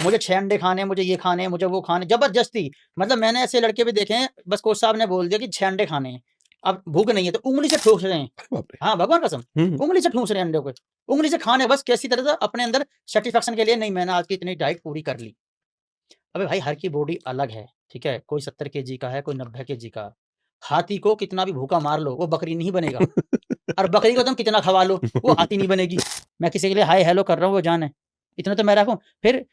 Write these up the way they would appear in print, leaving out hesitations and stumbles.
मुझे 6 अंडे खाने हैं, मुझे ये खाने हैं, मुझे वो खाने, ज़बरदस्ती। मतलब मैंने ऐसे लड़के भी देखे हैं, बस कोच साहब ने बोल दिया कि 6 अंडे खाने हैं। अब भूख नहीं है तो उँगली से ठूस रहे हैं। अरे बाप रे! हाँ, भगवान कसम, उँगली से ठूस रहे हैं अंडे को। उँगली से खाने बस कैसी तरह से अपने अंदर सैटिस्फैक्शन के लिए, नहीं मैंने आज की इतनी डाइट पूरी कर ली। अबे भाई हर की बॉडी अलग है, ठीक है? कोई 70 केजी का है, कोई 90 केजी का। हाथी को कितना भी भूखा मार लो, वो बकरी नहीं बनेगा। और बकरी को तुम कितना खवा लो, वो हाथी नहीं बनेगी। मैं किसी के लिए हाय हेलो कर रहा हूँ, वो जाने। इतना तो मैं रखूँ। फिर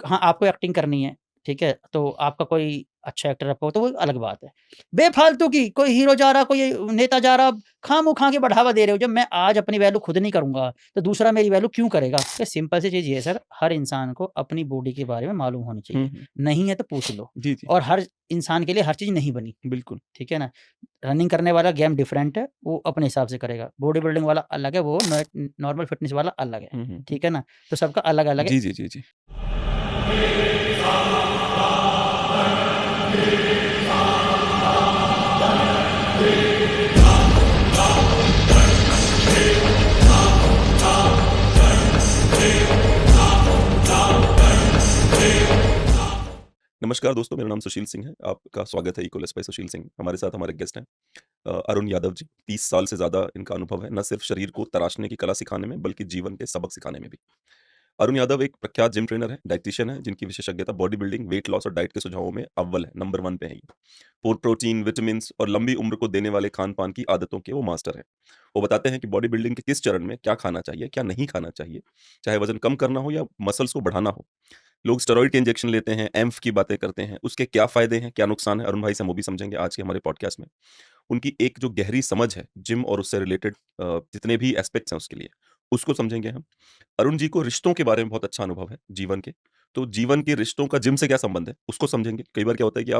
हाँ, आपको एक्टिंग करनी है, ठीक है? तो आपका कोई अच्छा एक्टर आपका हो तो वो अलग बात है। बेफ़ालतू की कोई हीरो जा रहा, कोई नेता जा रहा, खाम-खा के बढ़ावा दे रहे हो। जब मैं आज अपनी वैल्यू खुद नहीं करूँगा, तो दूसरा मेरी वैल्यू क्यों करेगा? तो सिंपल सी चीज़ ये है सर, हर इंसान को अपनी बॉडी के बारे में मालूम होनी चाहिए। नहीं है तो पूछ लो। जी, जी। और हर इंसान के लिए हर चीज़ नहीं बनी, बिल्कुल। ठीक है ना? रनिंग करने वाला गेम डिफरेंट है, वो अपने हिसाब से करेगा। बॉडी बिल्डिंग वाला अलग है, वो नॉर्मल फिटनेस वाला अलग है, हुँ, हुँ। ठीक है ना? तो सबका अलग-अलग है। जी, जी, जी, जी। नमस्कार दोस्तों, मेरा नाम सुशील सिंह है। आपका स्वागत है इक्वलेस बाय सुशील सिंह। हमारे साथ हमारे गेस्ट हैं अरुण यादव जी। 30 साल से ज़्यादा इनका अनुभव है, न सिर्फ शरीर को तराशने की कला सिखाने में, बल्कि जीवन के सबक सिखाने में भी। अरुण यादव एक प्रख्यात जिम ट्रेनर है, डायटीशियन है, जिनकी विशेषज्ञता बॉडी बिल्डिंग, वेट लॉस और डाइट के सुझावों में अव्वल है, नंबर 1 पे है ये। प्रोटीन, विटामिन्स और लंबी उम्र को देने वाले खान-पान की आदतों के वो मास्टर हैं। वो बताते हैं कि बॉडी बिल्डिंग के किस चरण में क्या खाना चाहिए, क्या नहीं खाना चाहिए, चाहे वज़न कम करना हो या मसल्स को बढ़ाना हो। लोग स्टेरॉइड के इंजेक्शन लेते हैं, एम्फ की बातें करते हैं, उसके क्या फ़ायदे हैं, क्या नुकसान है, अरुण भाई से हम वो भी समझेंगे आज के हमारे पॉडकास्ट में। उनकी एक जो गहरी समझ है जिम और उससे रिलेटेड जितने भी एस्पेक्ट्स हैं उसके लिए, उसको समझेंगे हम। अरुण जी को रिश्तों के बारे में बहुत अच्छा अनुभव है जीवन के, तो जीवन के रिश्तों का जिम से क्या संबंध है, उसको समझेंगे। कई बार क्या होता है कि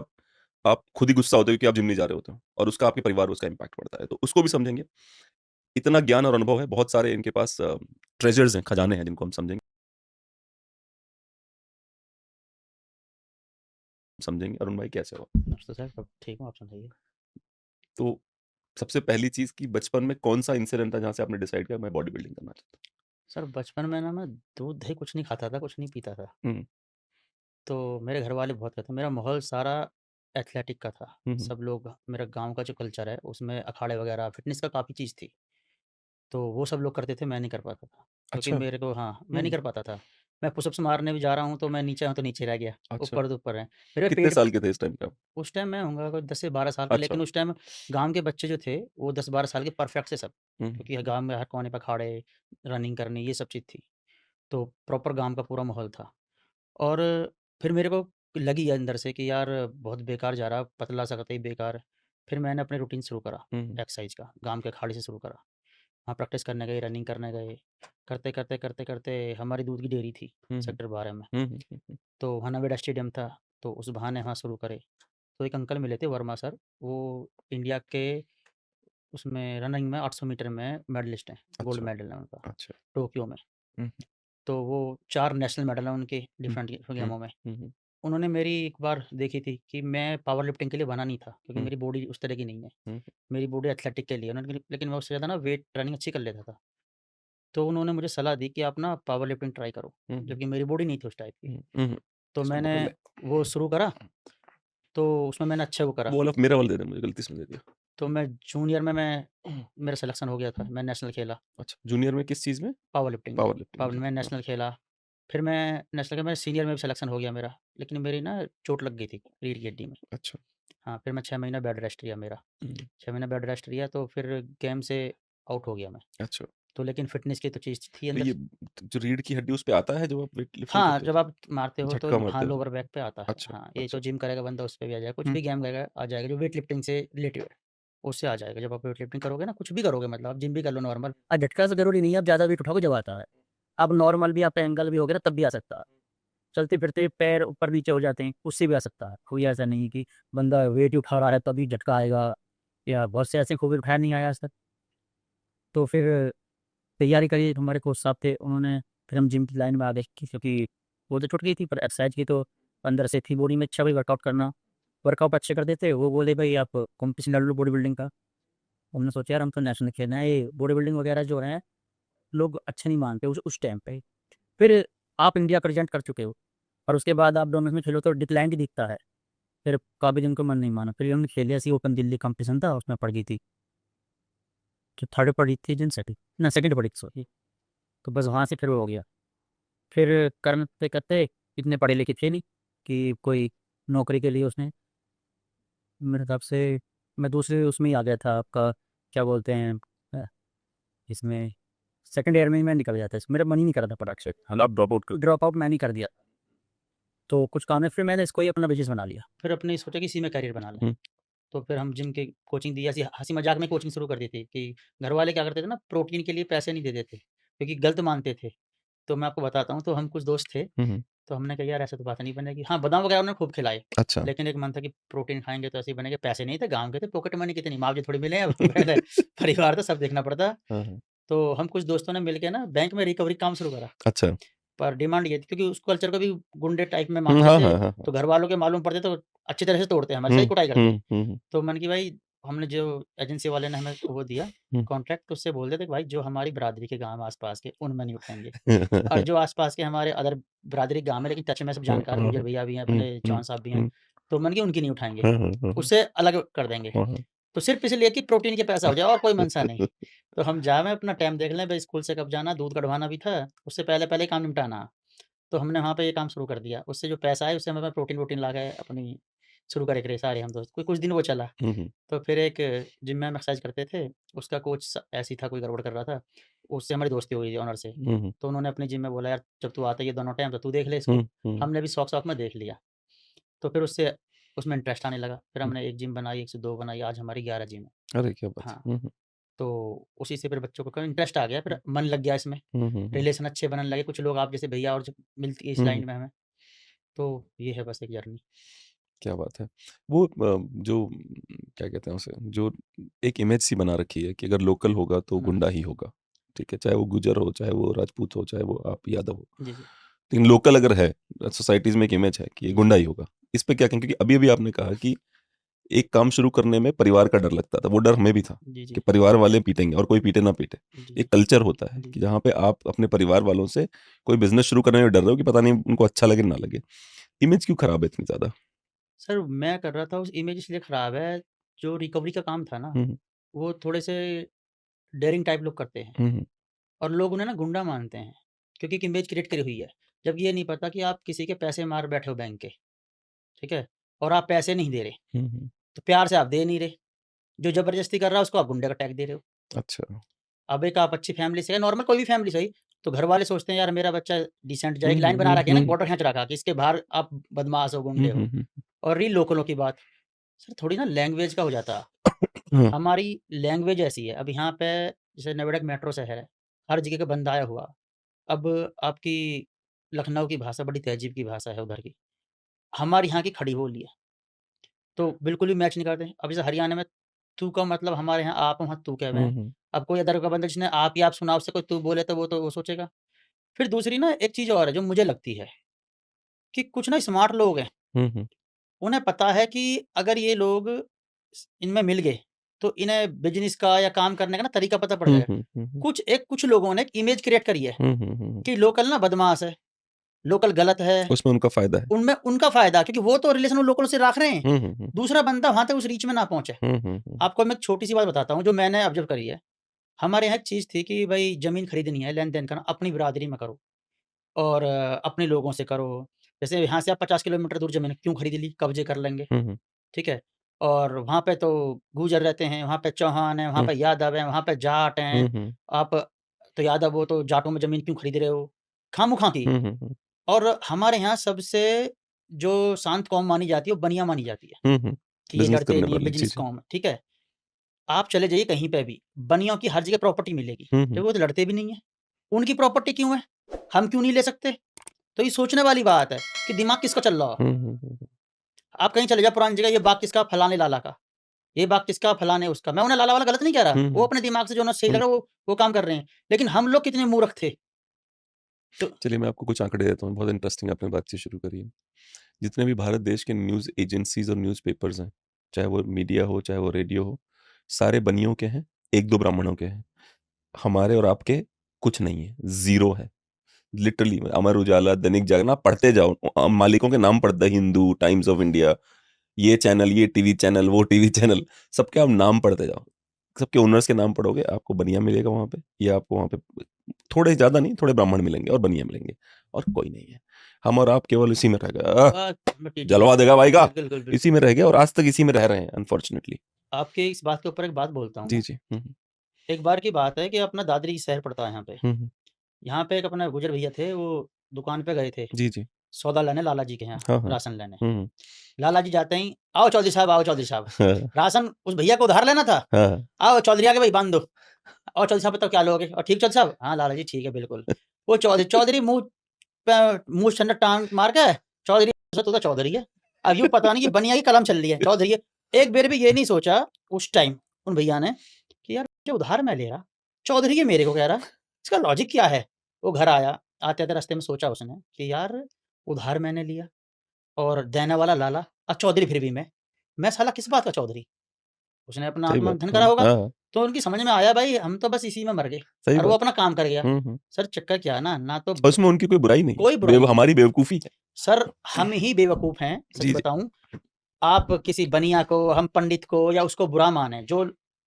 आप खुद ही गुस्सा होते हो कि आप जिम नहीं जा रहे होते हो और उसका आपके परिवार पर उसका इम्पैक्ट पड़ता है, तो उसको भी समझेंगे। इतना ज्ञान और अनुभव है, बहुत सारे इनके पास ट्रेजर्स हैं, खजाने हैं जिनको हम समझेंगे। अरुण भाई कैसे हो? नमस्ते सर, सब ठीक हूँ, आप सुनाइए? तो सबसे पहली चीज़ कि बचपन में कौन-सा इंसिडेंट था जहाँ से आपने डिसाइड किया मैं बॉडी बिल्डिंग करना चाहता सर बचपन में ना मैं दूध-दही कुछ नहीं खाता था, कुछ नहीं पीता था। हूँ? हुँ, तो मेरे घरवाले बहुत कहते हैं, मेरा माहौल सारा एथलेटिक का था। हुँ, हुँ। सब लोग, मेरा गाँव का जो कल्चर है, उसमें अखाड़े वगैरह, फ़िटनेस का काफ़ी चीज़ थी। तो वो सब लोग करते थे, मैं नहीं कर पाता था। क्योंकि अच्छा। मेरे को हाँ, मैं नहीं हुँ, कर पाता था। मैं पुशअप्स मारने भी जा रहा हूँ, तो मैं नीचे हूँ, तो नीचे रह गया, अच्छा। ऊपर तो ऊपर है। मेरे कितने पेट साल के थे इस टाइम पे आप? उस टाइम मैं होऊँगा कोई 10 से 12 साल का, अच्छा। लेकिन उस टाइम गाँव के बच्चे जो थे, वो 10-12 साल के परफेक्ट से सब। हुँ, हुँ। क्योंकि गाँव में हर कोने पे अखाड़े, रनिंग करनी, ये सब चीज़ थी। तो प्रॉपर गाँव का पूरा माहौल था। और फिर मेरे को लगी अंदर से कि यार बहुत बेकार जा रहा, पतला-सा कतई बेकार। फिर मैंने अपनी रूटीन शुरू करा, हुँ, हुँ। एक्सरसाइज का, गाँव के अखाड़े से शुरू करा। वहाँ प्रैक्टिस करने गए, रनिंग करने गए। करते-करते हमारी दूध की डेयरी थी हुँ, हुँ। सेक्टर 12 में। हुँ, हुँ, हुँ, हुँ। तो वहाँ नवेड़ा स्टेडियम था, तो उस बहाने वहाँ शुरू करे। तो एक अंकल मिले थे वर्मा सर, वो इंडिया के उसमें रनिंग में 800 मीटर में मेडलिस्ट हैं, गोल्ड अच्छा, मेडल है उनका, अच्छा। टोक्यो में। हुँ, तो वो 4 नेशनल मेडल हैं उनके हुँ, डिफरेंट हुँ, गेमों में। हुँ, हुँ, उन्होंने मेरी एक बार देखी थी कि मैं पावर लिफ्टिंग के लिए बना नहीं था, क्योंकि हुँ, मेरी बॉडी उस तरह की नहीं है। हुँ, मेरी बॉडी एथलेटिक के लिए उन्होंने, लेकिन मैं उससे ज़्यादा ना वेट ट्रेनिंग अच्छी कर लेता था। तो उन्होंने मुझे सलाह दी कि आप ना पावर लिफ्टिंग ट्राई करो, हुँ, हुँ, जबकि मेरी बॉडी नहीं थी उस टाइप की। हुँ, हुँ, हुँ। तो इसको मैंने पकड़ ले। वो शुरू करा, तो उसमें मैंने अच्छा वो करा। वो वाला मेरा वाला दे दे मुझे, गलती से दे दिया। तो मैं जूनियर में मेरा सिलेक्शन हो गया था, मैं नेशनल खेला, अच्छा, जूनियर में किस चीज़ में? पावर लिफ्टिंग में। पावर लिफ्टिंग पावर में। में हाँ, नेशनल खेला, फिर मैं नेशनल में सीनियर में भी सिलेक्शन हो गया मेरा, लेकिन मेरी ना चोट लग गई थी रीढ़ की हड्डी में। अच्छा। हाँ, फिर मैं 6 महीना बेड रेस्ट लिया मेरा। हुँ, 6 महीना बेड रेस्ट लिया, तो फिर गेम से आउट हो गया मैं। अच्छा। तो लेकिन फ़िटनेस की तो चीज़ थी तो अंदर ये से। जो रीढ़ की हड्डी उस पे आता है जब आप वेट लिफ्टिंग हाँ, करते हो जब तो? आप मारते हो तो झटका हाँ, मारते हो तो? लोअर बैक पे आता है। अच्छा, हाँ, ये अच्छा। तो जिम करेगा बंदा उस पे भी आ जाएगा, कुछ हुँ, भी गेम करेगा आ जाएगा जो वेट लिफ्टिंग से रिलेटेड है, उससे आ जाएगा। जब आप वेट लिफ्टिंग करोगे ना, कुछ भी करोगे, मतलब आप जिम भी कर लो नॉर्मल। झटका से ज़रूरी नहीं है आप ज़्यादा वेट उठाओगे जब आता है। आप नॉर्मल भी आप एंगल भी होगे ना, तब भी आ सकता है। चलते-फिरते पैर ऊपर-नीचे हो जाते हैं, उससे भी आ सकता है। कोई ऐसा नहीं है कि बंदा वेट ही उठा रहा है तभी झटका आएगा, या बहुत से ऐसे खूबी उठाया नहीं आया आज तक। तो फिर तैयारी करी, हमारे कोच साहब थे, उन्होंने फिर हम जिम की लाइन में आ गए क्योंकि वो तो छूट गई थी, पर एक्सरसाइज की तो अंदर से थी बॉडी में इच्छा, भाई वर्कआउट करना। वर्कआउट अच्छे करते थे, वो बोले भाई आप कॉम्पिटिशन लड़ लो बॉडी बिल्डिंग का। हमने सोचा यार हम तो नेशनल खेलना है, ये बॉडी बिल्डिंग वगैरह जो है लोग अच्छे नहीं मानते उस टाइम पे। फिर आप इंडिया का रिप्रेजेंट कर चुके हो, और उसके बाद आप डोमेस्टिक में खेलो तो डिक्लाइन ही दिखता है। फिर काफ़ी दिन को मन नहीं माना, फिर हमने खेले, ऐसी ओपन दिल्ली कंपटीशन था, उसमें पड़ गई थी, जो थर्ड पड़ी थी, जिन सेकंड ना सेकंड पड़ी थी, सॉरी। तो बस वहाँ से फिर वो हो गया। फिर करते करते इतने पढ़े लिखे थे नहीं कि कोई नौकरी के लिए उसने, मेरे हिसाब से मैं दूसरे उसमें ही आ गया था, आपका क्या बोलते हैं, अ, इसमें सेकंड ईयर में ही मैं निकल गया था, मेरा मन ही नहीं कर रहा था पढ़ाई से, आप ड्रॉप आउट कर ड्रॉप आउट मैंने ही कर दिया। तो कुछ काम है, फिर मैंने इसको ही अपना बिजनेस बना लिया, फिर अपने सोचा कि इसी में करियर बना लें। हम्म, तो फिर हम जिम की कोचिंग दी, ऐसी हंसी मजाक में कोचिंग शुरू कर दी थी कि घर वाले क्या करते थे ना, प्रोटीन के लिए पैसे नहीं देते थे क्योंकि गलत मानते थे। तो मैं आपको बताता हूँ, तो हम कुछ दोस्त थे, हम्म, तो हमने कहा यार ऐसे तो बात नहीं बनेगी। हाँ, बादाम वगैरह उन्होंने खूब खिलाए, अच्छा लेकिन एक मन था कि प्रोटीन खाएँगे तो ऐसे ही बनेंगे। पैसे नहीं थे, गाँव के थे, पॉकेट मनी कितनी, मुआवजे थोड़ी मिले हैं। अब पहले परिवार तो सब देखना पड़ता। हाँ, हाँ, तो हम कुछ दोस्तों ने मिल के ना बैंक में रिकवरी काम शुरू करा। अच्छा पर डिमांड ये थी क्योंकि उस कल्चर को भी गुंडे टाइप में हाँ मानते थे, हाँ हाँ तो घर वालों के मालूम पड़ते तो अच्छी तरह से तोड़ते, हमारी सही कुटाई करते। तो मैंने कि भाई, हमने जो एजेंसी वाले ने हमें वो दिया हम्म, कॉन्ट्रैक्ट, तो उससे बोल देते कि भाई जो हमारी बिरादरी के गाँव आस-पास के, उनमें नहीं उठाएँगे। और जो आस-पास के हमारे अदर बिरादरी के गाँव में, लेकिन टच में सब जानकार, गुज्जर भैया भी हैं, अपने चौहान साहब भी हैं, तो मैंने कि उनकी नहीं उठाएँगे, उससे अलग कर देंगे। तो सिर्फ़ इसलिए कि प्रोटीन के पैसा हो जाए और कोई मनसा नहीं। तो हम जावें, अपना टाइम देख लें, भई स्कूल से कब जाना, दूध कढ़वाना भी था, उससे पहले-पहले काम निपटाना। तो हमने वहाँ पे ये काम शुरू कर दिया। उससे जो पैसा आया, उससे हमें प्रोटीन-वोटीन ला के अपनी शुरू करे करे सारे हम दोस्त। कोई कुछ दिन वो चला। तो फिर एक जिम में हम एक्सरसाइज करते थे, उसका कोच ऐसे ही था, कोई गड़बड़ कर रहा था, उससे हमारी दोस्ती हो गई ओनर से। तो उन्होंने अपनी जिम में बोला, यार जब तू आता ही है दोनों टाइम, तो तू देख ले इसको। हमने भी शौक-शौक में देख लिया। तो फिर उससे उसमें इंटरेस्ट आने लगा। फिर हमने 1 जिम बनाई, 1 से 2 बनाई, आज हमारी 11 जिम है। अरे क्या बात हाँ, है तो उसी से फिर बच्चों को इंटरेस्ट आ गया, फिर मन लग गया इसमें, रिलेशन अच्छे बनने लगे। कुछ लोग आप जैसे भैया और जब मिलती है इस लाइन में हमें, तो ये है बस एक जर्नी। क्या बात है वो जो क्या कहते हैं उसे जो एक इमेज सी बना रखी है कि अगर लोकल होगा तो हुँ। गुंडा ही होगा ठीक है चाहे वो गुजर हो चाहे वो राजपूत हो चाहे वो आप यादव हो जी, जी। लेकिन लोकल अगर है सोसाइटीज में एक इमेज है कि ये गुंडा ही होगा इस पे क्या कहें क्योंकि अभी अभी आपने कहा कि एक काम शुरू करने में परिवार का डर लगता था वो डर हमें भी था जी, जी। कि परिवार वाले पीटेंगे और कोई पीटे ना पीटे जी, एक कल्चर होता है जी। कि जहाँ पे आप अपने परिवार वालों से कोई बिजनेस शुरू करने में डर रहे हो कि पता नहीं उनको अच्छा लगे ना लगे इमेज क्यों खराब है इतनी ज्यादा सर मैं कर रहा था, उस इमेज इसलिए ख़राब है, जो रिकवरी का काम था ना, हम्म वो थोड़े से डेयरिंग टाइप लोग करते हैं हम्म और लोग उन्हें ना गुंडा मानते हैं, क्योंकि एक इमेज क्रिएट करी हुई है। जब ये नहीं पता कि आप किसी के पैसे मार बैठे हो बैंक के, ठीक है? और आप पैसे नहीं दे रहे, हम्म तो प्यार से आप दे नहीं रहे। जो ज़बरदस्ती कर रहा है उसको आप गुंडे का टैग दे रहे हो। अच्छा अब एक आप अच्छी फैमिली से है, नॉर्मल कोई भी फैमिली सही, तो घर वाले सोचते हैं यार मेरा बच्चा डिसेंट जाए, एक लाइन बना रखी है ना, बॉर्डर खींच रखा कि इसके बाहर आप बदमाश हो, गुंडे हो। हम्म और रही लोकलों की बात, सर थोड़ी ना लैंग्वेज का हो जाता है। हम्म हमारी लैंग्वेज ऐसी है, अब यहाँ पे जैसे नोएडा एक मेट्रो शहर है, हर जगह का बंदा आया हुआ। अब आपकी लखनऊ की भाषा बड़ी तहज़ीब की भाषा है उधर की, हमारे यहाँ की खड़ी बोली है, तो बिल्कुल भी मैच नहीं करते। अब जैसे हरियाणा में तू का मतलब हमारे यहाँ आप, वहाँ तू कह रहे हैं। हम्म अब कोई अदर का बंदा जिसने आप ही आप सुना, उससे कोई तू बोले तो वो सोचेगा। फिर दूसरी ना एक चीज़ और है जो मुझे लगती है, कि कुछ ना स्मार्ट लोग हैं, हम्म उन्हें पता है कि अगर ये लोग इनमें मिल गए, तो इन्हें बिज़नेस का या काम करने का ना तरीका पता पड़ जाएगा। कुछ लोगों ने एक इमेज क्रिएट करी है, कि लोकल ना बदमाश है, लोकल गलत है, उसमें उनका फायदा है उनमें उनका फ़ायदा, क्योंकि वो तो रिलेशन उन लोकलों से रख रहे हैं। हम्म दूसरा बंदा वहाँ तक उस रीच में ना पहुँचे। आपको मैं एक छोटी-सी बात बताता हूँ, जो मैंने ऑब्ज़र्व करी है। हमारे यहाँ एक चीज़ थी कि भई ज़मीन खरीदनी है, लेन-देन करना, अपनी बिरादरी में करो और अपने लोगों से करो। जैसे यहाँ से आप 50 किलोमीटर दूर ज़मीन क्यों खरीद ली? कब्ज़े कर लेंगे, ठीक है? और वहाँ पे तो गूजर रहते हैं, वहाँ पे चौहान हैं, वहाँ पे यादव हैं, वहाँ पे जाट हैं। आप तो यादव हो, तो जाटों में ज़मीन क्यों खरीद रहे हो? खामख़ा की। और हमारे यहाँ सबसे जो शांत कौम मानी जाती है, वो बनिया मानी जाती है, कि ये बिजनेस लड़ते करने नहीं है, वाली बिज़नेस चीज कौम है, ठीक है? आप चले जाइए कहीं पे भी, बनियों की हर जगह प्रॉपर्टी मिलेगी, हम्म तो वो तो लड़ते भी नहीं हैं। उनकी प्रॉपर्टी क्यों है? हम क्यों नहीं ले सकते? तो ये सोचने वाली बात है, कि दिमाग किसका चल रहा हो? आप कहीं चले जाओ पुरानी जगह, ये बाग किसका? फलाने लाला का। ये बाग किसका? फलाने उसका। मैं उन्हें लाला वाला गलत नहीं कह रहा, वो अपने दिमाग से जो उन्हें सही लग रहा है वो काम कर रहे हैं। लेकिन हम लोग कितने मूर्ख थे। तो चलिए मैं आपको कुछ आंकड़े देता हूँ बहुत इंटरेस्टिंग आपने बातचीत शुरू करी है जितने भी भारत देश के न्यूज़ एजेंसीज और न्यूज़पेपर्स हैं चाहे वो मीडिया हो चाहे वो रेडियो हो सारे बनियों के हैं एक दो ब्राह्मणों के हैं हमारे और आपके कुछ नहीं है जीरो है लिटरली अमर उजाला, दैनिक जागरण, आप पढ़ते जाओ, मालिकों के नाम पढ़ते, हिंदू, टाइम्स ऑफ इंडिया, ये चैनल, ये टीवी चैनल, वो टीवी चैनल, सबके आप नाम पढ़ते जाओ, सबके ओनर्स के नाम पढ़ोगे, आपको बनिया मिलेगा वहाँ पे, या आपको वहाँ पे थोड़े ज़्यादा नहीं, थोड़े ब्राह्मण मिलेंगे और बनिया मिलेंगे, और कोई नहीं है। हम और आप केवल इसी में रह गए। जलवा देगा भाई का, बिल्कुल बिल्कुल इसी में रह गए, और आज तक इसी में रह रहे हैं अनफॉर्चुनेटली। आपके इस बात के ऊपर एक बात बोलता हूँ जी मैं। जी। एक बार की बात है कि अपना दादरी शहर पड़ता है यहाँ पे। हम्म, यहाँ पे एक अपना गुजर भैया थे, वो दुकान पे गए थे जी जी। सौदा लेने लाला जी के यहाँ, हाँ हाँ। राशन लेने। हम्म, लाला जी जाते ही, आओ चौधरी साहब, आओ चौधरी साहब। हाँ राशन उस भैया को उधार लेना था। हाँ। आओ चौधरी आके भाई बांध दो। और चौधरी साहब बताओ क्या लोगे? और ठीक चौधरी साहब? हाँ लाला जी ठीक है बिल्कुल। वो चौधरी मुंह छन्ना टांग मार के, चौधरी तो चौधरी है। अब यूं पता नहीं कि बनिया की कलम चल रही है, चौधरी है। एक बार भी ये नहीं सोचा उस टाइम उन भैया ने कि यार जो उधार मैं ले रहा, चौधरी ये मेरे को कह रहा, इसका लॉजिक क्या है? वो घर आया, आते-आते रास्ते में सोचा उसने कि यार उधार मैंने लिया और देने वाला लाला और चौधरी फिर भी मैं साला किस बात का चौधरी? उसने अपना सही बात। आत्ममंथन करा होगा। हाँ हाँ, तो उनकी समझ में आया भाई हम तो बस इसी में मर गए सही और वो बात। अपना काम कर गया। हम्म। सर चक्कर क्या है ना तो और उसमें उनकी कोई बुराई नहीं कोई है, बुराई नहीं है। हमारी बेवकूफ़ी है। सर हम ही बेवकूफ़ हैं, सच जी जी। बताऊँ। आप किसी बनिया को, हम पंडित को या उसको बुरा माने जो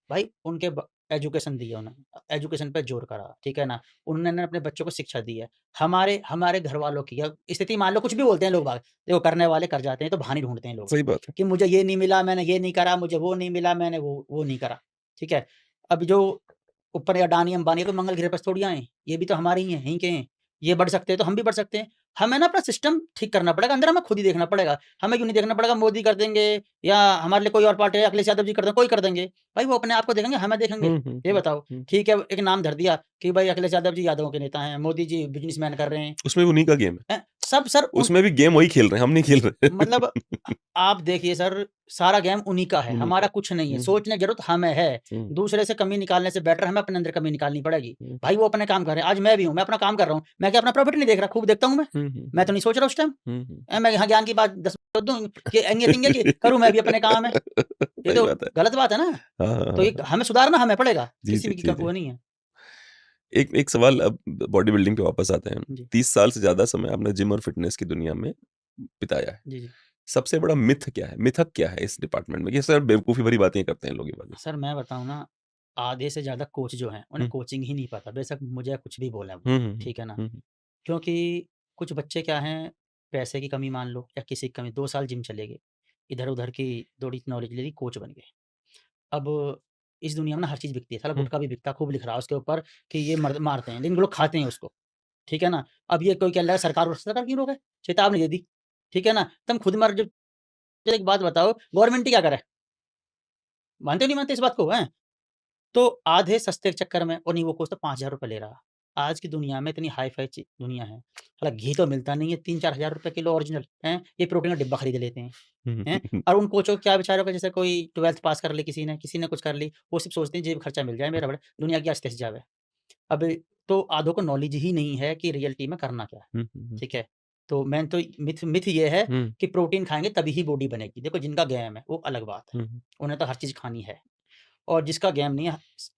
भाई उनके एजुकेशन दी है उन्होंने, एजुकेशन पे जोर करा, ठीक है ना? उन्होंने अपने बच्चों को शिक्षा दी है। हमारे हमारे घर वालों की अब स्थिति मान लो, कुछ भी बोलते हैं लोग बाग, देखो करने वाले कर जाते हैं तो बहाने ढूँढते हैं लोग सही बात है। कि मुझे ये नहीं मिला, मैंने ये नहीं करा, मुझे वो नहीं मिला, मैंने वो नहीं करा, ठीक है? अब जो ऊपर अडानी, अंबानी तो मंगल ग्रह पर थोड़ी आए हैं, ये भी तो हमारे ही हैं, यहीं के हैं। ये बढ़ सकते हैं तो हम भी बढ़ सकते हैं। हमें ना अपना सिस्टम ठीक करना पड़ेगा, अंदर हमें खुद ही देखना पड़ेगा। हमें यूँ नहीं देखना पड़ेगा मोदी कर देंगे या हमारे लिए कोई और पार्टी है, अखिलेश यादव जी कर दें, कोई कर देंगे। भाई वो अपने आप को देखेंगे, हमें देखेंगे। ये बताओ, हम्म। ठीक है एक नाम धर दिया कि भाई अखिलेश यादव जी यादवों के नेता हैं, मोदी जी बिज़नेसमैन कर रहे हैं। उसमें भी उन्हीं का गेम है। सब सर उसमें भी गेम वही खेल रहे हैं, हम नहीं खेल रहे। मतलब आप देखिए सर, सारा गेम उन्हीं का है, उन्हीं हमारा का। कुछ नहीं है। हम्म सोचने की ज़रूरत हमें है। हम्म दूसरे से कमी निकालने से बेटर हमें अपने अंदर कमी निकालनी पड़ेगी। हम्म भाई वो अपने काम कर रहे हैं, आज मैं भी हूँ, मैं अपना काम कर रहा हूँ। मैं क्या अपना प्रॉफ़िट नहीं देख रहा? खूब देखता हूँ मैं। मैं तो नहीं सोच रहा उस टाइम। मैं यहाँ ज्ञान की बात 10 दूँ कि एंगे-तिंगे की करूँ मैं भी अपने काम है। ये सही तो बात है। गलत बात है ना? हाँ हाँ तो हाँ ये हाँ। हमें सुधारना हमें पड़ेगा, जी किसी जी भी जी की जी। वो नहीं है। एक एक सवाल, अब बॉडी बिल्डिंग पे वापस आते हैं। जी, 30 साल से ज़्यादा समय आपने जिम और फिटनेस की दुनिया में बिताया है। जी, जी। सबसे बड़ा मिथ क्या है? मिथक क्या है इस डिपार्टमेंट में? ये सर बेवकूफ़ी भरी बातें करते हैं लोग ये वाली। सर मैं बताऊँ ना, आधे से ज़्यादा कोच जो हैं, उन्हें हुँ, कोचिंग ही नहीं पता, बेशक मुझे कुछ भी बोलें वो, हुँ, हुँ, हुँ, ठीक है ना? हुँ, हुँ, क्योंकि कुछ बच्चे क्या हैं, पैसे की कमी मान लो या किसी की कमी, 2 साल जिम चले गए, इधर-उधर की थोड़ी नॉलेज ले ली, कोच बन गए। अब इस दुनिया में ना हर चीज़ बिकती है, साला हुँ, गुटखा भी बिकता है, खूब लिख रहा है उसके ऊपर कि ये मारते हैं, लेकिन वो लोग खाते हैं उसको, ठीक है ना? अब ये कोई कह रहा है सरकार क्यों रोके? चेतावनी दे दी, ठीक है ना? तुम खुद मर ज एक बात बताओ, गवर्नमेंट ही क्या करे? मानते हो नहीं मानते इस बात को, हैं? तो आधे सस्ते के चक्कर में, और नहीं वो कोच तो ₹5000 ले रहा। आज की दुनिया में इतनी हाई-फाई दुनिया है। साला घी तो मिलता नहीं है, 3-4 हज़ार रुपए किलो ओरिजिनल, हैं? ये प्रोटीन का डिब्बा खरीद लेते हैं, हुँ, हैं? हुँ, और उन कोचों को क्या बेचारों को, जैसे कोई 12th पास कर ली किसी ने कुछ कर ली, वो सिर्फ़ सोचते हैं जेब खर्चा मिल जाए मेरा, बड़ा दुनिया की आस्ते से जावे। अब तो आधों को नॉलेज ही नहीं है कि रियलिटी में करना क्या है, हुँ, हुँ, ठीक है? तो मेन तो मिथ मिथ ये है हुँ, कि प्रोटीन खाएँगे तभी ही बॉडी बनेगी। देखो जिनका गेम है वो अलग बात है, हुँ, उन्हें तो हर चीज़ खानी है। और जिसका गेम नहीं है,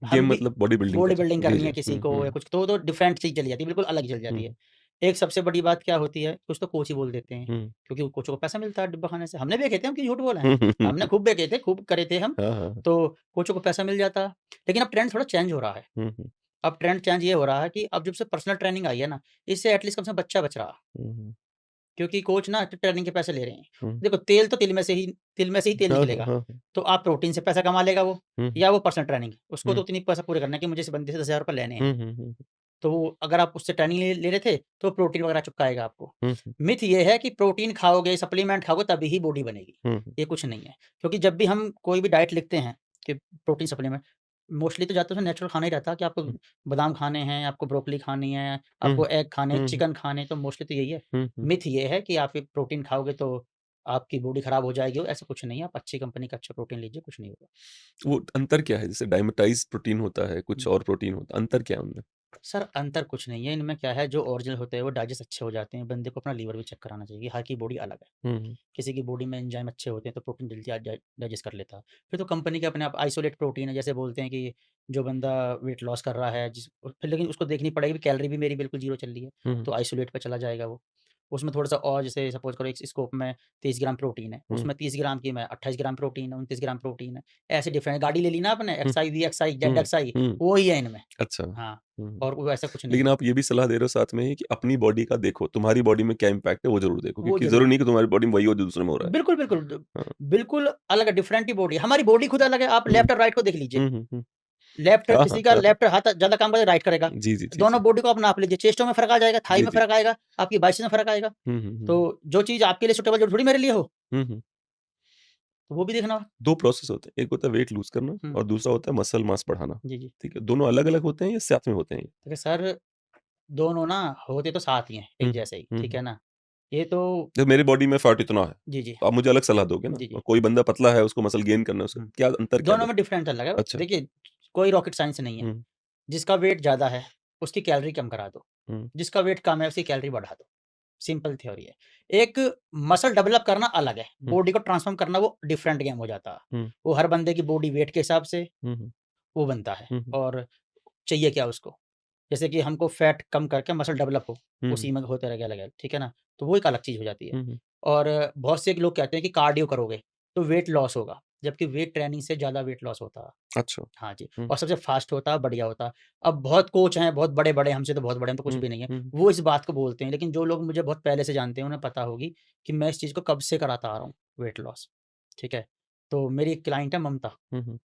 गेम हम भी मतलब बॉडी बिल्डिंग बॉडी कर रहे बिल्डिंग हैं। जी, करनी जी। है किसी हुँ, को या हुँ, कुछ, तो डिफरेंट चीज़ चली जाती है, बिल्कुल अलग चल जाती है। हुँ, एक सबसे बड़ी बात क्या होती है, कुछ तो कोच ही बोल देते हैं, हुँ, क्योंकि वो कोचों को पैसा मिलता है डिब्बा खाने से। हमने भी देखे थे, हम क्यों झूठ बोले हैं। हुँ, हुँ, हुँ, हमने हुँ, खूब देखे थे, खूब करे थे हम, हाँ, हाँ, हाँ। तो कोचों को पैसा मिल जाता। लेकिन अब ट्रेंड थोड़ा चेंज हो रहा है। हुँ, हुँ, अब ट्रेंड चेंज ये हो रहा है कि अब जब से पर्सनल ट्रेनिंग आई है ना, इससे एटलीस्ट कम से कम बच्चा बच रहा। हुँ, हुँ, क्योंकि कोच ना ट्रेनिंग के पैसे ले रहे हैं। हुँ, देखो तेल तो तिल में से ही तेल हाँ, हाँ, निकलेगा। हाँ, हाँ। तो आप प्रोटीन से पैसा कमा लेगा वो, हुँ, या वो पर्सनल ट्रेनिंग, उसको तो हुँ, उतनी पैसा पूरे करना है कि मुझे इस बंदे से ₹10,000 लेने हैं। हुँ, हुँ, हुँ, तो वो अगर आप उससे ट्रेनिंग ले रहे थे, तो प्रोटीन वगैरह चिपकाएगा आपको। हुँ, हुँ, मिथ ये है कि प्रोटीन खाओगे, सप्लीमेंट खाओगे तभी ही बॉडी बनेगी। हुँ, ये कुछ नहीं है। क्योंकि जब भी हम कोई भी डाइट लिखते हैं कि प्रोटीन सप्लीमेंट, मोस्टली तो ज़्यादातर उसमें नेचुरल खाना ही रहता है कि आपको हुँ, बादाम खाने हैं, आपको ब्रोकोली खानी है, हुँ, आपको एग खाने हैं, हुँ, चिकन खाने हैं, तो मोस्टली तो यही है। हुँ, हुँ, मिथ ये है कि आप ये प्रोटीन खाओगे तो आपकी बॉडी खराब हो जाएगी, ऐसा कुछ नहीं है। आप अच्छी कंपनी का अच्छा प्रोटीन लीजिए, कुछ नहीं होगा। वो अंतर क्या है? जैसे डायमेटाइज़ प्रोटीन होता है, कुछ और प्रोटीन होता है, अंतर क्या है उनमें? सर अंतर कुछ नहीं है, इनमें क्या है, जो ओरिजिनल होते हैं वो डाइजेस्ट अच्छे हो जाते हैं। बंदे को अपना लीवर भी चेक कराना चाहिए, हर की बॉडी अलग है। हुँ, हुँ। किसी की बॉडी में एंजाइम अच्छे होते हैं तो प्रोटीन जल्दी डाइजेस्ट कर लेता है। फिर तो कंपनी के अपने आप आइसोलेट प्रोटीन है, जैसे बोलते हैं कि जो बंदा वेट लॉस कर रहा है फिर लेकिन उसको देखनी पड़ेगी कि कैलोरी भी मेरी बिल्कुल ज़ीरो चल रही है, हुँ, हुँ। तो आइसोलेट पे चला जाएगा वो। उसमें थोड़ा-सा और, जैसे सपोज़ करो एक स्कोप में 30 ग्राम प्रोटीन है, हुँ। उसमें 30 ग्राम की में 28 ग्राम प्रोटीन है, 29 ग्राम प्रोटीन है। ऐसे डिफरेंट गाड़ी ले ली ना आपने, हुँ, एक्सआई, वीएक्सआई, हुँ, जेडएक्सआई, हुँ। वो ही है इनमें। अच्छा। हाँ, हुँ। और वो ऐसा कुछ नहीं लेकिन है। आप ये भी सलाह दे रहे हो साथ में ही कि अपनी बॉडी का देखो, तुम्हारी बॉडी में क्या इम्पैक्ट है वो ज़रूर देखो, वो क्योंकि ज़रूर, ज़रूरी नहीं कि तुम्हारी बॉडी में वही हो जो दूसरे में हो रहा है। बिल्कुल, बिल्कुल हाँ। बिल्कुल अलग डिफरेंट ही बॉडी है। हमारी बॉडी खुद अलग है, आप हुँ। लेफ्ट और राइट को देख लीजिए। हुँ, हुँ, हुँ। लेफ्ट हाँ, हाँ, किसी का हाँ, हाँ। लेफ्ट हाथ ज़्यादा काम करेगा, राइट करेगा। जी, जी, जी, दोनों जी। बॉडी को आप नाप लीजिए, चेस्टों में फ़र्क आ जाएगा, थाई जी, में जी। फ़र्क आएगा, आपकी बाइसेप्स में फ़र्क आएगा। हुँ, हुँ, तो हुँ। जो चीज़ आपके लिए सूटेबल ज़रूरी मेरे लिए हो, हुँ, हुँ। तो वो भी देखना होगा। 2 प्रोसेस होते हैं, एक होता है वेट लूज़ करना हुँ, और दूसरा होता है मसल मास बढ़ाना, जी, जी। ठीक है? दोनों अलग-अलग होते हैं या साथ में होते हैं ये? देखिए सर, दोनों ना होते तो साथ ही हैं, हुँ, एक जैसे ही, हुँ, ठीक हुँ। है ना? ये तो जब मेरी बॉडी में फैट इतना है, जी, जी। तो आप मुझे अलग सलाह दोगे ना? जी, और जी। कोई बंदा पतला है, उसको मसल गेन करना है, उसका हुँ। क्या अंतर क्या दोनों है? में डिफरेंट अलग है। अच्छा। देखिए, कोई रॉकेट साइंस नहीं है। हुँ, जिसका वेट ज़्यादा है, उसकी कैलोरी कम करा दो। हुँ, जिसका वेट कम है, उसकी कैलोरी बढ़ा दो। सिंपल थ्योरी है। एक मसल डेवलप करना अलग है, हुँ, बॉडी को ट्रांसफ़ॉर्म करना वो डिफरेंट गेम हो जाता है। हुँ, वो हर बंदे की बॉडी वेट के हिसाब से हुँ, हुँ, वो बनता है, हुँ, हुँ, और चाहिए क्या उसको। जैसे कि हमको फैट कम करके मसल डेवलप हो, हुँ, उसी में होते रहेगा अलग-अलग, ठीक है ना? तो वो एक अलग चीज़ हो जाती है। हुँ, हुँ। और बहुत से लोग कहते हैं कि कार्डियो करोगे, तो वेट लॉस होगा, जबकि वेट ट्रेनिंग से ज़्यादा वेट लॉस होता है। अच्छा। हाँ जी, हुँ, और सबसे फ़ास्ट होता है, बढ़िया होता है। अब बहुत कोच हैं, बहुत बड़े-बड़े, हमसे तो बहुत बड़े हैं, तो कुछ हुँ, भी नहीं है। हुँ, वो इस बात को बोलते हैं, लेकिन जो लोग मुझे बहुत पहले से जानते हैं, उन्हें पता होगी कि मैं इस चीज़ को कब से कराता आ रहा हूँ, वेट लॉस, ठीक है? तो मेरी एक क्लाइंट है ममता, हुँ, हुँ,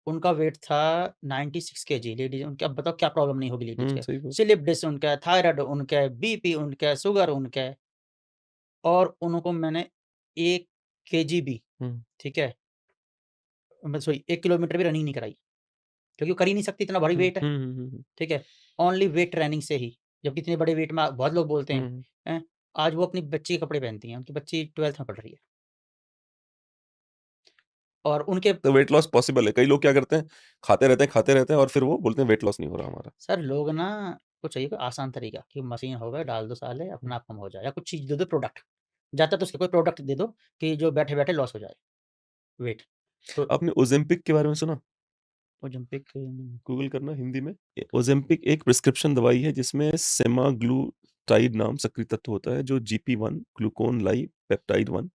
उनका वेट था 96 केजी, लेडीज़, उनके अब बताओ क्या प्रॉब्लम नहीं होगी लेडीज़ हुँ, के? सही बात। स्लिप डिस्क उनका है, थायराइड उनका है, बीपी उनका है, शुगर उनका है, और उनको मैंने 1 केजी भी, हुँ, ठीक है? मैं सॉरी 1 किलोमीटर भी रनिंग नहीं कराई, क्योंकि वो कर ही नहीं सकती, इतना भारी हुँ, वेट है। हुँ, हुँ, हुँ, हुँ, ठीक है? ओनली वेट ट्रेनिंग से ही, जबकि इतने बड़े वेट में बहुत लोग बोलते हैं, हुँ। हैं? आज वो अपनी बच्ची के कपड़े पहनती हैं, उनकी बच्ची 12th में पढ़ रही है, और उनके तो वेट लॉस पॉसिबल है। कई लोग क्या करते हैं, खाते रहते हैं और फिर वो बोलते हैं वेट लॉस नहीं हो रहा हमारा। सर लोग ना को चाहिए कोई आसान तरीका कि मशीन हो गए, डाल दो साले, हुँ। अपना आप कम हो जाए, या कुछ चीज़ दे दो प्रोडक्ट, ज़्यादातर तो उसका कोई प्रोडक्ट दे दो कि जो बैठे-बैठे लॉस हो जाए वेट। तो आपने ओज़ेम्पिक के बारे में सुना? ओलंपिक गूगल करना हिंदी में। ओज़ेम्पिक एक प्रिस्क्रिप्शन दवाई है जिसमें सेमाग्लूटाइड नाम सक्रिय तत्व होता है जो जीपी-1 ग्लूकोन लाई पेप्टाइड 1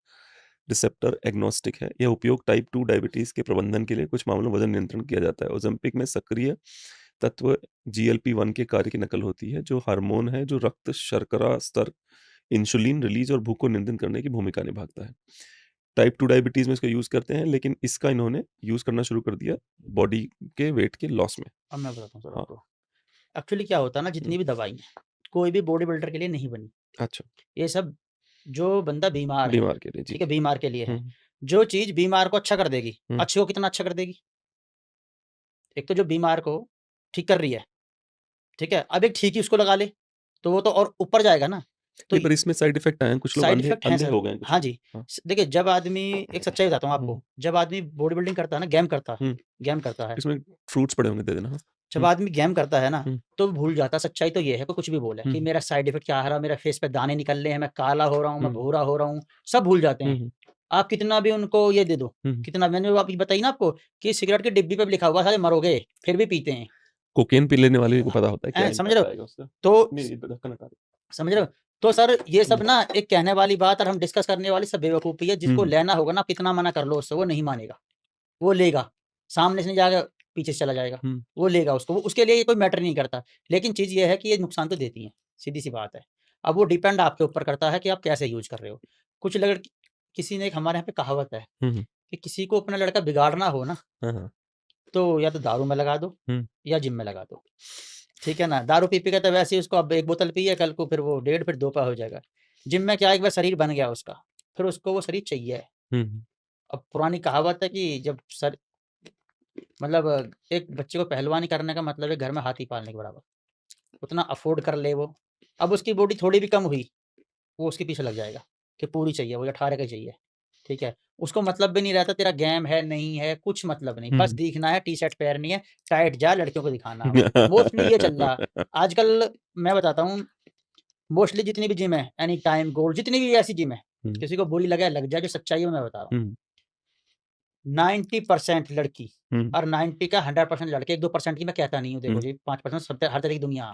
रिसेप्टर एग्नोस्टिक है। यह उपयोग टाइप 2 डायबिटीज़ के प्रबंधन के लिए कुछ मामलों में वज़न नियंत्रण किया जाता है। ओज़ेम्पिक में सक्रिय तत्व जीएलपी-1 के कार्य की नकल होती है जो हार्मोन है जो रक्त शर्करा स्तर, इंसुलिन रिलीज़ और भूख को नियंत्रित करने की भूमिका निभाता है। टाइप 2 डायबिटीज़ में इसका यूज़ करते हैं लेकिन इसका इन्होंने यूज़ करना शुरू कर दिया बॉडी के वेट के लॉस में। अब मैं बताता हूँ सर हाँ। आपको। एक्चुअली क्या होता है ना, हुँ, जितनी भी दवाई हैं, कोई भी बॉडी बिल्डर के लिए नहीं बनी। अच्छा, ये सब जो बंदा बीमार है, बीमार के लिए, जी, ठीक है? जी। बीमार के लिए हुँ, है। जो चीज़ बीमार को अच्छा कर देगी, हुँ। अच्छे को कितना अच्छा कर देगी? एक तो जो बीमार को ठीक कर रही है, ठीक है? अब एक ठीक ही उसको लगा ले, तो वो तो और ऊपर जाएगा ना। तो नहीं, पर इसमें साइड इफ़ेक्ट आए हैं, कुछ लोग साइड अंधे इफ़ेक्ट हैं अंधे सर। हो गए हैं कुछ हाँ लोग। जी। हाँ। देखिए, जब आदमी, एक सच्चाई बताता हूँ हुँ, आपको, जब आदमी बॉडी बिल्डिंग करता है ना, हुँ। गेम करता है, इसमें फ्रूट्स पड़े होंगे दे देना, हाँ। जब हुँ, आदमी गेम करता है ना, हुँ, तो वो भूल जाता है, सच्चाई तो ये है, कोई कुछ भी बोले हुँ, कि मेरा साइड इफ़ेक्ट क्या आ रहा है, मेरे फेस पे दाने निकल रहे हैं, मैं काला हो रहा हूँ, मैं हुँ, भूरा हो रहा हूँ, सब भूल जाते हुँ, हैं। हुँ, आप कितना भी उनको ये दे दो, हुँ। कितना, मैंने वो अभी बताई ना आपको कि सिगरेट की डिब्बी पे भी लिखा हुआ है, साले मरोगे, फिर भी पीते हैं। कोकेन पी लेने वाले को पता होता है क्या समझ रहे इम्पैक्ट हो? आएगा उसका। तो नहीं, ये ढक्कन हटा दे। समझ रहे हो? तो सर ये हुँ, सब ना एक कहने वाली बात और हम डिस्कस करने वाली सब बेवकूफ़ी है, हुँ, जिसको हुँ, लेना होगा ना, कितना मना कर लो उससे, वो नहीं मानेगा। वो लेगा, सामने से नहीं जाएगा, पीछे से चला जाएगा, हुँ, वो लेगा उसको, वो उसके लिए ये कोई मैटर नहीं करता। लेकिन चीज़ ये है कि ये नुकसान तो देती हैं, सीधी-सी बात है। अब वो डिपेंड आपके ऊपर करता है कि आप कैसे यूज़ कर रहे हो। कुछ लड़ किसी ने, एक हमारे यहाँ पे कहावत है हुँ, हुँ। कि किसी को अपना लड़का बिगाड़ना हो ना, हाँ, हाँ। तो या तो दारू में लगा दो हुँ, या जिम में लगा दो। ठीक है ना? दारू पी-पी के तो वैसे ही उसको, अब 1 बोतल पी है, कल को फिर वो 1.5 फिर 2 का हो जाएगा। जिम में क्या है, एक बार शरीर बन गया उसका, फिर उसको वो शरीर चाहिए। हुँ, हुँ, अब पुरानी कहावत है कि जब सर मतलब एक बच्चे को पहलवानी करने का मतलब है घर में हाथी पालने के बराबर। उतना अफ़ोर्ड कर ले वो। अब उसकी बॉडी थोड़ी भी कम हुई, वो उसके पीछे लग जाएगा कि पूरी चाहिए, वो 18 का ही चाहिए। ठीक है, उसको मतलब भी नहीं रहता तेरा गेम है नहीं है, कुछ मतलब नहीं, बस दिखना है, टी शर्ट पहननी है, टाइट जा, लड़कियों को दिखाना है भाई। मोस्टली ये चल रहा है आजकल। मैं बताता हूँ, मोस्टली जितनी भी जिम है, एनी टाइम गोल्ड, जितनी भी ऐसी जिम है, किसी को बुरी लगे लग जाए, जो सच्चाई है मैं बता रहा हूँ, 90% लड़की और 90 का 100% लड़के, 1-2% की मैं कहता नहीं हूँ। देखो जी, 5% सब हर तरह की दुनिया,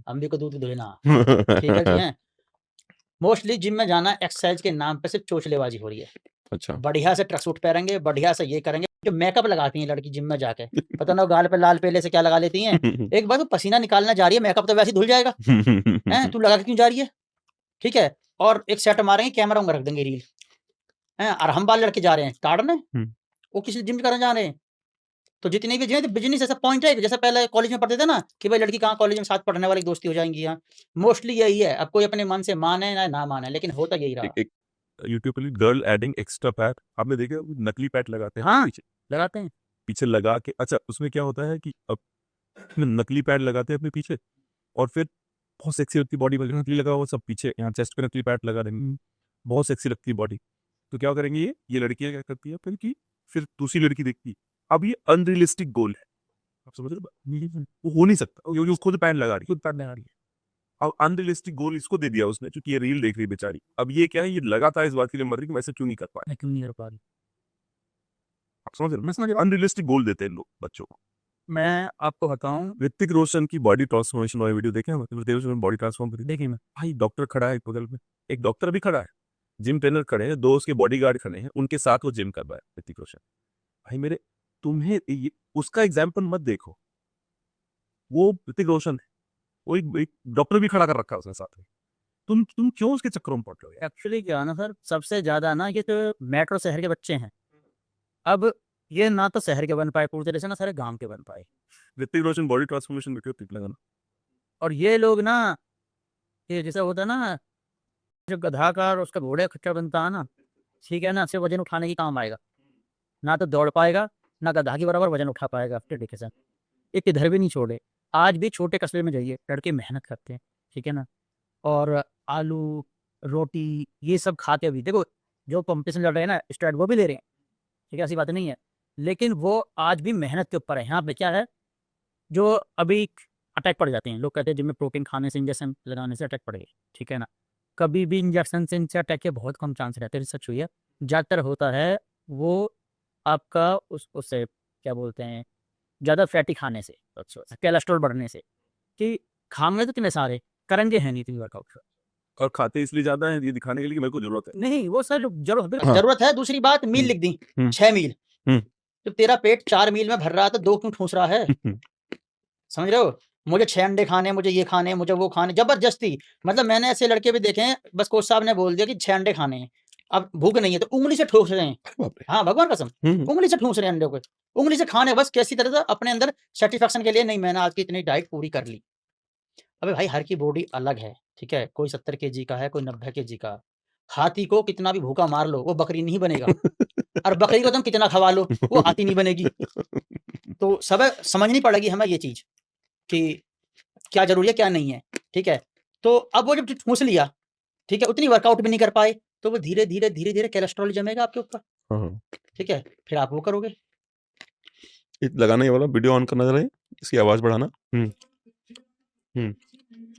हम भी को दूध दुहे ना, ठीक है जी हैं। मोस्टली जिम में जाना एक्सरसाइज के नाम पे सिर्फ चोचलेबाजी हो रही है। अच्छा। बढ़िया से ट्रक सूट पहनेंगे, बढ़िया से ये करेंगे, जो मेकअप लगाती हैं लड़की जिम में जाके, पता ना गाल पे लाल पेले से क्या लगा लेती हैं। एक बार तो पसीना निकालना जा रही है, मेकअप तो वैसे ही धुल जाएगा, हैं तू लगा के क्यों जा रही है, ठीक है। और एक सेट मारेंगे, कैमरा रख देंगे रील, हैं, और हम बाल लड़के जा रहे हैं ताड़ने, वो किसी जिम करने जा रहे हैं। तो जितनी भी जिम बिजनेस ऐसा पॉइंट है, जैसे पहले कॉलेज में पढ़ते थे ना कि भाई लड़की कहाँ कॉलेज में साथ पढ़ने वाली दोस्ती हो जाएंगी, यहाँ मोस्टली यही है। अब कोई अपने मन से माने ना माने, लेकिन होता यही रहा। एक यूट्यूब पे गर्ल एडिंग एक्स्ट्रा पैट, आपने देखा वो नकली पैट लगाते हैं हाँ, पीछे लगाते हैं। पीछे लगा के। अच्छा, उसमें क्या होता है कि अब नकली पैड लगाते हैं अपने पीछे, और फिर बहुत सेक्सी लगती बॉडी, नकली लगा हुआ सब पीछे, यहाँ चेस्ट पे नकली पैड लगा देंगे, बहुत सेक्सी लगती है बॉडी। तो क्या करेंगे, ये लड़कियां क्या करती है फिर दूसरी लड़की देखती है। अब ये अनरियलिस्टिक गोल है, आप समझ रहे हो? वो हो नहीं सकता, ये खुद पैड लगा रही है। अब अनरियलिस्टिक गोल इसको दे दिया उसने, क्योंकि ये रील देख रही है बेचारी। अब ये क्या है, ये लगातार इस बात के लिए मर रही कि वैसे क्यों नहीं कर पाए। क्यों नहीं कर पा रही। आप समझ रहे हो? मैं समझ अनरियलिस्टिक गोल देते हैं लोग बच्चों को। मैं आपको बताऊं, ऋतिक रोशन की बॉडी ट्रांसफॉर्मेशन वाली वीडियो देखे हैं? ऋतिक रोशन बॉडी ट्रांसफॉर्म करी देखी मैं। भाई डॉक्टर खड़ा है बगल में, एक डॉक्टर भी खड़ा है, जिम ट्रेनर खड़े हैं, 2 उसके बॉडीगार्ड खड़े हैं, उनके साथ वो जिम कर रहा है ऋतिक रोशन। भाई मेरे, तुम्हें उसका एग्जाम्पल मत देखो, वो ऋतिक रोशन है, वो एक डॉक्टर भी खड़ा कर रखा है उसने साथ में। तुम क्यों उसके चक्करों में पड़ रहे हो? एक्चुअली क्या है ना सर, सबसे ज्यादा ना ये तो मेट्रो शहर के बच्चे हैं। अब ये ना तो शहर के बन पाए पूरी तरह से, ना सारे गांव के बन पाए। Hrithik Roshan body transformation video टिक लगाना। और ये लोग ना, ये जैसा होता है ना, जो गधा का और उसका घोड़े का खच्चर बनता है ना, ठीक है ना, सिर्फ वजन उठाने की काम आएगा, ना तो दौड़ पाएगा, ना गधा के बराबर वजन उठा पाएगा आफ्टर डिकेशन। एक इधर भी नहीं छोड़े। आज भी छोटे कस्बे में जाइए, लड़के मेहनत करते हैं, ठीक है ना, और आलू रोटी ये सब खाते अभी देखो, जो कंपटीशन लड़ रहे हैं ना स्टार्ट, वो भी ले रहे हैं, ठीक है, ऐसी बात नहीं है, लेकिन वो आज भी मेहनत के ऊपर है। यहाँ पे क्या है, जो अभी अटैक पड़ जाते हैं, लोग कहते हैं जिनमें प्रोटीन खाने से, इंजेक्शन लगाने से अटैक पड़ेगा, ठीक है ना, कभी भी इंजेक्शन से इनसे अटैक के बहुत कम चांस रहते हैं, रिसर्च हुई है। ज़्यादातर होता है वो आपका उससे क्या बोलते हैं, ज़्यादा फैटी खाने से, कोलेस्ट्रॉल बढ़ने से, कि खाने तो इतने सारे करेंगे है नहीं इतनी वर्कआउट। और खाते इसलिए ज्यादा है ये दिखाने के लिए कि मेरे को जरूरत है। नहीं वो सर जरूरत हाँ। जरूरत है। दूसरी बात, मील लिख दी 6 मील, जब तेरा पेट 4 मील में भर रहा है तो 2 क्यों ठूस रहा है? समझ रहे हो? मुझे 6 अंडे खाने, मुझे ये खाने, मुझे वो खाने, जबरदस्ती। मतलब मैंने ऐसे लड़के भी देखे हैं, बस कोच साहब ने बोल दिया कि 6 अंडे खाने हैं, अब भूख नहीं है तो उंगली से ठूस रहे हैं। बाप रे। हाँ भगवान कसम, उंगली से ठूस रहे हैं अंडे को, उंगली से खाने, बस कैसी तरह से अपने अंदर सेटिस्फेक्शन के लिए, नहीं मैंने आज की इतनी डाइट पूरी कर ली। अबे भाई हर की बॉडी अलग है, ठीक है, कोई 70 केजी का है, कोई 90 केजी का। हाथी को कितना भी भूखा मार लो वो बकरी नहीं बनेगा, और बकरी को तुम कितना खवा लो वो हाथी नहीं बनेगी। तो सब समझनी पड़ेगी हमें ये चीज कि क्या जरूरी है क्या नहीं है, ठीक है। तो अब वो जब ठूस लिया, ठीक है, उतनी वर्कआउट भी नहीं कर पाए, तो वो धीरे धीरे धीरे धीरे कोलेस्ट्रॉल जमेगा आपके ऊपर, हाँ। ठीक है, फिर आप वो करोगे। ये लगाना, ये वाला वीडियो ऑन करना जरा, इसकी आवाज बढ़ाना।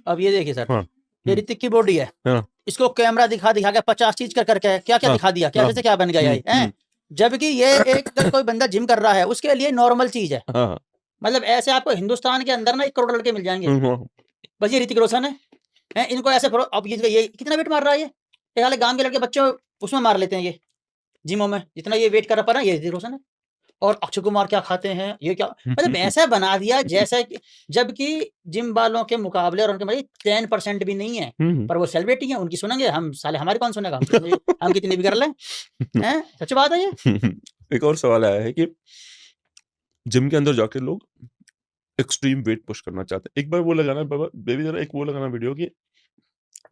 अब ये देखिए सर, हाँ। ये ऋतिक की बॉडी है, हाँ। इसको कैमरा दिखा दिखा के 50 चीज कर करके क्या क्या हाँ, दिखा दिया, क्या हाँ, से क्या बन गया ये, हैं? जबकि ये एक अगर कोई बंदा जिम कर रहा है उसके लिए नॉर्मल चीज है। हाँ। मतलब ऐसे आपको हिंदुस्तान के अंदर ना 1 करोड़ लड़के मिल जाएंगे, हाँ। बस ये ऋतिक रोशन है, हैं? इनको ऐसे अब ये कितना वेट मार रहा है, ये हाल गांव के लड़के बच्चे उसमें मार लेते हैं ये जिमों में, जितना ये वेट कर पा रहा है ये ऋतिक रोशन है। और अक्षय कुमार क्या खाते हैं, ये क्या, मतलब ऐसा बना दिया जैसा कि, जबकि जिम वालों के मुकाबले और उनके मतलब 10% भी नहीं है, पर वो सेलिब्रिटी हैं, उनकी सुनेंगे हम, साले हमारी कौन सुनेगा, हम कितनी भी कर लें, हैं? सच बात है ये। एक और सवाल आया है कि जिम के अंदर जाके लोग एक्सट्रीम वेट पुश करना चाहते हैं। एक बार वो लगाना बाबा बेबी, जरा एक वो लगाना वीडियो कि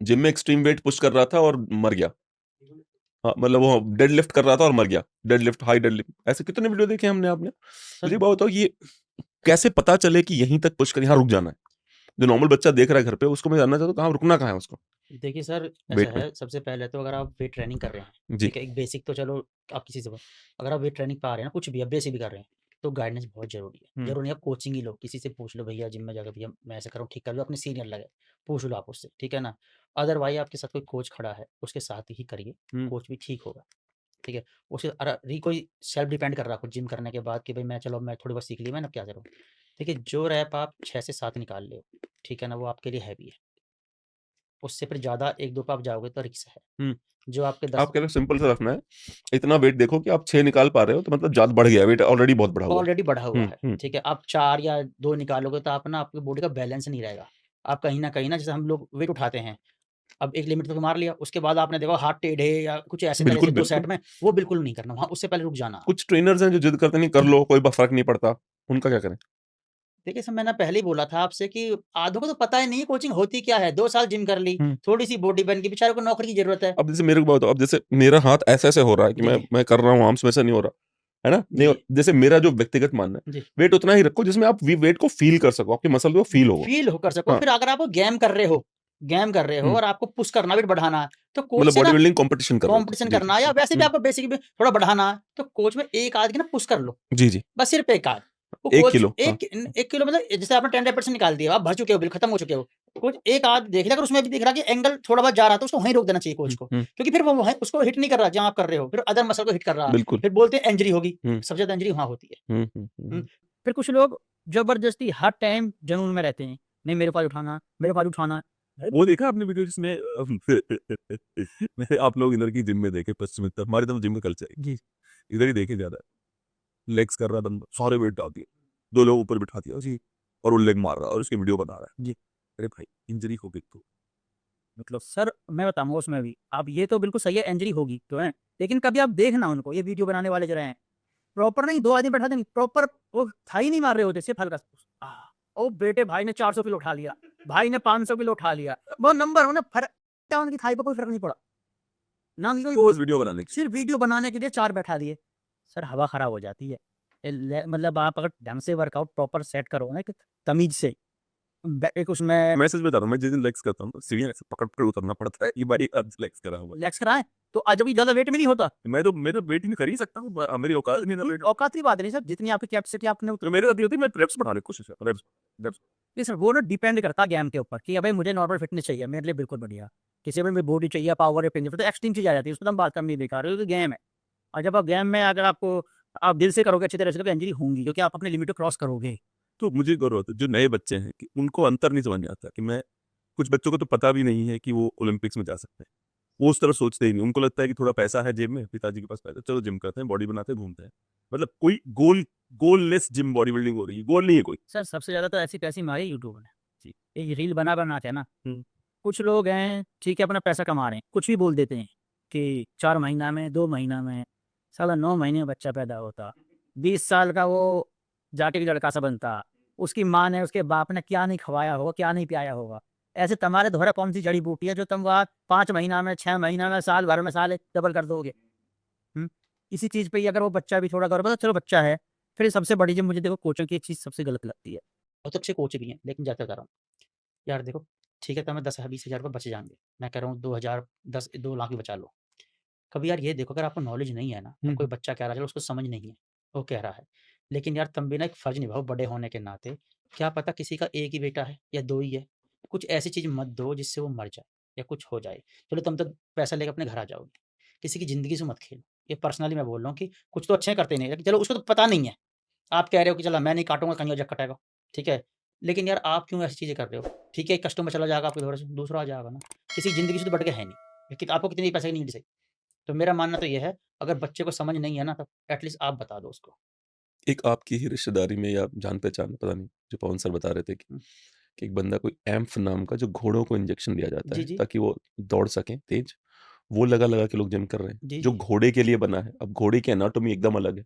जिम में एक्सट्रीम वेट पुश कर रहा था और मर गया। हाँ, मतलब वो डेड लिफ्ट कर रहा था और मर गया, dead lift, high dead lift, ऐसे कितने वीडियो देखे हमने आपने। मुझे बात बताओ, ये कैसे पता चले कि यहीं तक पुश कर, यहाँ रुक जाना है। जो नॉर्मल बच्चा देख रहा है घर पे, उसको मैं जानना चाहता हूँ कहाँ रुकना, कहाँ है उसको। देखिए सर, ऐसा वेट में? है, सबसे पहले तो अगर आप वेट ट्रेनिंग कर रहे हैं, जी। ठीक है, एक बेसिक तो चलो आप किसी से अगर आप वेट ट्रेनिंग पा रहे हैं ना, कुछ भी आप बेसिक भी कर रहे हैं, तो गाइडेंस बहुत ज़रूरी है। हुँ। ज़रूरी नहीं आप कोचिंग ही लो, किसी से पूछ लो भैया जिम में जाकर भैया मैं ऐसा कर रहा हूँ, ठीक कर लो, अपने सीनियर लगे, पूछ लो आप उससे, ठीक है ना? अदरवाइज़ आपके साथ कोई कोच खड़ा है, उसके साथ ही करिए, हुँ। कोच भी ठीक होगा, ठीक है? उसे कोई सेल्फ डिपेंड कर रहा है आपको जिम करने के बाद कि भई मैं चलो मैं थोड़ी बहुत सीख ली, मैंने अब क्या करूँ? देखिए, जो रैप आप 6 से 7 निकाल रहे हो, ठीक है ना? वो आपके लिए हैवी है। उससे फिर ज़्यादा 1-2 पे आप जाओगे तो रिस्क है। हुँ। जो आपके 10 आप कह रहे हो सिंपल सा रखना है, इतना वेट देखो कि आप 6 निकाल पा रहे हो तो मतलब ज़्यादा बढ़ गया है, वेट ऑलरेडी बहुत बढ़ा हुआ है। ऑलरेडी बढ़ा हुआ हुँ, है, हुँ। ठीक है? आप 4 या 2 निकालोगे तो आप ना आपकी बॉडी का बैलेंस नहीं रहेगा। आप कहीं न कहीं ना जैसे हम लोग वेट उठाते हैं, अब एक लिमिट तक मार लिया, उसके बाद आपने देखा हाथ टेढ़े या कुछ ऐसे तरह बिल्कुल, से 2 बिल्कुल। सेट में, वो बिल्कुल नहीं करना, वहाँ उससे पहले रुक जाना। कुछ ट्रेनर्स हैं जो ज़िद करते नहीं कर लो, कोई फ़र्क नहीं पड़ता, उनका क्या करें? देखिए सर, मैंने पहले ही बोला था आपसे कि आधों को तो पता ही नहीं है कोचिंग होती क्या है, 2 साल जिम कर ली, हुँ। थोड़ी-सी बॉडी बन गई, बेचारे को नौकरी की ज़रूरत है। अब जैसे मेरे को बताओ, अब जैसे मेरा हाथ ऐसे-ऐसे हो रहा है कि जी, जी। मैं कर रहा हूँ, आर्म्स में से नहीं हो रहा, है ना? जी, नहीं हो जी। जैसे मेरा जो व्यक्तिगत मानना है, जी। वेट उतना ही रखो जिसमें आप वेट को फ़ील कर सको, आपके मसल को फ़ील हो। फ़ील हो कर सको, हाँ। फिर अगर आप गेम कर रहे हो हुँ। और आपको पुश करना, वेट बढ़ाना है, तो कोच मतलब से बॉडी ना बिल्डिंग कॉम्पिटिशन कर रहे हो तो। कॉम्पिटिशन जी, जी। करना है या वैसे भी हुँ। आपको बेसिक भी थोड़ा बढ़ाना है, तो कोच में एक आध की ना पुश कर लो, जी, जी। बस सिर्फ एक आध। वो 1 कोच किलो, हाँ। 1 किलो मतलब जैसे आपने 10% निकाल दिया, आप भर चुके हो, बिल खत्म हो चुके हो। कोच एक आध देख ले, अगर उसमें भी दिख रहा है कि एंगल थोड़ा बहुत जा रहा है, तो उसको वहीं रोक देना चाहिए कोच हुँ, को। हुँ। क्योंकि फिर वो वहीं उसको हिट नहीं कर रहा जहाँ आप कर रहे हो, फिर अदर मसल को हिट कर रहा है। बिल्कुल। फिर बोलते हैं इंजरी होगी, हुँ, सबसे ज़्यादा इंजरी वहाँ होती है। हुँ, हुँ, हुँ। हुँ। फिर कुछ लोग ज़बरदस्ती हर टाइम जुनून में रहते हैं, नहीं मेरे पास उठाना, मेरे पास उठाना। वो देखा आपने वीडियो जिसमें मैंने आप लोग इधर की जिम में देखे पश्चिमी तरफ, हमारे तरफ जिम का कल्चर है। जी। इधर ही देखे ज़्यादा। लेग्स कर रहा बंदा, सारे वेट डाल दिए, 2 लोग ऊपर बिठा दिया जी, और वो लेग मार रहा है और उसकी वीडियो बना रहा है। जी। अरे भाई, इंजरी हो गई तो मतलब सर, मैं बताऊँगा उसमें भी, अब ये तो बिल्कुल सही है, इंजरी होगी तो है, लेकिन कभी आप देखना उनको, ये वीडियो बनाने वाले जो रहे हैं, प्रॉपर नहीं 2 आदमी बैठा देंगे, प्रॉपर वो थाई नहीं मार रहे होते, सिर्फ हल्का-सा। ओ बेटे भाई ने 400 किलो उठा लिया, भाई ने 500 किलो उठा लिया, वो नंबर हो ना, फ़र्क क्या उनकी थाई पे कोई फ़र्क नहीं पड़ा। ना उनकी रोज़ कोई वीडियो बनाने की। सिर्फ वीडियो बनाने के लिए 4 बैठा दिए। सर हवा खराब हो जाती है। मतलब आप अगर ढंग से वर्कआउट प्रॉपर सेट करो ना एक तमीज़ से, एक उसमें मैं सच बता रहा हूँ, मैं जिस दिन लेग्स करता हूँ, तो सीढ़ियाँ ऐसे पकड़ कर उतरना पड़ता है, ये भाई अब लेग्स करा हुआ है। रिलैक्स कराएँ, तो जब भी ज़्यादा वेट में नहीं होता। मैं तो वेट ही कर ही सकता हूँ, मेरी औकात नहीं है वेट। औकात की बात नहीं सर, जितनी आपकी कैपेसिटी आपने तो मेरे साथ ये होती है, मैं रेप्स बढ़ाने की कोशिश कर रेप्स रेप्स नहीं सर, वो ना डिपेंड करता है गेम के ऊपर कि अबे मुझे नॉर्मल फिटनेस चाहिए, मेरे लिए बिल्कुल बढ़िया। किसी में भी बॉडी चाहिए, पावर या फिर तो एक्सट्रीम चीज़ आ जाती है, उसमें तो हम बात कम नहीं दिखा रहे हो, क्योंकि गेम है। और जब आप गेम में अगर आप दिल से करोगे अच्छी तरह से, तो इंजरी होंगी, क्योंकि आप अपने लिमिट को क्रॉस करोगे। तो मुझे गौर होता है, जो नए बच्चे हैं कि उनको अंतर नहीं समझ में आता कि मैं कुछ बच्चों को तो पता भी नहीं है कि वो ओलंपिक्स में जा सकते हैं। वो उस तरह सोचते ही नहीं, उनको लगता है कि थोड़ा पैसा है जेब में, पिताजी के पास पैसा है, चलो जिम करते हैं, बॉडी बनाते हैं, घूमते हैं। मतलब कोई गोललेस जिम बॉडी बिल्डिंग हो रही है, गोल नहीं है कोई। सर सबसे ज़्यादा तो ऐसी पैसे मारे यूट्यूब ने। जी। ये रील बना के ना, हुँ। कुछ लोग हैं ठीक है अपना पैसा कमा रहे हैं, कुछ भी बोल देते हैं कि 4 महीना में, 2 महीना में, साला 9 महीने में बच्चा पैदा होता, 20 साल का वो जाके लड़का सा बनता, उसकी माँ ने, उसके बाप ने क्या नहीं खवाया होगा, क्या नहीं पियाया होगा। ऐसे तुम्हारे द्वारा कौन-सी जड़ी बूटी है जो तुम वहाँ 5 महीना में, 6 महीना में, साल भर में साले डबल कर दोगे? हुँ? इसी चीज़ पे ही अगर वो बच्चा भी थोड़ा गौर मतलब चलो बच्चा है, फिर सबसे बड़ी चीज़ मुझे देखो कोचों की एक चीज़ सबसे गलत लगती है। बहुत अच्छे कोच भी हैं, लेकिन ज़्यादा बता रहा हूँ। यार देखो, ठीक है तुम्हें 10,000-20,000 रुपए बच जाएँगे। मैं कह रहा हूँ 2000 2 लाख भी बचा लो। कभी यार ये देखो, अगर आपको नॉलेज नहीं है ना, अब हुँ, कोई हुँ। बच्चा कह रहा है, चलो उसको समझ नहीं है, वो कह रहा है। लेकिन यार तुम भी ना एक फ़र्ज़ निभाओ बड़े होने के नाते, क्या पता किसी का 1 ही बेटा है या 2 ही है। कुछ ऐसी चीज़ मत दो जिससे वो मर जाए या कुछ हो जाए। चलो तुम तो पैसा लेके अपने घर आ जाओगे। किसी की ज़िंदगी से मत खेलो। ये पर्सनली मैं बोल रहा हूँ कि कुछ तो अच्छे करते नहीं, लेकिन चलो उसको तो पता नहीं है। आप कह रहे हो कि चलो मैं नहीं काटूँगा, कहीं और जाके कटेगा, ठीक है। लेकिन यार आप क्यों ऐसी चीज़ें कर रहे हो? ठीक है, एक कस्टमर चला जाएगा आपके भरोसे, दूसरा आ जाएगा ना। किसी की ज़िंदगी से तो बढ़ के है नहीं। लेकिन आपको कितनी पैसे की नीड है। तो मेरा मानना तो ये है, अगर बच्चे को समझ नहीं है ना, तो एटलीस्ट आप बता दो उसको। एक आपकी ही रिश्तेदारी में या जान-पहचान में पता नहीं, जो पवन सर बता रहे थे हुँ। कि एक बंदा कोई एम्फ नाम का जो घोड़ों को इंजेक्शन दिया जाता जी, है जी। ताकि वो दौड़ सकें तेज, वो लगा-लगा के लोग जिम कर रहे हैं, जी, जो जी। घोड़े के लिए बना है। अब घोड़े की एनाटॉमी एकदम अलग है।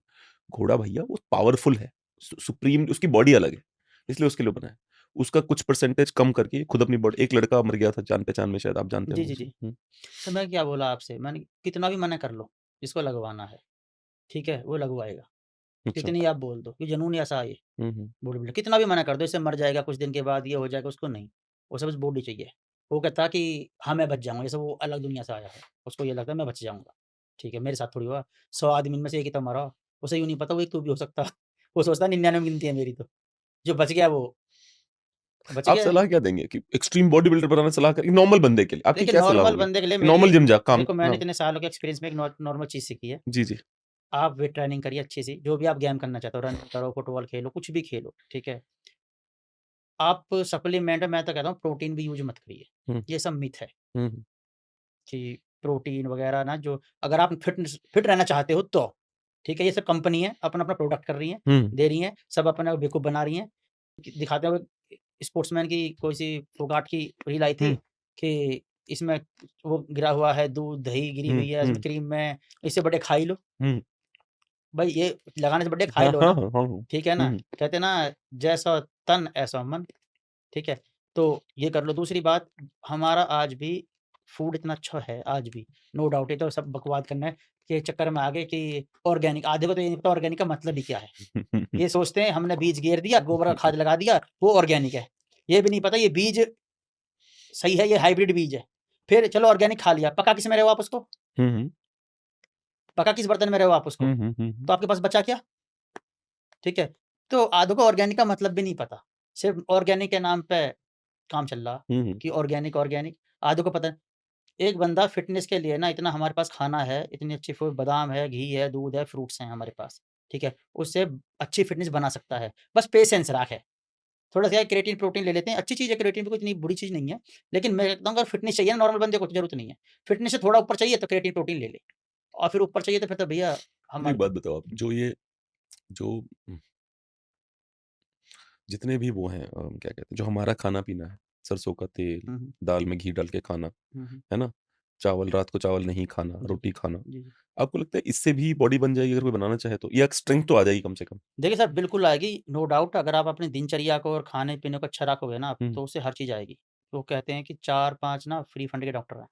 घोड़ा भैया वो पावरफुल है, सुप्रीम उसकी बॉडी अलग है, इसलिए उसके लिए बना है। उसका कुछ परसेंटेज कम करके खुद अपनी बॉडी एक लड़का मर गया था जान-पहचान में शायद आप जानते जी, होंगे जी, उसे। जी। हुँ, तो मैं क्या बोला आपसे, मैंने कितना भी मना कर लो, जिसको लगवाना है, ठीक है, वो लगवाएगा। अच्छा। कितनी आप बोल दो कि जुनून ऐसा है ये, हुँ, हुँ। बॉडी बिल्डर कितना भी मना कर दो, इससे मर जाएगा कुछ दिन के बाद, ये हो जाएगा, उसको नहीं। उसे बस बॉडी चाहिए। वो कहता कि हाँ, मैं बच जाऊँगा, जैसे वो अलग दुनिया से आया है, उसको ये लगता है मैं बच जाऊँगा, ठीक है, मेरे साथ थोड़ी हुआ, 100 आदमी में से एक ही तो मरा, उसे यूँ नहीं पता वो एक तू भी हो सकता वो सोचता 99 गिनती है मेरी तो, जो बच गया वो बच आप गया। सलाह क्या देंगे कि एक्सट्रीम बॉडी बिल्डर बनाना सलाह करें नॉर्मल बंदे के लिए आपकी देखिए क्या सलाह नॉर्मल होगी? बंदे के लिए नॉर्मल मेरी जिम जा काम देखो मैंने हाँ, इतने सालों के एक्सपीरियंस में एक नॉर्मल चीज़ सीखी है, जी, जी। आप वेट ट्रेनिंग करिए अच्छी-सी, जो भी आप गेम करना चाहते हो, रनिंग करो, फुटबॉल खेलो, कुछ भी खेलो, ठीक है? आप सप्लीमेंट मैं तो कहता हूँ प्रोटीन भी यूज़ मत करिए, हुँ, ये सब मिथ है हुँ, हुँ, कि प्रोटीन वगैरह ना जो अगर आप फिट रहना चाहते हो तो, ठीक है? ये सब कंपनी है, अपना-अपना प्रोडक्ट कर रही हैं, हुँ, दे रही हैं, सब अपना बेवकूफ़ बना रही हैं, दिखाते हुए स्पोर्ट्समैन की कोई-सी फोगाट की रील आई थी हुँ, कि इसमें वो गिरा हुआ है दूध, दही गिरी हुँ, हुई है, इसमें हुँ, क्रीम में, इससे बढ़िया खा ही लो। हुँ। भाई ये लगाने से बढ़िया खा ही हाँ, लो हाँ, ना, हाँ, हाँ, हाँ। ठीक है ना? हुँ, कहते हैं ना जैसा तन ऐसा मन, ठीक है? तो ये कर लो। दूसरी बात हमारा आज भी फूड इतना अच्छा है आज भी, नो डाउट ये तो सब बकवाद करना है के चक्कर में आ गए कि ऑर्गेनिक आधे को तो ये नहीं पता ऑर्गेनिक का मतलब ही क्या है? हुँ। ये सोचते हैं हमने बीज गेर दिया, गोबर का खाद लगा दिया, वो ऑर्गेनिक है। ये भी नहीं पता ये बीज सही है, ये हाइब्रिड बीज है। फिर चलो ऑर्गेनिक खा लिया, पका किस में रहे हो आप उसको? हुँ, हुँ, पका किस बर्तन में रहे हो आप उसको? हुँ, हुँ, हुँ, हुँ। तो आपके पास बचा क्या? ठीक है? तो आधों को ऑर्गेनिक का मतलब भी नहीं पता। सिर्फ़ ऑर्गेनिक के नाम पे काम चल रहा हुँ, हुँ, कि ऑर्गेनिक, ऑर्गेनिक आधों को पता है। एक बंदा फ़िटनेस के लिए ना इतना हमारे पास खाना है, इतनी अच्छी फूड बादाम है, घी है, दूध है, फ्रूट्स हैं हमारे पास, ठीक है? उससे अच्छी फ़िटनेस बना सकता है, बस पेशेंस रख है। थोड़ा-सा क्या है क्रेटिन प्रोटीन ले लेते हैं, अच्छी चीज़ है क्रेटिन भी कोई इतनी बुरी चीज़ नहीं है। लेकिन मैं कहता हूँ अगर फ़िटनेस चाहिए ना नॉर्मल बंदे को तो ज़रूरत नहीं है। फ़िटनेस से थोड़ा ऊपर चाहिए तो क्रेटिन प्रोटीन ले ले और फिर ऊपर चाहिए तो फिर तो भैया मुझे एक हमारे बात बताओ आप जो जितने भी वो हैं क्या कहते हैं जो हमारा खाना-पीना है, सरसों का तेल, हुँ, हुँ। दाल में घी डाल के खाना, हुँ, हुँ। है ना? चावल रात को चावल नहीं खाना, जी। रोटी खाना। जी, जी। आपको लगता है इससे भी बॉडी बन जाएगी अगर कोई बनाना चाहे तो? या स्ट्रेंथ तो आ जाएगी कम से कम? देखिए सर बिल्कुल आएगी, नो डाउट अगर आप अपनी दिनचर्या को और खाने-पीने को अच्छा रखोगे ना, हुँ, तो उससे हर चीज़ आएगी। तो कहते हैं कि 4-5 ना फ्री फंड के डॉक्टर हैं,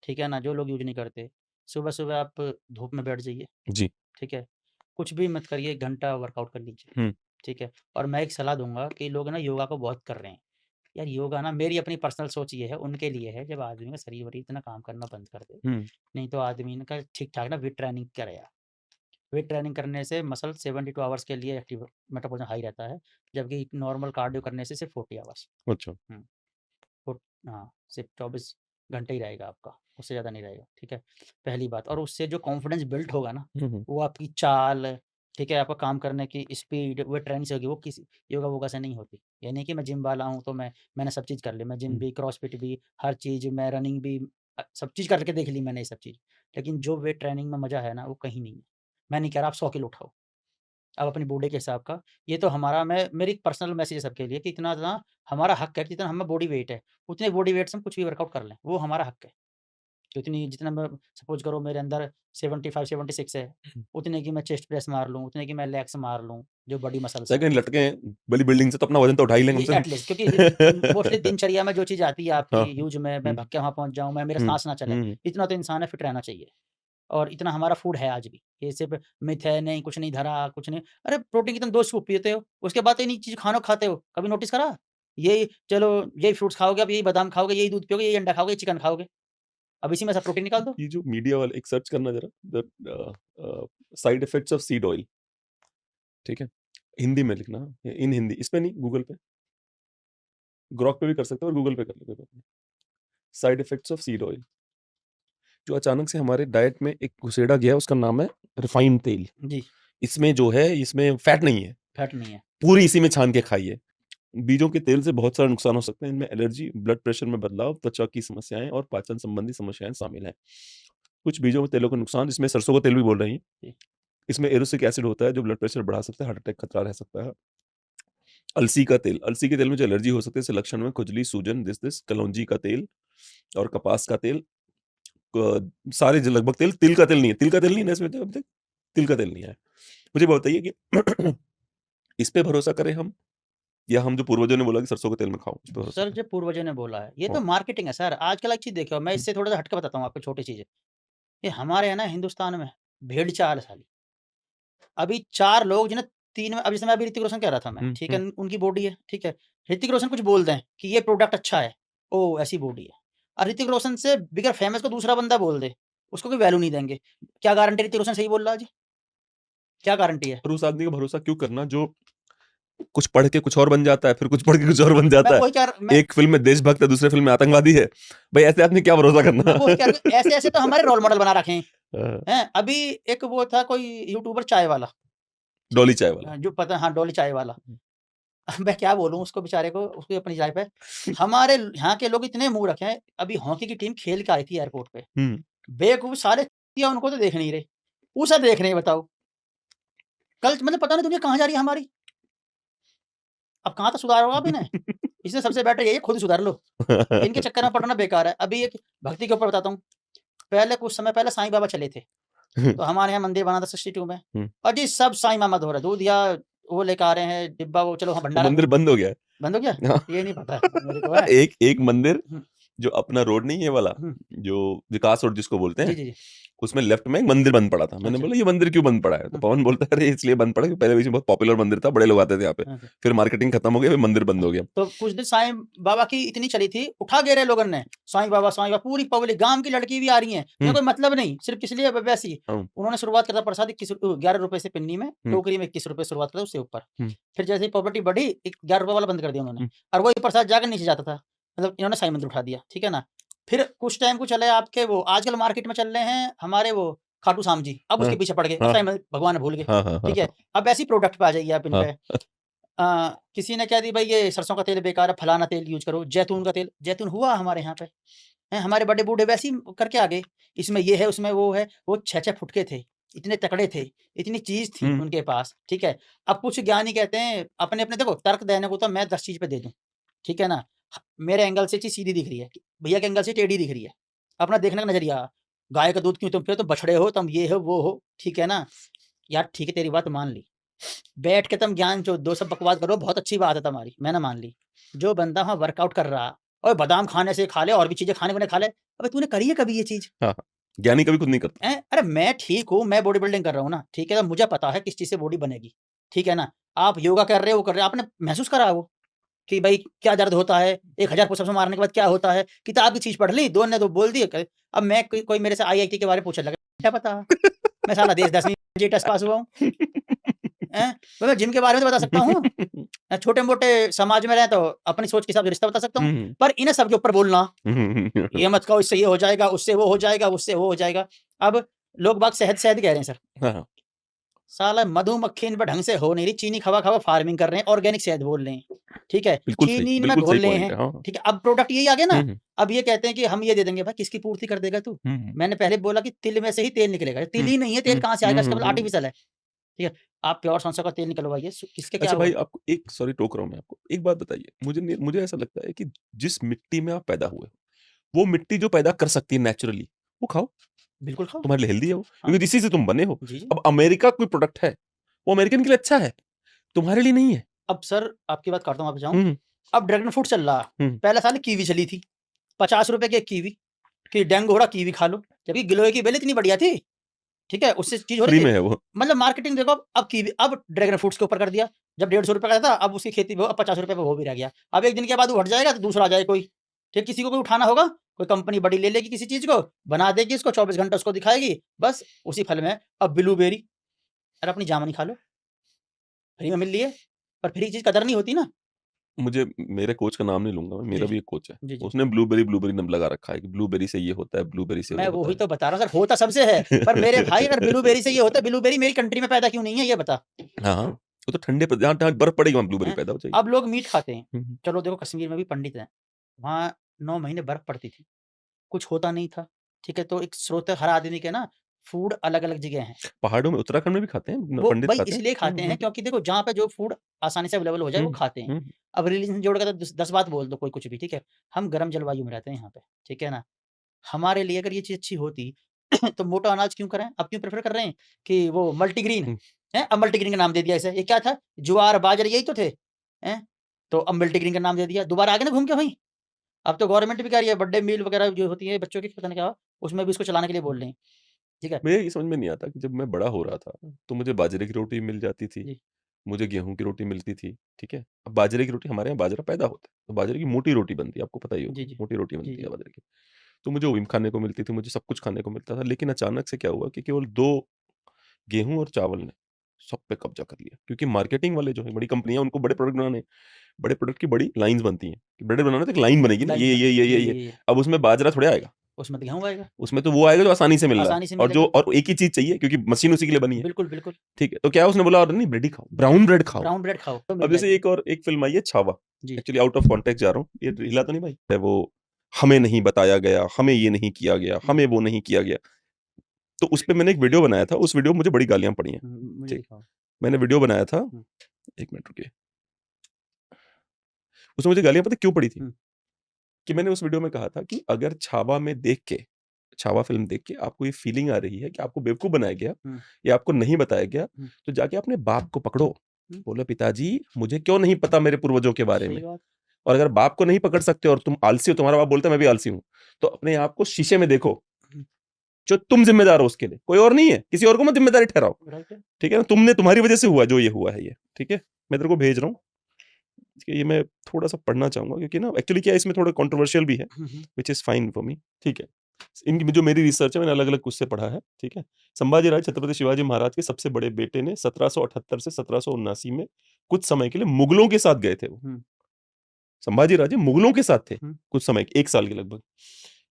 ठीक है ना? जो लोग यूज़ नहीं करते। सुबह-सुबह आप धूप में बैठ जाइए, जी। ठीक है? कुछ भी मत करिए, 1 घंटा वर्कआउट कर लीजिए, हुँ, ठीक है? और मैं एक सलाह दूँगा कि लोग ना योगा को बहुत कर रहे हैं। यार योगा ना मेरी अपनी पर्सनल सोच ये है, उनके लिए है जब आदमी का शरीर-वरीर इतना काम करना बंद कर दे। हुँ, नहीं तो आदमी न का ठीक-ठाक ना वेट ट्रेनिंग करे यार। वेट ट्रेनिंग करने से मसल 72 आवर्स के लिए एक्टिव मेटाबॉलिज़्म हाई रहता है, जबकि नॉर्मल कार्डियो करने से सिर्फ 40 आवर्स। अच्छा। हुँ, फुट हाँ, सिर्फ 24 घंटे ही रहेगा आपका, उससे ज़्यादा नहीं रहेगा, ठीक है? पहली बात और उससे जो कॉन्फिडेंस बिल्ड होगा ना, हुँ, हुँ, वो आपकी चाल, ठीक है? आपका काम करने की स्पीड, वो ट्रेनिंग से होगी, वो किसी योगा-वोगा से नहीं होती। ये नहीं कि मैं जिम वाला हूँ, तो मैंने सब चीज़ कर ली, मैं जिम हुँ। भी, क्रॉसफिट भी, हर चीज़ मैं रनिंग भी सब चीज़ करके देख ली मैंने ये सब चीज़। लेकिन जो वेट ट्रेनिंग में मज़ा है ना, वो कहीं नहीं है। मैं नहीं कह रहा आप 100 किलो उठाओ, आप अपनी बॉडी के हिसाब का ये तो हमारा मैं मेरी पर्सनल मैसेज है सबके लिए कि इतना ना हमारा हक है कि जितना हमें बॉडी वेट है, उतने बॉडी वेट से हम कुछ भी वर्कआउट कर लें, वो हमारा हक है। उतनी जितना मैं सपोज़ करो मेरे अंदर 75-76 है, उतने की मैं चेस्ट प्रेस मार लूँ, उतने की मैं लेग्स मार लूँ, जो बॉडी मसल्स चाहे हैं। कहीं लटके हैं बॉडी बिल्डिंग से तो अपना वज़न तो उठा ही लेंगे ये कम से एटलीस्ट क्योंकि मोस्टली कम। दिनचर्या में जो चीज़ आती है आपकी हाँ, यूज़ में, मैं हुँ, भग के वहाँ पहुँच जाऊँ, मैं मेरा हुँ, साँस ना चले, हुँ, इतना तो इंसान है फिट रहना चाहिए। और इतना हमारा फूड है आज भी। ये सिर्फ़ मिथ है, नहीं कुछ नहीं धरा, कुछ नहीं अरे प्रोटीन की तुम 2 स्कूप पीते हो, उसके बाद तो इन्हीं चीज़ खाना खाते हो, कभी नोटिस करा? यही चलो यही फ्रूट्स खाओगे, अब यही बादाम खाओगे, यही दूध पियोगे, यही अंडा खाओगे, चिकन खाओगे। अब इसी में से प्रोटीन निकाल दो। ये जो मीडिया वाले एक सर्च करना ज़रा side effects of seed oil ठीक है? हिंदी में लिखना इन हिंदी इस पे नहीं गूगल पे, ग्ok पे भी कर सकते हो और गूगल पे कर लो कोई बात नहीं। Side effects of seed oil जो अचानक से हमारे डाइट में एक घुसेड़ा गया है उसका नाम है रिफाइंड तेल। जी, इसमें जो है इसमें फैट नहीं है, फैट नहीं है। पूरी इसी में छान के खाइए। बीजों के तेल से बहुत सारे नुकसान हो सकते हैं, इनमें एलर्जी, ब्लड प्रेशर में बदलाव, त्वचा की समस्याएँ और पाचन संबंधी समस्याएँ शामिल हैं। कुछ बीजों के तेलों के नुकसान इसमें सरसों का तेल भी बोल रही हैं। जी, इसमें एरोसिक एसिड होता है जो ब्लड प्रेशर बढ़ा सकता है, हार्ट अटैक खतरा रह सकता है। अलसी का तेल, अलसी के तेल में जो एलर्जी हो सकती है, इससे लक्षण में खुजली, सूजन, दिस-दिस, कलौंजी का तेल और कपास का तेल सारे जो लगभग तेल तिल का तेल नहीं है। तिल का तेल नहीं है ना इसमें तो अभी तक? तिल का तेल नहीं है। मुझे बताइए कि इस पे भरोसा करें हम या हम जो पूर्वजों ने बोला कि सरसों के तेल में खाओ, उस पे भरोसा सर करें? जो पूर्वजों ने बोला है, ये हाँ। तो मार्केटिंग है सर। आजकल एक चीज़ देखो, मैं हुँ, इससे थोड़ा-सा हट के बताता हूँ आपको छोटी चीज़ें। ये हमारे यहाँ ना हिंदुस्तान में भेड़-चाल है साली। अभी 4 लोग जो ना 3 में अब जैसे मैं अभी ऋतिक रोशन कह रहा था मैं, हुँ, ठीक है? हुँ, उनकी बॉडी है, ठीक है? ऋतिक रोशन कुछ बोल दें कि ये प्रोडक्ट अच्छा है, ओह! ऐसी बॉडी है। और ऋतिक रोशन से बिगर फेमस को दूसरा बंदा बोल दे, उसको कोई वैल्यू नहीं देंगे। क्या गारंटी ऋतिक रोशन सही बोल रहा है जी? क्या गारंटी है? और उस आदमी का भरोसा क्यों करना जो कुछ पढ़ के कुछ और बन जाता है, फिर कुछ पढ़ के कुछ और बन मैं जाता है। वही कह रहा मैं एक फ़िल्म में देशभक्त है, दूसरे फ़िल्म में आतंकवादी है। भाई ऐसे आदमी क्या भरोसा मैं करना? वही कह रहा हूँ, ऐसे-ऐसे तो हमारे रोल मॉडल बना रखे हैं। हाँ, हैं? अभी एक वो था कोई यूट्यूबर चाय वाला, ठीक डॉली चाय वाला। जो पता हाँ, डॉली चाय वाला। हुँ, मैं क्या बोलूँ उसको बेचारे को, उसकी अपनी चाय पे। हमारे यहाँ के लोग इतने मुँह रखे हैं, अभी हॉकी की टीम खेल के आई थी एयरपोर्ट पे। हुँ, बेवकूफ साले या उनको तो देख नहीं रहे। उसे देख रहे हैं बताओ। कल मतलब पता नहीं दुनिया कहाँ जा रही है हमारी। अब कहाँ तक सुधार होगा अब इन्हें? इसलिए सबसे बेटर यही है खुद सुधार लो। इनके चक्कर में पड़ना बेकार है। अभी एक भक्ति के ऊपर बताता हूँ। पहले कुछ समय पहले साईं बाबा चले थे। तो हमारे यहाँ मंदिर बना था 62 में। हुँ। और जी सब साईं मामा धो रहे, दूध या वो लेके आ रहे हैं डिब्बा, वो चलो हाँ वो भंडारा मंदिर बंद हो गया है। बंद हो गया? हाँ। ये नहीं पता मेरे को है। एक एक मंदिर हुँ, जो अपना रोड नहीं है वाला, हुँ। जो विकास रोड जिसको बोलते जी, हैं, जी, जी। उसमें लेफ्ट में एक मंदिर बंद पड़ा था। मैंने अच्छा। बोला ये मंदिर क्यों बंद पड़ा है? तो हुँ, पवन बोलता है अरे इसलिए बंद पड़ा क्योंकि पहले बीच में बहुत पॉपुलर मंदिर था, बड़े लोग आते थे यहाँ पे। अच्छा। फिर मार्केटिंग खत्म हो गई, फिर मंदिर बंद हो गया। तो कुछ दिन साईं बाबा की इतनी चली थी, उठा गे रहे लोगों ने, साईं बाबा पूरी पब्लिक, गाँव की लड़की भी आ रही हैं, जिन्हें हुँ, कोई मतलब नहीं, सिर्फ़ किस लिए वैसे ही। हाँ, उन्होंने शुरुआत करा था प्रसाद ₹11 से पिन्नी में, हुँ, टोकरी में ₹21 शुरुआत करा उससे ऊपर। हुँ, फिर जैसे ही पॉवर्टी बढ़ी, एक ₹11 वाला बंद कर दिया उन्होंने हुँ, और वही प्रसाद जाकर नीचे जाता था। मतलब इन्होंने साईं मंदिर उठा दिया, ठीक है ना? फिर कुछ टाइम को चले आपके वो आजकल मार्केट में चल रहे हैं हमारे वो खाटू श्याम जी, अब हाँ, उसके पीछे पड़ गए, अब हाँ, साईं भगवान भूल गए, हाँ, हाँ, हाँ, ठीक है? हाँ, अब ऐसी प्रोडक्ट पे आ जाइए आप इन हाँ, पे। किसी ने कह दी भाई ये सरसों का तेल बेकार है, फलाना तेल यूज़ करो, जैतून का तेल, जैतून हुआ हमारे यहाँ पे, हैं? हमारे बड़े बूढ़े वैसे ही करके आ गए, इसमें ये है, उसमें वो है, वो 6-6 फुट के थे, इतने तकड़े थे, इतनी चीज़ थी हुँ, उनके पास, ठीक है? अब कुछ ज्ञानी कहते हैं अपने-अपने देखो तर्क देने को तो मैं 10 चीज़ पे दे दूँ, ठीक है ना? मेरे एंगल से चीज़ सीधी दिख रही है, भैया के एंगल से टेढ़ी दिख रही है, अपना देखने का नज़रिया, गाय का दूध क्यों तुम पियो, तुम बछड़े हो, तुम ये हो, वो हो, ठीक है ना? यार ठीक है तेरी बात मान ली। बैठ के तुम ज्ञान जो 2 सब बकवास करो, बहुत अच्छी बात है तुम्हारी, मैंने मान ली। जो बंदा वहाँ वर्कआउट कर रहा, ओए बादाम खाने से खा ले और भी चीज़ें खाने को खा ले। अबे तूने करी है कभी ये चीज़? हाँ, हाँ। ज्ञानी कभी खुद नहीं करता। हैं? अरे मैं ठीक हूँ, मैं बॉडी बिल्डिंग कर रहा हूँ ना, ठीक है? तो मुझे पता है किस चीज़ से बॉडी बनेगी, ठीक है ना? आप योगा कर रहे हो, वो कर रहे हो, आपने महसूस करा वो कि भाई क्या दर्द होता है, 1000 पुशअप्स मारने के बाद क्या होता है? किताब की चीज़ पढ़ ली, 2 ने तो बोल दिए क अब मैं कोई मेरे से आईआईटी के बारे में पूछने लगा, क्या पता? मैं साला देश 10वीं जी टेस्ट पास हुआ हूँ, हैं? मैं जिम के बारे में तो बता सकता हूँ। छोटे-मोटे समाज में रहें तो अपनी सोच के हिसाब से रिश्ता बता सकता हूँ। हुँ, पर इन्हें सबके ऊपर बोलना, हुँ। ये मत कहो इससे ये हो जाएगा, उससे वो हो जाएगा, उससे वो हो जाएगा। अब लोग बाग शहद-शहद कह रहे हैं सर। हाँ, हाँ। साला मधुमक्खी इन पे ढंग से हो नहीं रही, चीनी खवा-खवा फार्मिंग कर रहे हैं, ऑर्गेनिक शहद बोल रहे हैं, ठीक है? चीनी इनमें बिल्कुल घोल सही रहे पॉइंट हैं, है। हाँ। ठीक है? अब प्रोडक्ट यही आ गया ना, हुँ, हुँ, अब ये कहते हैं कि हम ये दे देंगे, भाई किसकी पूर्ति कर देगा तू? हुँ, हुँ, मैंने पहले बोला कि तिल में से ही तेल निकलेगा, तिल हुँ, ही नहीं है, तेल हुँ, कहाँ से हुँ, आएगा? इसका हुँ, मतलब हुँ। आर्टिफिशियल है, ठीक है? आप प्योर सरसों का तेल निकलवाइए, किसके क्या अच्छा भाई हुआ? आपको एक सॉरी टोक रहा हूँ मैं आपको। एक बात बताइए, मुझे ऐसा लगता है कि जिस मिट्टी में आप पैदा हुए हो, वो मिट्टी जो पैदा कर सकती है नेचुरली, वो खाओ। बिल्कुल खाओ। तुम्हारे लिए हेल्दी है वो, हाँ, क्योंकि इसी से तुम बने हो। जी, जी। अब अमेरिका कोई प्रोडक्ट है, वो अमेरिकन के लिए अच्छा है, तुम्हारे लिए नहीं है। अब सर आपकी बात काटता हूँ, वापस जाऊँ। हुँ, हुँ, अब ड्रैगन फ्रूट चल रहा, हुँ। पहले साल कीवी चली थी, ₹50 की एक कीवी, कि डेंगू हो रहा कीवी खा लो, जबकि गिलोय की बेल इतनी बढ़िया थी, ठीक है? उससे चीज़ हो फ्री रही में थी। है वो। मतलब मार्केटिंग देखो अब कीवी अब ड्रैगन फ्रूट्स के ऊपर कर दिया, जब ₹150 का था अब उसकी खेती वो अब ₹50 पे वो भी रह गया। अब 1 दिन के बाद वो हट जाएगा तो दूसरा आ जाए कोई, ठीक किसी को कोई उठाना होगा, कोई कंपनी बड़ी ले लेगी किसी चीज़ को, बना देगी इसको 24 घंटे उसको दिखाएगी, बस उसी फल में अब ब्लूबेरी, अरे अपनी जामुनी खा लो, फ्री में मिल रही है, पर फ्री चीज़ कदर नहीं होती ना। मुझे मेरे कोच का नाम नहीं लूँगा मैं, जी, मेरा जी। भी एक कोच है। जी, जी। उसने ब्लूबेरी नम लगा रखा है कि ब्लूबेरी से ये होता है, ब्लूबेरी से मैं वो वही होता तो बता रहा हूँ सर, होता सबसे है, पर मेरे भाई अगर ब्लूबेरी से ये होता है, ब्लूबेरी मेरी कंट्री में पैदा क्यों नहीं है ये बता? है। हाँ, हाँ। वो तो ठंडे जहाँ जहाँ बर्फ पड़ेगी वहाँ ब्लूबेरी हैं? पैदा हो जाएगी। अब लोग मीट खाते हैं। हुँ, हुँ। चलो देखो कश्मीर में भी पंडित हैं, वहाँ 9 महीने बर्फ पड़ती थी, कुछ होता नहीं था, ठीक है? तो एक स्रोत है हर आदमी के ना फूड अलग-अलग जगह हैं। पहाड़ों में उत्तराखंड में भी खाते हैं, वो पंडित भाई खाते हैं। इसलिए हुँ, खाते हैं हुँ, क्योंकि देखो जहाँ पे जो फूड आसानी से अवेलेबल हो जाए वो हुँ, खाते हैं। हुँ, अब रिलीजन जोड़ के तो 10 बात बोल दो कोई कुछ भी, ठीक है? हम गर्म जलवायु में रहते हैं यहाँ पे, ठीक है ना? हमारे लिए अगर ये चीज़ अच्छी होती तो मोटा अनाज क्यों करें? अब क्यों प्रेफ़र कर रहे हैं कि वो मल्टीग्रेन, हुँ। हैं? अब मल्टीग्रेन का नाम दे दिया इसे। ये क्या था? ज्वार, बाजरा यही तो थे, हैं? तो अब मल्टीग्रेन का नाम दे दिया। दोबारा आ गए ना घूम के वहीं। अब तो गवर्नमेंट भी कह रही है मिड डे मील वगैरह जो होती है बच्चों की पता नहीं क्या, उसमें भी इसको चलाने के लिए बोल रहे हैं। ठीक है? मुझे ये समझ में नहीं आता कि जब मैं बड़ा हो रहा था, तो मुझे बाजरे की रोटी मिल जाती थी, जी। मुझे गेहूँ की रोटी मिलती थी, ठीक है? अब बाजरे की रोटी हमारे यहाँ बाजरा पैदा होता है, तो बाजरे की मोटी रोटी बनती है, आपको पता ही होगा, जी, जी। मोटी रोटी जी, बनती है जी। बाजरे की। तो मुझे वो भी खाने को मिलती थी, मुझे सब कुछ खाने को मिलता था, लेकिन अचानक से क्या हुआ कि केवल 2 गेहूँ और चावल ने सब पे कब्ज़ा कर लिया। क्योंकि मार्केटिंग वाले जो हैं, बड़ी कंपनियाँ उनको बड़े प्रोडक्ट बनाने हैं, बड़े प्रोडक्ट की बड़ी लाइन्स बनती हैं। ब्रेड बनाना तो एक लाइन बनेगी ना, लाइन बनती है। ये। ये। अब उसमें बाजरा थोड़े आएगा, उसमें तो गेहूँ आएगा, उसमें तो वो आएगा जो आसानी से मिल रहा है आसानी से और जो मिलेगा। और एक ही चीज़ चाहिए क्योंकि मशीन उसी के लिए बनी है, बिल्कुल, बिल्कुल। ठीक है? तो क्या उसने बोला और नहीं ब्रेड ही खाओ, ब्राउन ब्रेड खाओ। ब्राउन ब्रेड खाओ तो मिल अब जैसे जाएगी। एक और एक फ़िल्म आई है छावा, जी। एक्चुअली आउट ऑफ कॉन्टेक्स्ट जा रहा हूँ, ये हिला तो नहीं भाई? है वो हमें नहीं बताया गया, हमें ये नहीं किया गया, हमें वो नहीं किया गया। तो उसपे मैंने एक वीडियो बनाया था, उस वीडियो में मुझे बड़ी गालियाँ पड़ी हैं, मुझे ठीक। दिखाओ। मैंने वीडियो बनाया था, हुँ। 1 मिनट रुकिए। उसमें मुझे गालियाँ पता क्यों पड़ी थी? हुँ। कि मैंने उस वीडियो में कहा था कि अगर छावा में देख के छावा फ़िल्म देख के आपको ये फ़ीलिंग आ रही है कि आपको बेवकूफ़ बनाया गया हुँ। या आपको नहीं बताया गया, हुँ। तो जाके अपने बाप को पकड़ो। हुँ। बोलो पिताजी मुझे क्यों नहीं पता मेरे पूर्वजों के बारे सही में? बात। और अगर बाप को नहीं पकड़ सकते और तुम आलसी हो, तुम्हारा बाप बोलता है मैं भी आलसी हूँ, तो अपने आप को शीशे में देखो। हुँ। जो तुम ज़िम्मेदार हो उसके लिए, कोई और नहीं है, किसी और को मत ज़िम्मेदारी ठहराओ, राइट है। ठीक है ना? तुम्हारी वज़ह से हुआ जो ये हुआ है ये, ठीक है? मैं तेरे को भेज रहा हूँ, ये मैं थोड़ा-सा पढ़ना चाहूँगा क्योंकि ना एक्चुअली क्या है इसमें थोड़ा कंट्रोवर्शियल भी है, हुँ, हुँ। Which is fine for me, ठीक है? इनकी जो मेरी रिसर्च है मैंने अलग-अलग उससे पढ़ा है, ठीक है? संभाजी राजे छत्रपति शिवाजी महाराज के सबसे बड़े बेटे ने 1778 से 1779 में कुछ समय के लिए मुगलों के साथ गए थे वो। हुँ। संभाजी राजे मुगलों के साथ थे, हुँ। कुछ समय 1 साल के लगभग,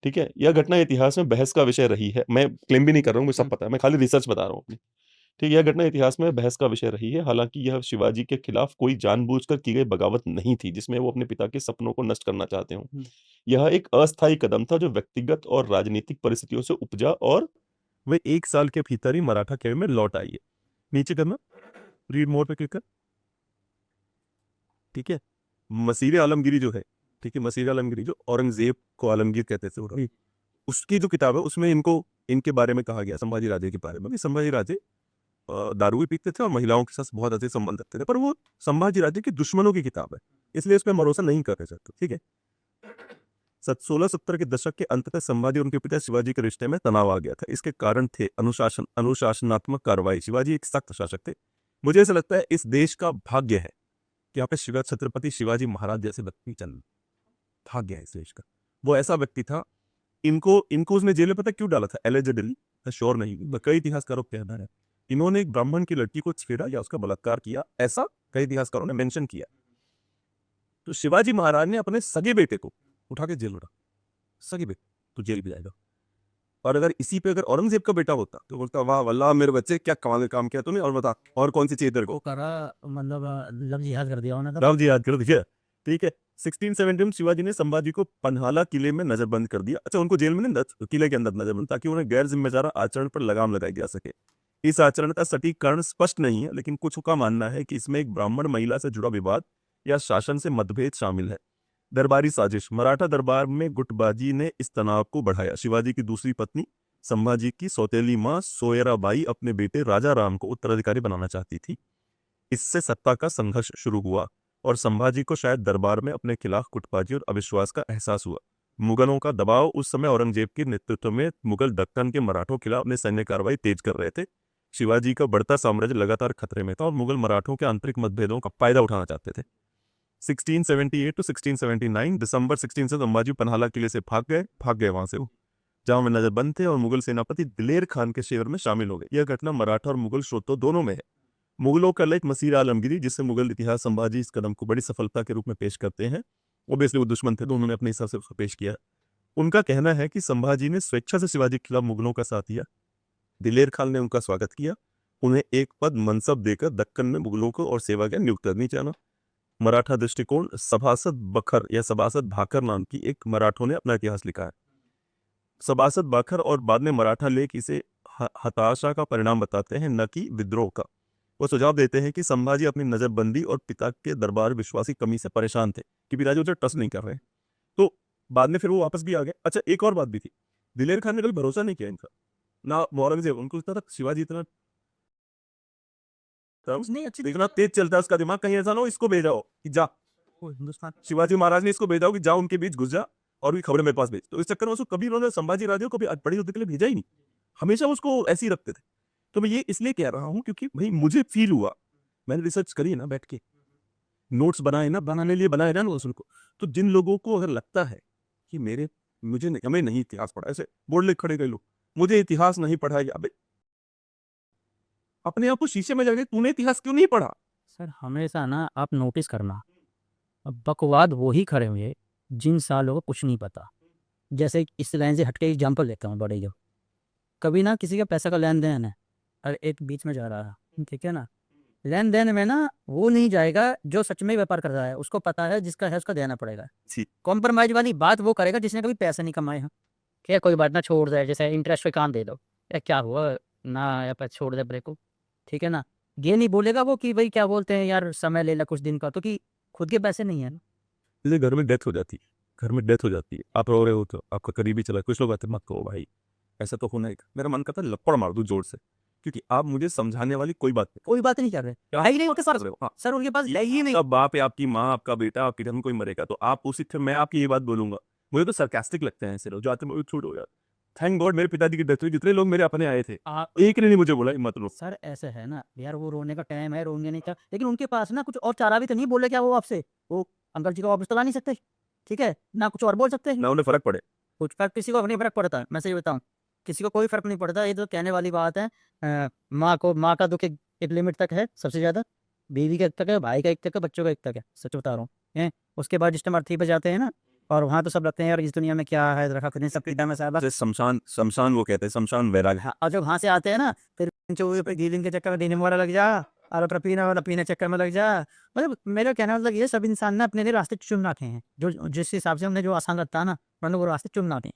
ठीक है? यह घटना इतिहास में बहस का विषय रही है। मैं क्लेम भी नहीं कर रहा हूँ, मुझे सब हुँ। पता है, मैं खाली रिसर्च बता रहा हूँ अपनी। ठीक है, यह घटना इतिहास में बहस का विषय रही है, हालाँकि यह शिवाजी के खिलाफ कोई जानबूझकर की गई बगावत नहीं थी, जिसमें वो अपने पिता के सपनों को नष्ट करना चाहते हों। हुँ। यह एक अस्थायी कदम था जो व्यक्तिगत और राजनीतिक परिस्थितियों से उपजा और वे 1 साल के भीतर ही मराठा कैंप में लौट आई है। नीचे करना, रीड मोर पे क्लिक कर। ठीक है? मसीह आलमगीरी जो है, ठीक है? मसीह आलमगीरी जो औरंगज़ेब को आलमगीर कहते थे वो, उसकी जो किताब है उसमें इनको इनके बारे में कहा गया, संभाजी राजे के बारे में कि संभाजी राजे दारू भी पीते थे और महिलाओं के साथ बहुत अच्छे संबंध रखते थे, पर वो संभाजी राजे के दुश्मनों की किताब है, इसलिए उसपे भरोसा नहीं कर सकते, ठीक है? 1670 के दशक के अंत तक संभाजी और उनके पिता शिवाजी के रिश्ते में तनाव आ गया था। इसके कारण थे अनुशासनात्मक कार्रवाई। शिवाजी एक सख्त शासक थे। मुझे ऐसा लगता है इस देश का भाग्य है कि यहाँ पे छत्रपति शिवाजी महाराज जैसे व्यक्ति जन्म, भाग्य है इस देश का। वो ऐसा व्यक्ति था, इनको उसने जेल में पता क्यों डाला था? एलिजिडली, मैं श्योर नहीं हूँ, कई इतिहासकारों का कहना है इन्होंने एक ब्राह्मण की लड़की को छेड़ा या उसका बलात्कार किया, ऐसा कई इतिहासकारों ने मेंशन किया। तो शिवाजी महाराज ने अपने सगे बेटे को उठा के जेल में डाला, सगे बेटे तो जेल भी जाएगा। और अगर इसी पे अगर औरंगजेब का बेटा होता तो बोलता वाह वल्लाह मेरे बच्चे क्या कमाल का काम किया तूने, और बता और कौन सी चाहिए तेरे को? वो करा मतलब लफ्ज याद कर दिया उन्होंने। राम जी याद कर दिया, ठीक है। 1670 में शिवाजी ने संभाजी को पन्हाला किले में नजरबंद कर दिया। अच्छा, उनको जेल में नहीं, किले के अंदर नजरबंद, ताकि उन्हें गैर जिम्मेदार आचरण पर लगाम लगाई जा सके। इस आचरण का सटीक कारण स्पष्ट नहीं है, लेकिन कुछ का मानना है कि इसमें एक ब्राह्मण महिला से जुड़ा विवाद या शासन से मतभेद शामिल है। दरबारी साजिश, मराठा दरबार में गुटबाजी ने इस तनाव को बढ़ाया। शिवाजी की दूसरी पत्नी संभाजी की सौतेली मां सोयराबाई अपने बेटे राजा राम को उत्तराधिकारी बनाना चाहती थी। इससे सत्ता का संघर्ष शुरू हुआ और संभाजी को शायद दरबार में अपने खिलाफ गुटबाजी और अविश्वास का एहसास हुआ। मुगलों का दबाव, उस समय औरंगजेब के नेतृत्व में मुगल दक्कन के मराठों के खिलाफ अपने सैन्य कार्रवाई तेज कर रहे थे। शिवाजी का बढ़ता साम्राज्य लगातार खतरे में था और मुगल मराठों के आंतरिक मतभेदों का फायदा उठाना चाहते थे। 1678 to 1679 दिसंबर 16 से संभाजी पन्हाला किले से भाग गए वहां से वो, जहां में नजरबंद थे, और मुगल सेनापति दिलेर खान के शिविर में शामिल हो गए। यह घटना मराठा और मुगल स्रोतों दोनों में है। मुगलों का लाइक मसीह आलमगीरी, जिससे मुगल इतिहास संभाजी इस कदम को बड़ी सफलता के रूप में पेश करते हैं। ओबियसली वो दुश्मन थे तो उन्होंने अपने हिसाब से उसको पेश किया। उनका कहना है कि संभाजी ने स्वेच्छा से शिवाजी के खिलाफ मुगलों का साथ दिया। दिलेर खान ने उनका स्वागत किया, उन्हें एक पद मनसब देकर दक्कन में मुगलों को और सेवा के नियुक्त करनी चाहा। मराठा दृष्टिकोण, सभासद बखर या सभासद भाकर नाम की एक मराठों ने अपना इतिहास लिखा है। सभासद बाखर और बाद में मराठा लेख इसे हताशा का परिणाम बताते हैं, न कि विद्रोह का। वो सुझाव देते हैं कि संभाजी अपनी नजरबंदी और पिता के दरबार विश्वासी कमी से परेशान थे कि पिताजी उसे ट्रस्ट नहीं कर रहे। तो बाद में फिर वो वापस भी आ गए। अच्छा, एक और बात भी थी, दिलेर खान ने कभी भरोसा नहीं किया इनका, ना औरंगजेब, उनको लगता था शिवाजी इतना नहीं अच्छी इतना तेज चलता है उसका दिमाग, कहीं ऐसा ना हो इसको भेजाओ कि जा, हिंदुस्तान शिवाजी महाराज ने इसको भेजा हो कि जाओ उनके बीच घुस जा और भी खबरें मेरे पास भेज। तो इस चक्कर में उसको कभी उन्होंने संभाजी राजे को कभी बड़ी युद्ध के लिए भेजा ही नहीं, हमेशा उसको ऐसे ही रखते थे। तो मैं ये इसलिए कह रहा हूं क्योंकि भाई मुझे फील हुआ मैंने रिसर्च करी है ना बैठ के, नोट्स बनाए ना, बनाने लिए बनाए ना नोट्स उनको। तो जिन लोगों को अगर लगता है कि हमें नहीं इतिहास पढ़ा, ऐसे बोर्ड लिख खड़े गए लोग, मुझे इतिहास नहीं पढ़ा है, अबे अपने आप को शीशे में जाके तूने इतिहास क्यों नहीं पढ़ा? सर हमेशा ना आप नोटिस करना, अब बकवाद वो ही खड़े हुए जिन सालों को कुछ नहीं पता। जैसे इस लाइन से हटके एग्जाम्पल लेता हूँ बड़े जो, कभी ना किसी का पैसा का लेन देन है और एक बीच में जा रहा है, ठीक है ना, लेन देन में ना वो नहीं जाएगा जो सच में व्यापार कर रहा है, उसको पता है जिसका है उसका देना पड़ेगा। जी। कॉम्प्रोमाइज वाली बात वो करेगा जिसने कभी पैसे नहीं कमाए हैं। क्या कोई बात ना, छोड़ दे, जैसे इंटरेस्ट पे काम दे दो, या क्या हुआ ना, या पर छोड़ दे ब्रेक को, ठीक है ना। ये नहीं बोलेगा वो कि भाई क्या बोलते हैं यार समय ले ला कुछ दिन का, तो कि खुद के पैसे नहीं है ना। जैसे घर में डेथ हो जाती है, आप रो रहे हो तो आपका करीबी चला, कुछ लोग कहते हैं मत कहो भाई, ऐसा तो होना ही था। मेरा मन करता है लपड़ मार दूं जोर से, क्योंकि आप मुझे समझाने वाली कोई बात नहीं कोई बात नहीं कर रहे, क्या? है ही नहीं होते सर। रहे हो। हाँ, सर उनके पास है ही नहीं। आपका बाप है, आपकी माँ, आपका बेटा, आपके घर में कोई मरेगा तो आप उसी मैं आपकी ये बात बोलूंगा। मुझे तो सरकास्टिक लगते हैं ऐसे लोग जो आते हैं छोड़ो यार। थैंक गॉड मेरे पिताजी की डेथ हुई, जितने लोग मेरे अपने आए थे आप एक ने नहीं मुझे बोला मत रो। सर ऐसे है ना यार, वो रोने का टाइम है, रोने नहीं था, लेकिन उनके पास ना कुछ और चारा भी तो नहीं, बोले क्या वो आपसे, वो अंकल जी को वापस तो ला नहीं सकते, ठीक है ना, कुछ और बोल सकते हैं। ना उन्हें फर्क पड़े। कुछ फर्क किसी को नहीं फर्क पड़ता, मैं सही बताऊं, किसी को कोई फर्क नहीं पड़ता। ये तो कहने वाली बात है। माँ का दुख एक लिमिट तक है सबसे ज्यादा, बीवी का एक तक है, भाई का एक तक है, बच्चों का एक तक है, सच बता रहा हूँ हैं। उसके बाद जिस टाइम अर्थी पे जाते हैं ना, और वहाँ तो सब लगते हैं यार इस दुनिया में क्या है, रखा नहीं सब में साहब। जैसे शमशान शमशान वो कहते हैं शमशान वैराग। हाँ, और जब वहाँ से आते हैं ना, फिर चौबीस पे डीलिंग के चक्कर में डीलिंग वाला लग जा, और अपना पीना वाला पीने चक्कर में लग जा। मतलब मेरा कहना मतलब ये, सब इंसान ना अपने लिए रास्ते चुन रखे हैं, जो जिस हिसाब से हमने जो आसान लगता है ना, मतलब वो रास्ते चुन रखे हैं।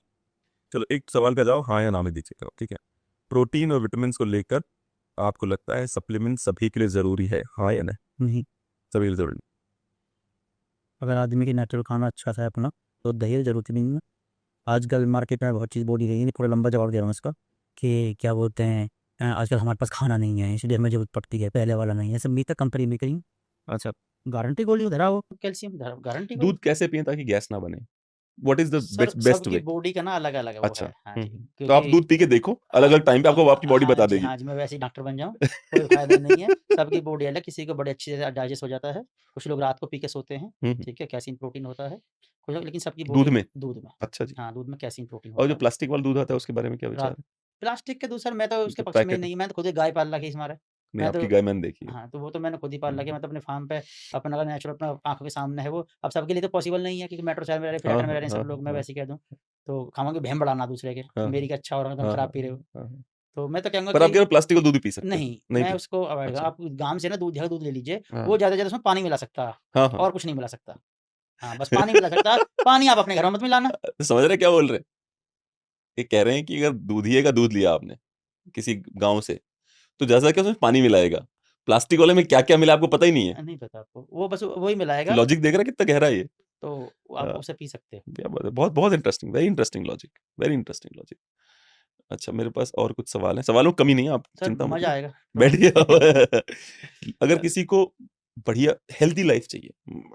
चलो एक सवाल का जवाब हाँ या ना में दीजिएगा, ठीक है। प्रोटीन और विटामिन को लेकर आपको लगता है सप्लीमेंट सभी के लिए जरूरी है, हाँ या नहीं? नहीं, सभी के लिए जरूरी अगर आदमी की नेचुरल खाना अच्छा है अपना, तो दही की जरूरत ही नहीं है। आजकल मार्केट में बहुत चीज़ बोली गई है, थोड़ा लंबा जवाब दे रहा हूँ इसका, कि क्या बोलते हैं, आजकल हमारे पास खाना नहीं है इसलिए हमें जरूरत पड़ती है, पहले वाला नहीं है, सब मीठा कंपनी में कहीं। अच्छा, गारंटी गोली धरा हो। कैल्शियम गारंटी दूध कैसे पिएं ताकि गैस ना बने? What is the sir best सबकी वे? बॉडी का ना अलग अलग वो अच्छा। है। हाँ जी, तो आप क्योंकि दूध पी के देखो, अलग हाँ अलग टाइम पे आपको आपकी बॉडी बता देगी। हाँ जी, मैं वैसे ही डॉक्टर बन जाऊँ, कोई फ़ायदा नहीं है। सबकी बॉडी अलग, किसी को बड़े अच्छे से डाइजेस्ट हो जाता है, कुछ लोग रात को पी के सोते हैं, हम्म। ठीक है, कैसीन प्रोटीन होता है, कुछ लोग, लेकिन सबकी दूध बॉडी में? दूध में, अच्छा जी। हाँ, दूध में कैसीन प्रोटीन और होता जो है। प्लास्टिक वाला दूध आता है उसके बारे में क्या विचार रात है? प्लास्टिक के दूध सर मैं तो उसके जो पक्ष में ही पैकेट नहीं, मैं तो खुद एक गाय पाल रखी है हमारे। नहीं, मैं आपकी तो गाय मैंने देखी है। हाँ, तो वो तो मैंने खुद ही पाल रखी है, हम्म। मैं तो अपने फार्म पे अपना अगर नेचुरल अपना आँखों के सामने है वो। अब सबके लिए तो पॉसिबल नहीं है, क्योंकि मेट्रो शहर में रह रहे, हाँ फ्लैट में रह रहे हैं हाँ सब लोग, मैं हाँ वैसे ही कह दूँ, तो खाओगे भैम बढ़ाना दूसरे के, हाँ मेरी का अच्छा हो रहा है, तुम हाँ खराब पी रहे हो। हाँ हाँ। तो मैं तो कहूँगा पर आप कि कह रहे हो प्लास्टिक का दूध भी पी सकते हैं? नहीं, नहीं मैं पी? उसको अवॉइड अच्छा। आप गाँव से ना दूध ले लीजिए, हाँ वो ज़्यादा से ज़्यादा उसमें पानी मिला सकता है, हाँ हाँ। और कुछ नहीं मिला सकता। हाँ, बस पानी मिला सकता है, पानी आप अपने घर में मत मिलाना। तो समझ रहे हैं क्या बोल रहे हैं? ये कह रहे हैं कि अगर दूधिए का दूध लिया आपने किसी गांव से, तो जैसा कि उसमें पानी मिलाएगा, प्लास्टिक वाले में क्या क्या मिला आपको पता ही नहीं है। नहीं पता आपको, वो बस वही मिलाएगा, लॉजिक देख रहा है कितना गहरा है ये। तो आप हाँ, उसे पी सकते हो। क्या बात है, बहुत बहुत interesting, very interesting logic, very interesting logic. अच्छा, मेरे पास और कुछ सवाल हैं, सवालों की कमी नहीं है, आप सर चिंता मत मज़ा लो, आएगा। बैठिए। अगर किसी को बढ़िया हेल्दी लाइफ चाहिए,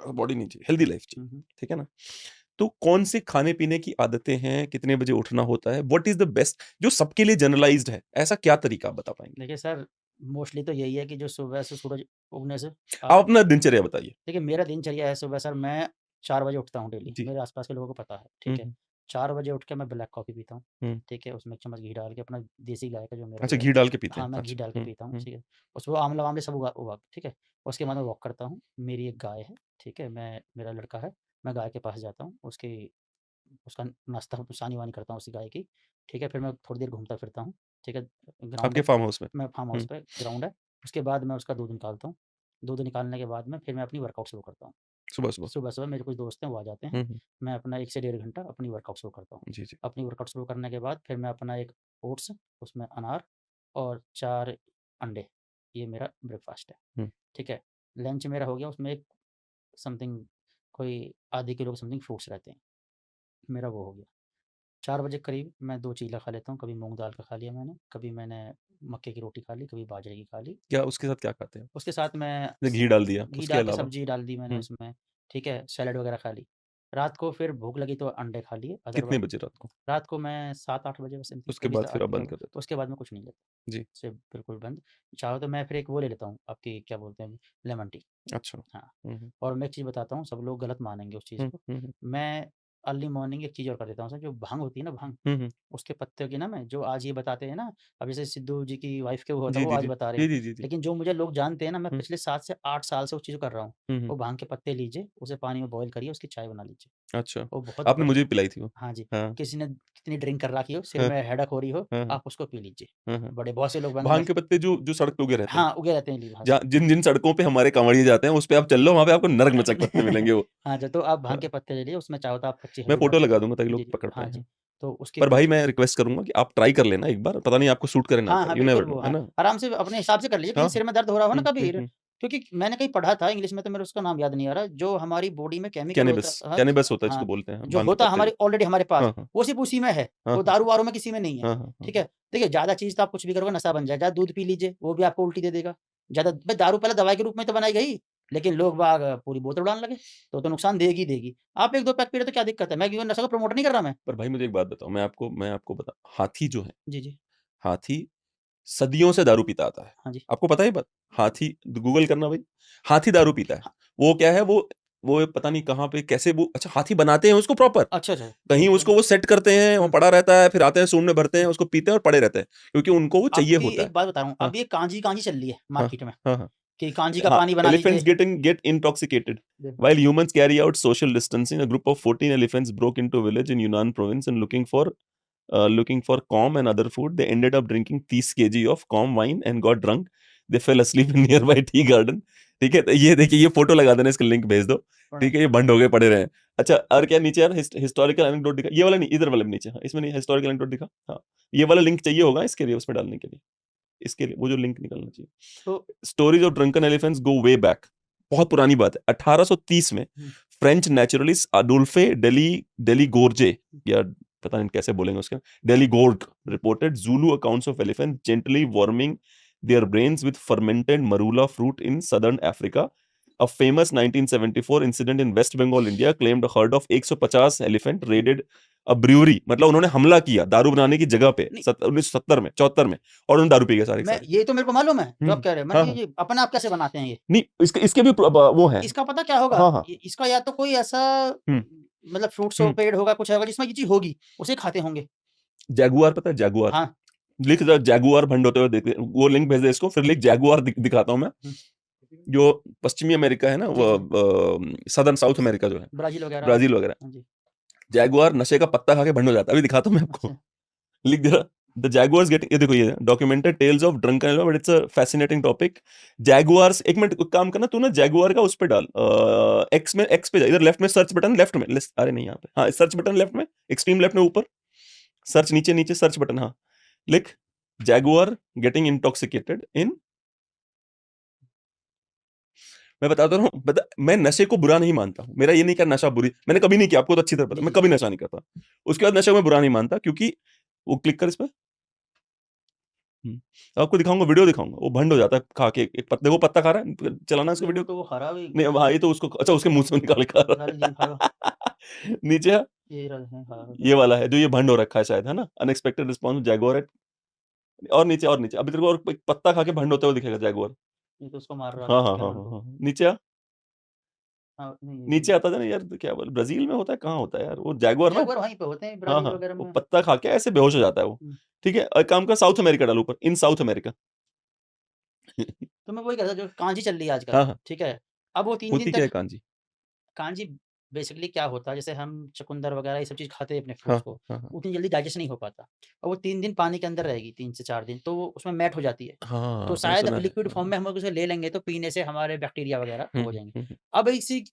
बॉडी नहीं चाहिए, हेल्दी लाइफ चाहिए, हुँ, हुँ। ठीक है ना, तो कौन से खाने पीने की आदतें हैं, कितने बजे उठना होता है, व्हाट इज द बेस्ट जो सबके लिए जनरलाइज्ड है, ऐसा क्या तरीका आप बता पाएंगे? देखिए सर, मोस्टली तो यही है कि जो सुबह से सूरज उगने से आप अपना दिनचर्या बताइए। देखिए मेरा दिनचर्या है, सुबह सर मैं 4 बजे उठता हूँ डेली, जी। मेरे आस-पास के लोगों को पता है, ठीक है। हम्म 4 बजे उठ के मैं ब्लैक कॉफ़ी पीता हूँ, हम्म। ठीक है, उसमें 1 चम्मच घी डाल के अपना देसी गाय का जो मेरा अच्छा, वो है, घी डाल के पीते हाँ, हैं? मैं घी अच्छा। डाल के पीता हूँ, ठीक है। उसमें आमला-वामले सब उगा ठीक है। उसके बाद मैं वॉक करता हूँ, मेरी एक गाय है, ठीक है, मेरा लड़का है, मैं गाय के पास जाता हूँ, उसका नाश्ता सानी-वानी करता हूँ उसी गाय की, ठीक है। फिर मैं थोड़ी देर घूमता फिरता हूँ, ठीक है, ग्राउंड आपके है, फार्म हाउस में? मैं फार्म हाउस पे ग्राउंड है, उसके बाद मैं उसका दूध निकालता हूँ, दूध निकालने के बाद में फिर मैं अपनी वर्कआउट शुरू करता हूँ। सुबह सुबह? सुबह-सुबह मेरे कुछ दोस्त हैं वो आ जाते हैं, हम्म। मैं अपना 1 से डेढ़ घंटा अपनी वर्कआउट शुरू करता हूँ। जी जी। अपनी वर्कआउट शुरू करने के बाद फिर मैं अपना एक ओट्स, उसमें अनार और 4 अंडे, ये मेरा ब्रेकफ़ास्ट है, हम्म। ठीक है। लंच मेरा हो गया, उसमें एक समथिंग कोई आधे किलो के समथिंग फ्रूट्स रहते हैं, मेरा वो हो गया। 4 बजे करीब मैं 2 चीला खा लेता हूँ, कभी मूँग दाल का खा लिया मैंने, कभी मैंने मक्के की रोटी खा ली, कभी बाजरे की खा ली। क्या उसके साथ क्या खाते हैं? उसके साथ मैं जैसे घी डाल दिया, घी उसके डाल के अलावा? सब्ज़ी डाल दी मैंने उसमें, ठीक है, सैलेड वगैरह खा ली। रात को फिर भूख लगी तो अंडे खा लिए, कितने अदरवाइज़ बजे रात को? रात को मैं 7-8 बजे बस समथिंग, उसके कभी बाद फिर आप 8 बंद कर देते उसके बाद मैं कुछ नहीं लेता। जी। सिर्फ़ बिल्कुल बंद। चाहो तो मैं फिर एक वो ले लेता हूँ, आपकी क्या बोलते हैं, लेमन टी। अच्छा। हाँ, हुँ, और मैं एक चीज़ बताता हूँ, सब लोग गलत मानेंगे उस चीज़ हुँ, को। हुँ, हुँ, मैं अर्ली मॉर्निंग एक चीज़ और कर देता हूँ सर, जो भांग होती है ना भांग, हुँ, हुँ। उसके पत्ते की ना मैं जो आज ये बताते हैं ना, अब जैसे सिद्धू जी की वाइफ़ के वो होता जी, है, वो जी, आज जी। बता रहे जी, हैं। जी, जी, जी। लेकिन जो मुझे लोग जानते हैं ना, मैं हुँ, पिछले 7 से 8 साल से उस चीज़ को कर रहा हूँ। हुँ, वो हुँ। भांग के पत्ते लीजिए, उसे पानी में बॉयल करिए, उसकी चाय बना लीजिए। अच्छा, वो बहुत आपने मुझे भी बढ़िया। पिलाई थी वो। हाँ जी, हाँ, किसी ने कितनी ड्रिंक कर रखी हो, सिर हाँ, में हेडेक हो रही हो, हाँ, हाँ, आप उसको पी लीजिए। हाँ, हाँ। बड़े बहुत से लोग बंद में भांग के पत्ते जो जो सड़क पे उगे रहते हैं, हाँ, उगे रहते हैं ली वहाँ जहाँ से। जिन-जिन सड़कों पे हमारे कांवड़िए जाते हैं, उस पे आप चल लो, वहाँ पे आपको नरक मचक पत्ते मिलेंगे वो। हाँ जी, तो आप भांग के हाँ, पत्ते ले लिए, उसमें चाहो तो आप कच्ची मैं हल्दी फ़ोटो डाल लगा दूँगा ताकि जी, लोग जी। पकड़ पाएँ। हाँ जी, हाँ। तो उसकी पर भाई कुछ मैं रिक्वेस्ट करूँगा कि आप ट्राई कर लेना एक बार, पता नहीं आपको सूट करे ना हाँ, करे, हाँ, यू बिल्कुल नेवर वो नो, है हाँ, ना? आराम से अपने हिसाब से कर लीजिए, कहीं हाँ, सिर में दर्द हो रहा हो ना हुँ, कभी हुँ, हुँ। क्योंकि मैंने कहीं पढ़ा था इंग्लिश में तो मेरे उसका नाम याद नहीं आ रहा, जो हमारी बॉडी में केमिकल होता कैनबिस, हाँ, कैनबिस होता है जिसको हाँ, बोलते हैं, जो भांग के होता पत्ते हमारे जो। ऑलरेडी हमारे पास, हाँ, हाँ, वो सिर्फ़ उसी में है, हाँ, वो हाँ, दारू-वारू में किसी में नहीं है, हाँ, हाँ, हाँ, ठीक है? देखिए ज़्यादा चीज़ तो आप कुछ भी करोगे नशा बन जाएगा, दूध पी लीजिए, वो भी आपको उल्टी दे देगा। ज़्यादा भाई दारू पहले दवाई के रूप में तो बनाई गई, लेकिन लोग-बाग पूरी बोतल उड़ाने लगे, तो नुकसान देगी ही देगी। आप 1-2 पैक पी रहे हो तो क्या दिक्कत है? मैं क्यों नशा को प्रमोट नहीं कर रहा मैं। पर भाई मुझे एक बात बताओ, मैं आपको बताऊँ, हाथी जो है, जी, जी। हाथी सदियों से दारू पीता आता है। हाँ जी। आपको पता है ये बात? हाथी गूगल करना भाई, हाथी दारू पीता है। हाँ, वो क्या है वो पता नहीं कहाँ पे कैसे वो अच्छा हाथी बनाते हैं उसको प्रॉपर। अच्छा, अच्छा, कहीं बिल्कुल। उसको वो सेट करते हैं, वो हुँ। पड़ा रहता है, फिर आते हैं सूंड में भरते हैं, उसको पीते हैं और पड़े रहते हैं, क्योंकि उनको वो चाहिए आपकी होता है। एक बात बता रहा हूँ, हाँ, अब ये कांजी-कांजी चल रही है हाँ, मार्केट में, हाँ, हाँ। कि कांजी का हाँ, पानी बना elephants लीजिए। get intoxicated. देखो, While humans carry out social distancing, a group of 14 elephants broke into a village in Yunnan province and looking for calm and other food. They ended up drinking 30 kg of calm wine and got drunk. They fell asleep in nearby tea garden. ठीक है, तो ये देखिए ये photo लगा देना, इसका link भेज दो। ठीक है, ये बंद हो गए पड़े रहे। अच्छा, और क्या नीचे यार हिस्टोरिकल एनेक्डोट दिखा, ये वाला नहीं, इधर वाले में नीचे, हाँ, इसमें नहीं, हिस्टोरिकल एनेक्डोट दिखा, हाँ, ये वाला लिंक चाहिए होगा इसके लिए, उसमें डालने के लिए, इसके लिए वो जो लिंक निकलना चाहिए। तो stories of drunken elephants go way back, बहुत पुरानी बात है। 1830 में हुँ, फ्रेंच नेचुरलिस्ट अडोल्फे डेलीगोर्जे, या पता नहीं कैसे बोलेंगे उसके, डेलीगोर्ग reported Zulu accounts of elephants gently warming their brains with fermented marula fruit in southern Africa. A famous 1974 incident in West Bengal, India, claimed a herd of 150 elephant raided a brewery. मतलब उन्होंने हमला किया दारू बनाने की जगह पे नहीं 1970 में, 74 में, और उन्होंने दारू पी गए सारे के मैं सारे। ये तो मेरे को मालूम है, जो आप कह रहे हो, मैंने हाँ, कहा हाँ। ये अपने आप कैसे बनाते हैं ये? नहीं, इसके भी वो हैं। इसका पता क्या होगा? हाँ, हाँ। इसका या तो कोई ऐसा हुँ, मतलब फ्रूट्स हुँ। पेड़ होगा, कुछ होगा जिसमें ये चीज़ होगी, उसे खाते होंगे। जैगुआर पता है, जैगुआर? हाँ, लिख जरा जैगुआर भंड होते हुए देख, वो लिंक भेज दे इसको, फिर लिख जैगुआर दिखाता हूँ मैं। हुँ, जो पश्चिमी अमेरिका है ना, जी, वो जी। सदर्न साउथ अमेरिका जो है, ब्राज़ील वगैरह ब्राज़ील वगैरह, हाँ जी, जैगुआर नशे का पत्ता खा के भंड हो जाता है। अभी दिखाता हूँ मैं आपको। अच्छा। लिख जरा, द जैगुआर्स गेटिंग, ये देखो ये documented tales of drunken elephant, but it's a fascinating topic. Jaguars, एक मिनट एक काम करना, तू ना जैगुआर का उस पे डाल, एक्स पे जा, इधर लेफ्ट में सर्च बटन, लेफ्ट में, अरे नहीं यहाँ पे, हाँ सर्च बटन लेफ्ट में, एक्सट्रीम लेफ्ट में ऊपर, सर्च नीचे नीचे सर्च बटन, हाँ, लिख जैगुआर गेटिंग इंटॉक्सिकेटेड इन। मैं बताता हूँ, मैं नशे को बुरा नहीं मानता हूँ, मेरा ये नहीं कि नशा बुरी, मैंने कभी नहीं किया, आपको तो अच्छी तरह पता जी, है, मैं जी। कभी नशा नहीं करता। उसके बाद नशे को मैं बुरा नहीं मानता, क्योंकि वो क्लिक कर इस पे, आपको दिखाऊंगा, वीडियो दिखाऊंगा, वो भंड हो जाता है खा के, एक पत्ते, वो पत्ता खा रहा है, चलाना इसको नहीं, वो वीडियो। तो वो हरा भी नहीं भाई, तो उसको अच्छा उसके मुंह से निकाल के खा रहा सारी जीभ खा लो। है। नीचे है, ये रहा है, हरा ये वाला है जो ये भंड हो रखा है शायद, है ना, अनएक्सपेक्टेड रिस्पॉन्स जैगुआर। और नीचे अभी तेरे को और एक पत्ता खा के भंड होते हुए दिखेगा जैगुआर। ये तो उसको मार रहा हाँ है हाँ हाँ कैमल हाँ को। हाँ, नीचे आ, हाँ, नहीं नीचे आता था ना यार, क्या बोल, ब्राजील में होता है, कहाँ होता है यार वो जैगुआर ना। जगुआर वहीं पे होते हैं हाँ ब्राज़ील हाँ, वगैरह वो में। पत्ता खा के ऐसे बेहोश हो जाता है वो। हुँ, ठीक है, और काम का साउथ अमेरिका डालो ऊपर, इन साउथ अमेरिका। तो मैं वही कह रहा था जो कांजी चल रही है आजकल, हाँ हाँ, ठीक है? अब वो 3 दिन होती क्या है तक कांजी? कांजी बेसिकली क्या होता है, जैसे हम चुकंदर वगैरह ये सब चीज़ खाते हैं अपने हाँ फ्रूट्स को, हाँ हाँ उतनी जल्दी डाइजेस्ट नहीं हो पाता और वो 3 दिन पानी के अंदर रहेगी, 3 से 4 दिन, तो वो उसमें मैट हो जाती है। तो हाँ, मैंने शायद सुना है, लिक्विड फॉर्म हाँ। में हम लोग उसे ले लेंगे तो पीने से हमारे बैक्टीरिया वगैरह वो हो जाएँगे। हम्म,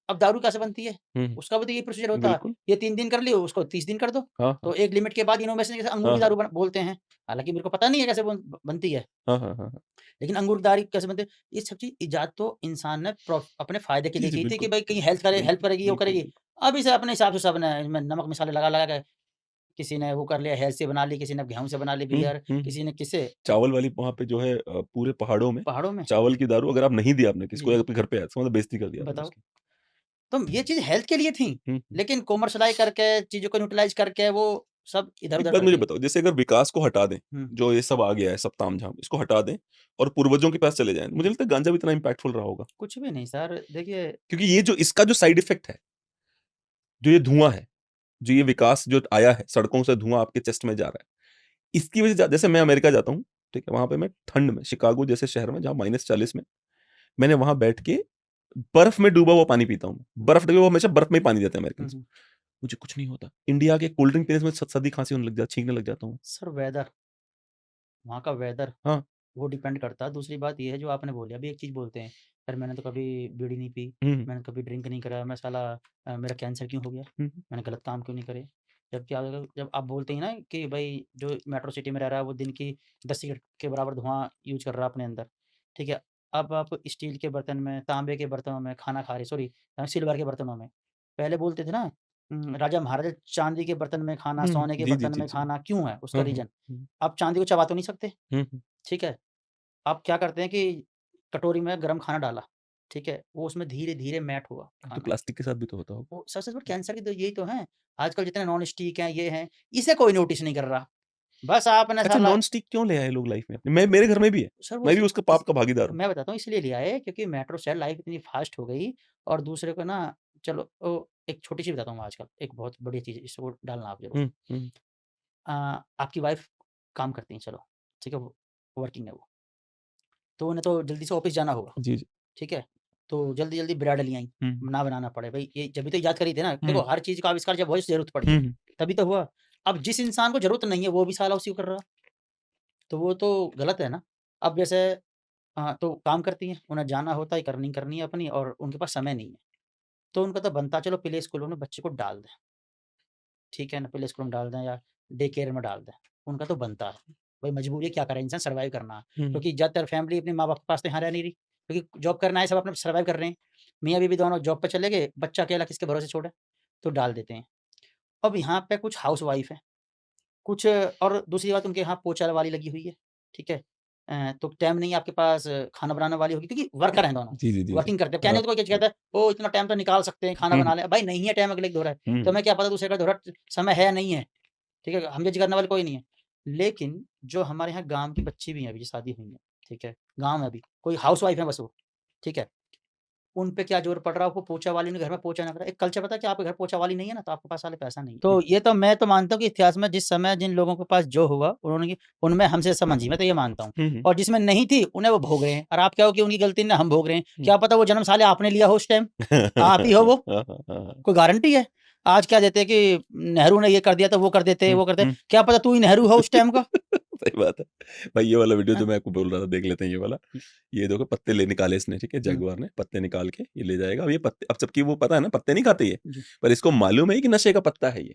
अब दारू कैसे बनती है? हम्म, उसका भी तो यही प्रोसीजर होता है। बिल्कुल। ये 3 दिन कर लियो, उसको 30 दिन कर दो। हाँ तो हाँ एक लिमिट के बाद इनोवेशन जैसे अंगूर हाँ की दारू बोलते हैं। हालाँकि मेरे को पता नहीं है कैसे बनती है। हाँ हाँ हाँ हाँ। लेकिन अंगूर की दारू कैसे बनते हैं? ये सब चीज़ इजाद तो इंसान ने अपने फ़ायदे के जी लिए जी, की थी कि बिल्कुल भाई कहीं हेल्प बिल्कुल करेगी, वो बिल्कुल करेगी। बिल्कुल। अब इसे अपने हिसाब से सबने इसमें नमक मसाले लगा के किसी ने वो कर लिया हेल्थ से बना ली, किसी ने गेहूँ से बना ली बियर, हम्म। किसी ने किससे चावल वाली वहाँ पे जो है, पूरे पहाड़ों में पहाड़ों में। चावल की दारू अगर आप नहीं दी आपने किसी जी, को, जी। आपके घर पे आया, समझ लो बेइज्जती कर दिया आपने बताओ। उसकी। तो ये चीज़ हेल्थ के लिए थी, लेकिन कॉमर्शियलाइज़ करके, चीज़ों को न्यूट्रलाइज़ करके वो सब एक इधर-उधर बात कर मुझे दिए। बताओ, जैसे अगर विकास को हटा दें, हुँ। जो ये सब आ गया है, सब तामझाम, इसको हटा दें और पूर्वजों के पास चले जाएँ, मुझे लगता है गांजा भी इतना इम्पैक्टफुल रहा होगा। कुछ भी नहीं सर, देखिए क्योंकि ये जो इसका जो साइड इफेक्ट है, जो ये धुआं है, जो ये विकास जो आया है, सड़कों से धुआं आपके चेस्ट में जा रहा है, इसकी वजह से जैसे मैं अमेरिका जाता हूँ, ठीक है, वहां पे मैं ठंड में, शिकागो जैसे शहर में जहाँ -40 में, मैंने वहां बैठ के बर्फ में डूबा हुआ पानी पीता हूँ। बर्फ वो हमेशा बर्फ में ही पानी देते हैं अमेरिकन। हुँ, हुँ। मुझे कुछ नहीं होता। इंडिया के कोल्ड ड्रिंक पीने से मुझे सर्दी खांसी होने लग जाती, छींकने लग जाता हूँ। सर वेदर, वहाँ का वेदर हाँ। वो डिपेंड करता है। दूसरी बात ये है जो आपने बोली, अभी एक चीज़ बोलते हैं, "यार मैंने तो कभी बीड़ी नहीं पी, हुँ, मैंने कभी ड्रिंक नहीं करा, मैं साला मेरा कैंसर क्यों हो गया? हुँ, मैंने गलत काम क्यों नहीं करे?" जबकि अगर जब आप बोलते हैं ना कि भई जो मेट्रो सिटी में रह रहा है वो दिन की 10 सिगरेट के बराबर धुआँ यूज़ कर रहा है अपने अंदर, ठीक है? अब आप स्टील के बर्तन में, तांबे के बर्तनों में खाना खा रहे सॉरी सिल्वर के बर्तनों में। पहले बोलते थे ना राजा महाराजा चांदी के बर्तन में खाना, हुँ, सोने के जी, जी, बर्तन जी, में जी। खाना क्यों है? उसका हाँ, हाँ, रीज़न, हुँ, आप चांदी को चबा तो नहीं सकते, हुँ, ठीक है? आप क्या करते हैं कि कटोरी में गरम खाना डाला, ठीक है? वो उसमें धीरे-धीरे मैट हुआ अब तो खाना। प्लास्टिक के साथ भी तो होता होगा। वो सबसे बड़ा कैंसर की तो यही तो है। आजकल जितने नॉन स्टिक हैं, ये हैं, इसे कोई नोटिस नहीं कर रहा। बस आपने अच्छा, साला नॉन स्टिक क्यों ले आए लोग लाइफ में अपनी? मेरे घर में भी है। सर वो मैं भी इस उसका पाप का भागीदार हूँ। मैं बताता हूँ इसलिए ले आए क्योंकि मेट्रो से लाइफ इतनी फ़ास्ट हो गई और दूसरे को ना चलो एक छोटी-सी बताता हूँ आजकल, एक बहुत बढ़िया चीज़ है, इसको डालना आप ज़रूर। हुँ, हुँ, आपकी वाइफ़ काम करती हैं चलो, ठीक है? वो वर्किंग है वो, तो उन्हें तो जल्दी से ऑफ़िस जाना होगा। जी, जी। ठीक है? तो जल्दी-जल्दी ब्रेड ले आईं, हुँ, ना बनाना पड़े भई ये जभी तो इजाद करी थी ना, देखो हुँ, हर चीज़ का आविष्कार जब हुआ जिसे ज़रूरत पड़ी, हुँ, हुँ। तभी तो हुआ। अब जिस इंसान को ज़रूरत नहीं है वो भी साला उसी को कर रहा, तो वो तो गलत है ना। अब जैसे तो काम करती हैं, उन्हें जाना होता है, अर्निंग करनी है अपनी और उनके पास समय नहीं है, तो उनका तो बनता है चलो प्ले स्कूलों में बच्चे को डाल दें, ठीक है ना? प्ले स्कूल में डाल दें या डे केयर में डाल दें, उनका तो बनता है। भई मजबूरी है क्या करे इंसान सर्वाइव करना है, हुँ, क्योंकि ज़्यादातर फैमिली अपने माँ-बाप के पास तो यहाँ रह नहीं रही, क्योंकि जॉब करना है सब अपना सर्वाइव कर रहे हैं। मियाँ-बीवी दोनों जॉब पे चले गए, बच्चा अकेला किसके भरोसे छोड़े, तो डाल देते हैं। अब यहाँ पे कुछ हाउसवाइफ़ हैं, कुछ और दूसरी बात उनके यहाँ पोंछा वाली लगी हुई है, ठीक है? तो टाइम नहीं है आपके पास खाना बनाने वाली होगी क्योंकि वर्कर हैं दोनों, जी, जी, जी, जी। वर्किंग करते हैं। कहने को तो कोई कहता है, "ओह! इतना टाइम तो निकाल सकते हैं, खाना हुँ, बना लें।" भाई नहीं है टाइम अगले को धो रहा है, हुँ, तुम्हें क्या पता दूसरे का धो रहा है, समय है या नहीं है, ठीक है? हम जज करने वाले कोई नहीं है। लेकिन जो हमारे यहाँ गाँव की बच्ची भी हैं अभी जो शादी हुई हैं, ठीक है? गाँव में अभी, कोई हाउसवाइफ़ है बस वो, ठीक है? उन पे क्या ज़ोर पड़ रहा है, वो पोंछा वाली ने घर में पोंछा ना करा। एक कल्चर पता है कि आपके घर पोंछा वाली नहीं है ना, तो आपके पास साले पैसा नहीं है। तो ये तो मैं तो मानता हूँ कि इतिहास में जिस समय जिन लोगों के पास जो हुआ, उन्होंने की उनमें हमसे समझी, मैं तो ये मानता हूँ। हुँ, हुँ, और जिसमें नहीं थी, उन्हें वो भोग रहे हैं और आप क्या हो कि उनकी गलती नहीं हम भोग रहे हैं। हुँ। क्या पता वो जन्म साले आपने लिया हो उस टाइम, आप ही हो वो, हाँ, हाँ, हाँ, हाँ। कोई गारंटी है? आज क्या देते हैं कि नेहरू ने ये कर दिया तो वो कर देते, हुँ, वो करते। हुँ। क्या पता तू ही नेहरू हो उस टाइम का? सही बात है। भाई ये वाला वीडियो हैं? जो मैं आपको बोल रहा था देख लेते हैं ये वाला। हुँ, ये देखो पत्ते ले निकाले इसने, ठीक है? हुँ, जगुआर ने पत्ते निकाल के ये ले जाएगा। अब ये पत्ते अब जबकि वो पता है ना पत्ते नहीं खाते ये, जी। पर इसको मालूम है कि नशे का पत्ता है ये।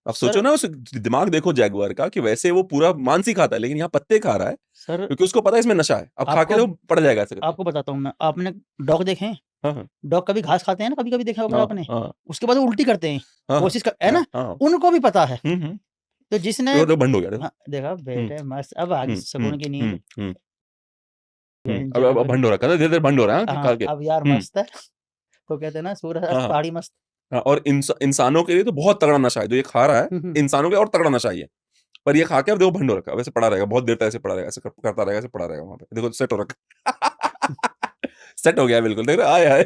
अब सोचो सर ना उस दिमाग देखो जगुआर का कि वैसे वो पूरा मांस ही खाता है लेकिन यहाँ पत्ते खा रहा है सर क्योंकि उसको पता है इसमें नशा है। अब खा के आपको तो पड़ जाएगा ऐसे करके। आपको बताता हूँ मैं, आपने डॉग देखे हैं? हाँ, हाँ। डॉग कभी घास खाते हैं ना, कभी-कभी देखा होगा हाँ, आपने, हाँ। उसके बाद वो उल्टी करते हैं, हाँ, हाँ। कोशिश कर है हाँ, ना? हाँ। उनको भी पता है। हुँ, हुँ। तो जिसने देखो, देखो बंद हो गया देखो। हाँ, देखा हुँ, बेटे मस्त अब आ गई हुँ, हुँ, सुकून की हुँ, नींद, हुँ, हुँ। एन्जॉय अब कर बंद हो रखा है, धीरे-धीरे बंद हो रहा है खा हाँ, के। अब यार हुँ। मस्त है। तो कहते हैं ना सूरज हाँ, अस्त हाँ। पहाड़ी मस्त। हाँ, और इंसानों के लिए तो बहुत तगड़ा नशा है, जो ये खा रहा है, हुँ, हुँ। इंसानों के लिए और तगड़ा नशा है ये। पर ये खा के अब देखो भंड हो रखा है, वैसे पड़ा रहेगा, बहुत देर तक ऐसे पड़ा रहेगा, ऐसे करता रहेगा, ऐसे पड़ा रहेगा वहाँ पे। देखो सेट हो रखा सेट हो गया है बिल्कुल, देख रहे हो? आय हाय!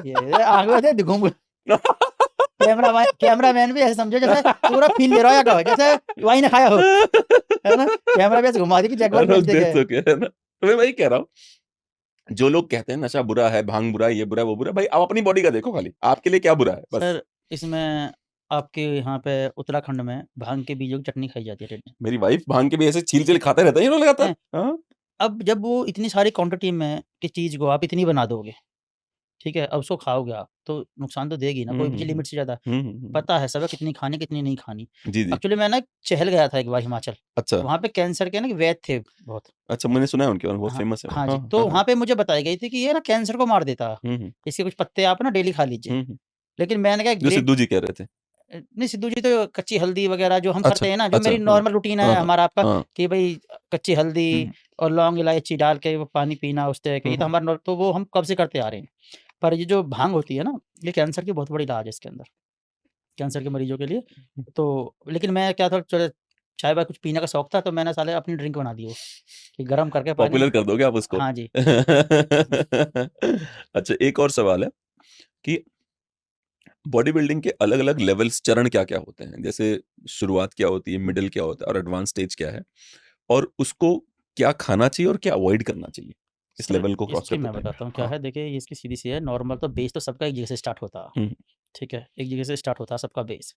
ये आगे से घूम कैमरामैन भी ऐसे समझो जैसे पूरा फ़ील ले रहा हो या जैसे वाइन खाया हो, है ना? कैमरा भी ऐसे घुमा दी कि जगवार लोग भेज दे देख के। चुके हैं ना, तो मैं वही कह रहा हूँ, जो लोग कहते हैं नशा बुरा है, भांग बुरा है, ये बुरा है, वो बुरा है, भाई आप अपनी बॉडी का देखो खाली, आपके लिए क्या बुरा है, बस। सर इसमें आपके यहाँ पे उत्तराखंड में भांग के बीजों की चटनी खाई जाती है ट्रेडिशनल मेरी वाइफ भांग के भी ऐसे छील-छील खाते रहते हैं ये लोग लगातार। हैं। हाँ। अब जब वो इतनी सारी क्वांटिटी में की चीज़ को आप इतनी बना दोगे, ठीक है? अब उसको खाओगे आप, तो नुकसान तो देगी ना, हुँ, कोई भी हुँ, चीज़ हुँ। लिमिट से ज़्यादा। हुँ, हुँ, हुँ। पता है सब कितनी खानी, कितनी नहीं खानी। जी, जी। एक्चुअली मैं ना चहल गया था एक बार हिमाचल, अच्छा, वहाँ पे कैंसर के ना वैद्य थे बहुत। अच्छा मैंने सुना है उनके बारे में, बहुत हाँ, फेमस है वो। हाँ हाँ, जी, हाँ, तो हाँ, हाँ। वहाँ पे मुझे बताई गई थी कि ये ना कैंसर को मार देता है। हुँ, हुँ। इसके कुछ पत्ते आप ना डेली खा लीजिए। हुँ, हुँ। लेकिन मैंने कहा जो ग्रेट सिद्धू जी कह रहे थे। नहीं सिद्धू जी तो कच्ची हल्दी वगैरह जो हम अच्छा, करते हैं ना, जो अच्छा, मेरी हाँ। नॉर्मल रूटीन है हाँ, हाँ, हमारा आपका हाँ। कि भई कच्ची हल्दी हुँ, और लौंग इलायची डाल के वो पानी पीना उस तरह के, हुँ, ये तो हुँ। हमारा तो वो हम कब से करते आ रहे हैं। पर ये जो भांग होती है ना, ये कैंसर की बहुत बड़ी इलाज है इसके अंदर, कैंसर के मरीजों के लिए। तो लेकिन मैं क्या था, चलो चाय वाय कुछ पीने का शौक था, तो मैंने साले अपनी ड्रिंक बना दी वो, कि गरम करके पानी। पॉपुलर कर दोगे आप उसको? हाँ जी। अच्छा, एक और सवाल है कि बॉडी बिल्डिंग के अलग-अलग लेवल्स, चरण क्या-क्या होते हैं? जैसे शुरुआत क्या होती है, मिडल क्या होता है और एडवांस स्टेज क्या है? और उसको क्या खाना चाहिए और क्या अवॉइड करना चाहिए इस सर लेवल को क्रॉस इसकी करते मैं टाइम? बताता हूँ क्या हाँ। है, देखिए ये इसकी सीधी सी है। नॉर्मल तो बेस तो सबका एक जगह से स्टार्ट होता है, हुँ, ठीक है? एक जगह से स्टार्ट होता है सबका बेस।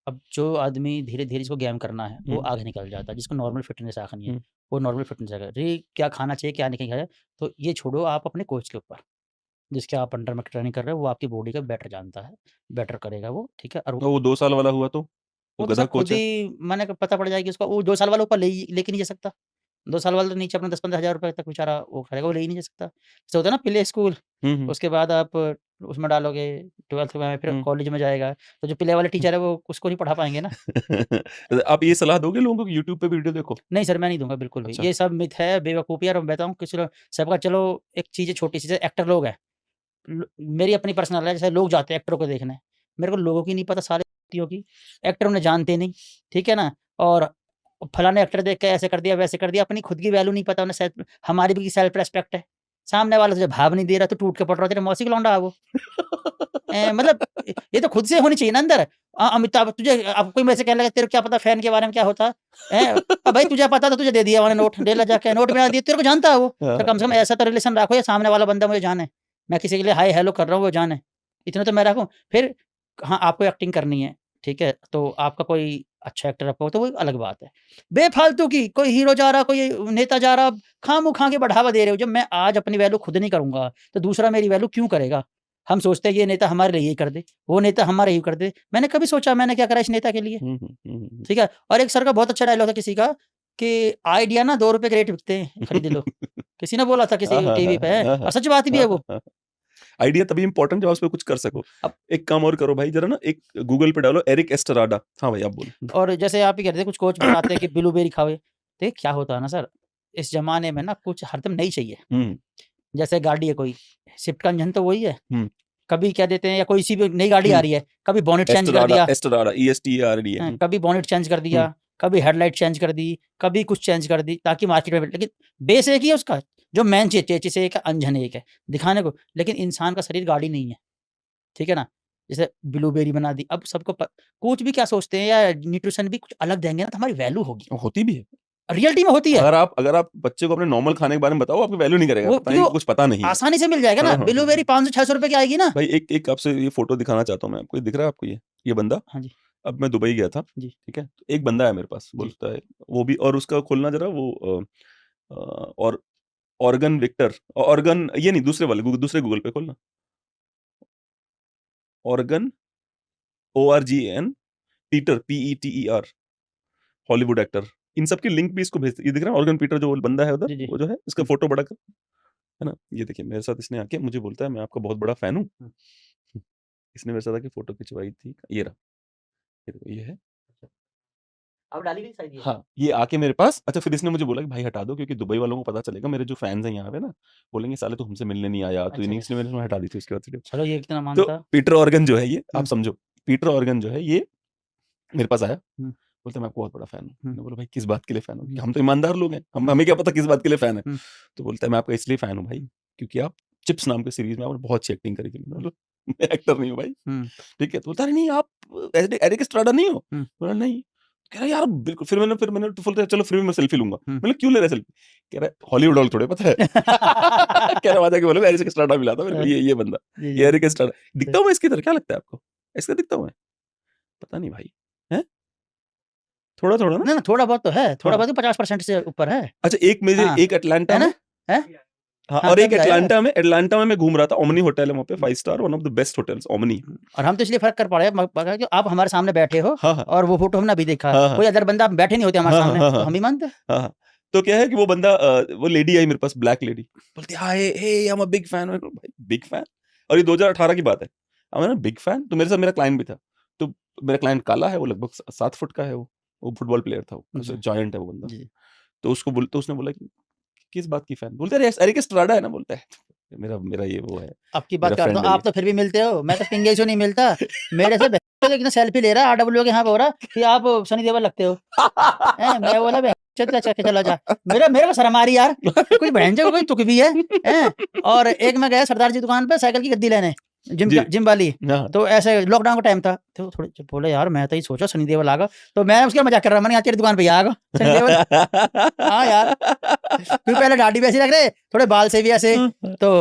अब जो आदमी धीरे-धीरे जिसको गेम करना है, वो हुँ, आगे निकल जाता है, जिसको नॉर्मल फिटनेस रखनी है, हुँ, वो नॉर्मल फिटनेस रखेगा। रे क्या खाना चाहिए, क्या नहीं खाना, तो ये छोड़ो आप अपने कोच के ऊपर, जिसके आप अंडर में ट्रेनिंग कर रहे हो, वो आपकी बॉडी का बेटर जानता है, बेटर करेगा वो, ठीक है? और तो वो 2 साल वाला हुआ तो? वो वो तो गधा सर खुद कोच है? ही मैंने कहा पता पड़ जाएगी उसको, वो 2 साल वाला ऊपर लेके नहीं जा सकता। 2 साल वाला तो नीचे अपना 10-15 हज़ार रुपए तक बेचारा वो करेगा, वो ले ही नहीं जा सकता। जैसे होता है ना प्ले स्कूल, हुँ, हुँ, उसके बाद आप उसमें डालोगे 12th में, फिर हुँ। कॉलेज में जाएगा, तो जो प्ले वाले टीचर है वो उसको नहीं पढ़ा पाएँगे ना। आप ये सलाह दोगे लोगों को कि यूट्यूब पे वीडियो देखो? नहीं सर, मैं नहीं दूँगा बिल्कुल भी। अच्छा। ये सब मिथ है, बेवकूफ़ी है। और मैं बताऊँ किसी लोग सबका, चलो एक चीज़ है छोटी सी, जैसे एक्टर लोग हैं, मेरी अपनी पर्सनल है, जैसे लोग जाते हैं एक्टरों को देखने, मेरे को लोगों की नहीं पता सारे व्यक्तियों की, एक्टर उन्हें जानते नहीं, ठीक है ना? और फलाने एक्टर देख के ऐसे कर दिया, वैसे कर दिया, अपनी खुद की वैल्यू नहीं पता उन्हें, हमारी भी सेल्फ रिस्पेक्ट है। सामने वाला तुझे भाव नहीं दे रहा, तो टूट के पड़ रहा है, तेरे मौसी का लौंडा है वो। मतलब ये तो खुद से होनी चाहिए ना अंदर। अमिताभ, तुझे अब कोई मेरे से कहने लगा तेरे को क्या पता फैन के बारे में क्या होता है? भाई तुझे पता था, तुझे दे दिया मैंने नोट, ले ला जाके नोट बना दिया, तेरे को जानता है वो। हाँ, तो कम से कम ऐसा तो रिलेशन रखो, या सामने वाला बंदा मुझे जाने, मैं किसी के लिए हाय हेलो कर रहा हूँ वो जाने, इतना तो मैं रखूँ। फिर हाँ, आपको एक्टिंग करनी है, ठीक है? तो आपका कोई अच्छा एक्टर आपको, तो वो एक अलग बात है। बेफालतू की कोई हीरो जा रहा, कोई नेता जा रहा, खाम-खा के बढ़ावा दे रहे हो। जब मैं आज अपनी वैल्यू खुद नहीं करूँगा, तो दूसरा मेरी वैल्यू क्यों करेगा? हम सोचते हैं ये नेता हमारे लिए ये कर दे, वो नेता हमारे ये कर दे। मैंने कभी सोचा मैंने क्या करा इस नेता के लिए? हुँ, हुँ, हुँ, हुँ, ठीक है? और एक सर का बहुत अच्छा डायलॉग था किसी का, कि आइडिया ना ₹2 के रेट बिकते हैं, खरीद लो। किसी ने बोला था हाँ, किसी हाँ, टीवी हाँ, पे, हाँ, हाँ, और सच बात भी हाँ, है हाँ, वो। हाँ। आइडिया तभी इम्पोर्टेंट जब आप उसपे कुछ कर सको। अब एक काम और करो भाई, ज़रा ना एक गूगल पे डालो एरिक एस्टराडा। हाँ भाई, आप बोलो। और जैसे आप ही कह रहे थे कुछ कोच बताते हैं कि ब्लूबेरी खाओ। देखिए क्या होता है ना सर, इस ज़माने में ना कुछ हरदम नई चाहिए। हुँ, जैसे गाड़ी है कोई, स्विफ्ट का इंजन तो वही है। हुँ, कभी क्या देते हैं, या कोई सी भी नई गाड़ी आ हुँ। रही है, कभी बॉनेट चेंज कर एस्टराडा, दिया, एस्टराडा, ESTARDA। कभी बॉनेट चेंज कर हुँ, दिया, कभी हेडलाइट चेंज कर दी, कभी कुछ चेंज कर दी ताकि मार्केट में, लेकिन बेस एक ही है उसका। जो मेन चीज़, चेसिस एक है, इंजन एक है, दिखाने को। लेकिन इंसान का शरीर गाड़ी नहीं है, ठीक है ना? जैसे ब्लूबेरी बना दी, अब सबको कोच भी क्या सोचते हैं, या न्यूट्रिशन भी कुछ अलग देंगे ना, तो हमारी वैल्यू होगी। होती भी है। रियलिटी में होती है। अगर आप बच्चे को अपने नॉर्मल खाने के बारे में बताओ, आपकी वैल्यू नहीं करेगा, वो बताएँगे क्योंकि कि कुछ पता नहीं है। आसानी से मिल जाएगा हाँ, ना, हाँ, हाँ, ब्लूबेरी हाँ। 500-600 रुपए की आएगी ना। भाई एक आपसे ये फ़ोटो दिखाना चाहता हूँ मैं आपको, ये दिख रहा है आपको ये बंदा? हाँ जी, अब मैं दुबई गया था, जी, ठीक है? तो एक बंदा है मेरे पास, जी। बोलता है वो भी, और उसका खोलना ज़रा वो और ऑर्गन विक्टर, ऑर्गन ये नहीं, दूसरे वाले दूसरे गूगल पे खोलना। Organ, ORGAN, Peter, PETER, Hollywood actor. इन सब की लिंक भी इसको भेज, ये दिख रहा है ऑर्गन पीटर, जो बंदा है उधर, जी, जी। वो जो है, इसका हुँ, फ़ोटो बड़ा कर, है ना? ये देखिए मेरे साथ इसने आके मुझे बोलता है मैं आपका बहुत बड़ा फ़ैन हूँ। हुँ। इसने मेरे साथ आके फ़ोटो खिंचवाई थी, ये रहा, ये देखो ये है। अब डाली भी शायद ये। हाँ, ये आके मेरे पास, अच्छा फिर इसने मुझे बोला कि भाई हटा दो, क्योंकि दुबई वालों को पता चलेगा, मेरे जो फैन्स हैं यहाँ पे ना, बोलेंगे साले तू हमसे मिलने नहीं आया, तो अच्छा, इन्हीं, अच्छा। इसलिए मैंने हटा दी थी उसके बाद वीडियो। चलो ये कितना तो मानता। पीटर ऑर्गन जो है ये, आप हुँ, समझो, पीटर ऑर्गन जो है ये मेरे पास आया, हुँ, बोलता है मैं आपका बहुत बड़ा फैन हूँ। हुँ, मैंने बोला भाई किस बात के लिए फैन हो? हुँ, हम तो ईमानदार लोग हैं, हुँ, हमें क्या पता किस बात के लिए फैन है? हुँ, तो बोलता है मैं आपका इसलिए फैन हूँ भाई, क्योंकि आप चिप्स नाम के सीरीज़ में आपने बहुत अच्छी एक्टिंग करी थी। मैंने बोला मैं एक्टर नहीं हूँ भाई, हुँ, ठीक है? तो बोलता है अरे नहीं आप एरिक एस्ट्राडा नहीं हो? हुँ, बोला नहीं। कह रहा यार बिल्कुल, फिर मैंने तो बोलता है चलो फिर भी मैं सेल्फी लूँगा। हुँ। मैंने क्यों ले रहा है सेल्फी? कह रहा है हॉलीवुड वाले थोड़े पता है। कह रहा वहाँ जाके बोलो एरिक एस्ट्राडा मिला था मेरे को, ये बंदा, जी, ये जी, एरिक एस्ट्राडा। जी। दिखता हूँ मैं इसकी तरह, क्या लगता है आपको? ऐसा दिखता हूँ मैं? पता नहीं भाई, हैं? थोड़ा-थोड़ा ना? ना, ना, थोड़ा बहुत तो है, थोड़ा हाँ। बहुत 50% से ऊपर है। अच्छा एक मेरे हाँ, एक अटलांटा है ना? में, हैं? हाँ, हाँ, और मैं एक भी आया। अटलांटा में मैं घूम रहा था, ओमनी होटल है वहाँ पे, 5 star, one of the best hotels, omni. और हम तो इसलिए फ़र्क कर पा रहे हैं मगर कि आप हमारे सामने बैठे हो, हाँ, हाँ। और वो फ़ोटो हमने अभी देखा। हाँ, हाँ। कोई अदर बंदा, आप बैठे नहीं होते हमारे हाँ, हाँ, सामने, हाँ, तो हाँ। हम ही मानते। हाँ, हाँ। तो क्या है कि वो बंदा वो लेडी आई मेरे पास, ब्लैक लेडी, बोलती है hi, hey I am a big fan. मैंने कहा भाई बिग फैन? और ये 2018 की बात है। अब मैं ना बिग फैन, तो मेरे साथ मेरा क्लाइंट भी था। तो मेरा क्लाइंट काला है, वो लगभग 7 फुट का है वो। वो फुटबॉल प्लेयर था वो, जी, जायंट है वो बंदा। जी। तो उसने बोला कि किस बात की फैन? बोलते अरे एरिक एस्ट्राडा है ना, बोलता है। मेरा मेरा ये वो है, आपकी बात मेरा करता फ्रेंड हूँ, है आप तो फिर भी मिलते हो, मैं तो पिंगे से नहीं मिलता। मेरे से लेकिन सेल्फी ले रहा है आरडब्ल्यू के यहाँ पे हो रहा कि आप सनी देओल लगते हो। मैं बोला चला जा, मेरे को शर्म आ रही यार, कुछ बहन कोई तुक भी है। और एक मैं गया सरदार जी दुकान पे साइकिल की गद्दी लेने, जी। जिम वाली। हाँ। तो ऐसे लॉकडाउन का टाइम था, तो थोड़े बोले यार मैं तो ये सोचा सनी देओल आगा, तो मैं उसका मजाक कर रहा, मैंने यहाँ तेरी दुकान पे ही आगा सनी देओल। हाँ यार, क्योंकि पहले दाढ़ी भी ऐसी लग रहे, थोड़े बाल से भी ऐसे, तो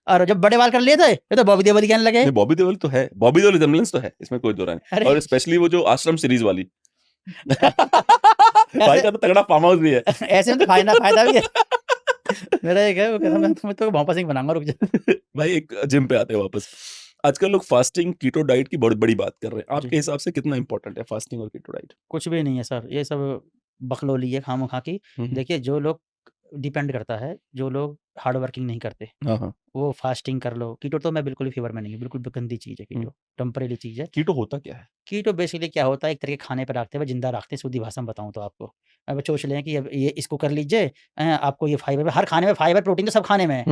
और जब बड़े बाल कर लिए थे ये तो बॉबी देओल कहने लगे। नहीं, बॉबी देओल तो है, बॉबी देओल रिजेम्बलेंस तो है, इसमें कोई दो राय नहीं। अरे और स्पेशली वो जो आश्रम सीरीज वाली भाई का तो तगड़ा फार्म हाउस भी है। ऐसे में तो फायदा भी है। मेरा एक है, वो कहता मैं तो भोंपा सिंह बनाऊंगा, रुक जा। भाई एक जिम पे आते हैं वापस। आजकल लोग फास्टिंग कीटो डाइट की बहुत बड़ी बात कर रहे हैं, जी। आपके हिसाब से कितना इंपॉर्टेंट है फास्टिंग और कीटो डाइट? कुछ भी नहीं है सर, ये सब बकलोली है खामोखा की। देखिए जो लोग डिपेंड करता है, जो लोग हार्ड वर्किंग नहीं करते, हाँ हाँ। वो फास्टिंग कर लो। कीटो तो मैं बिल्कुल ही फेवर में नहीं हूँ, बिल्कुल गंदी चीज़ है कीटो, टेम्परेरी चीज़ है। कीटो होता क्या है? कीटो बेसिकली क्या होता है, एक तरह के खाने पे रखते हैं, वो जिंदा रखते हैं, सीधी भाषा में बताऊँ तो आपको। अब सोच लें कि अब ये इसको कर लीजिए, आपको ये फाइबर, हर खाने में फाइबर प्रोटीन तो सब खाने में है,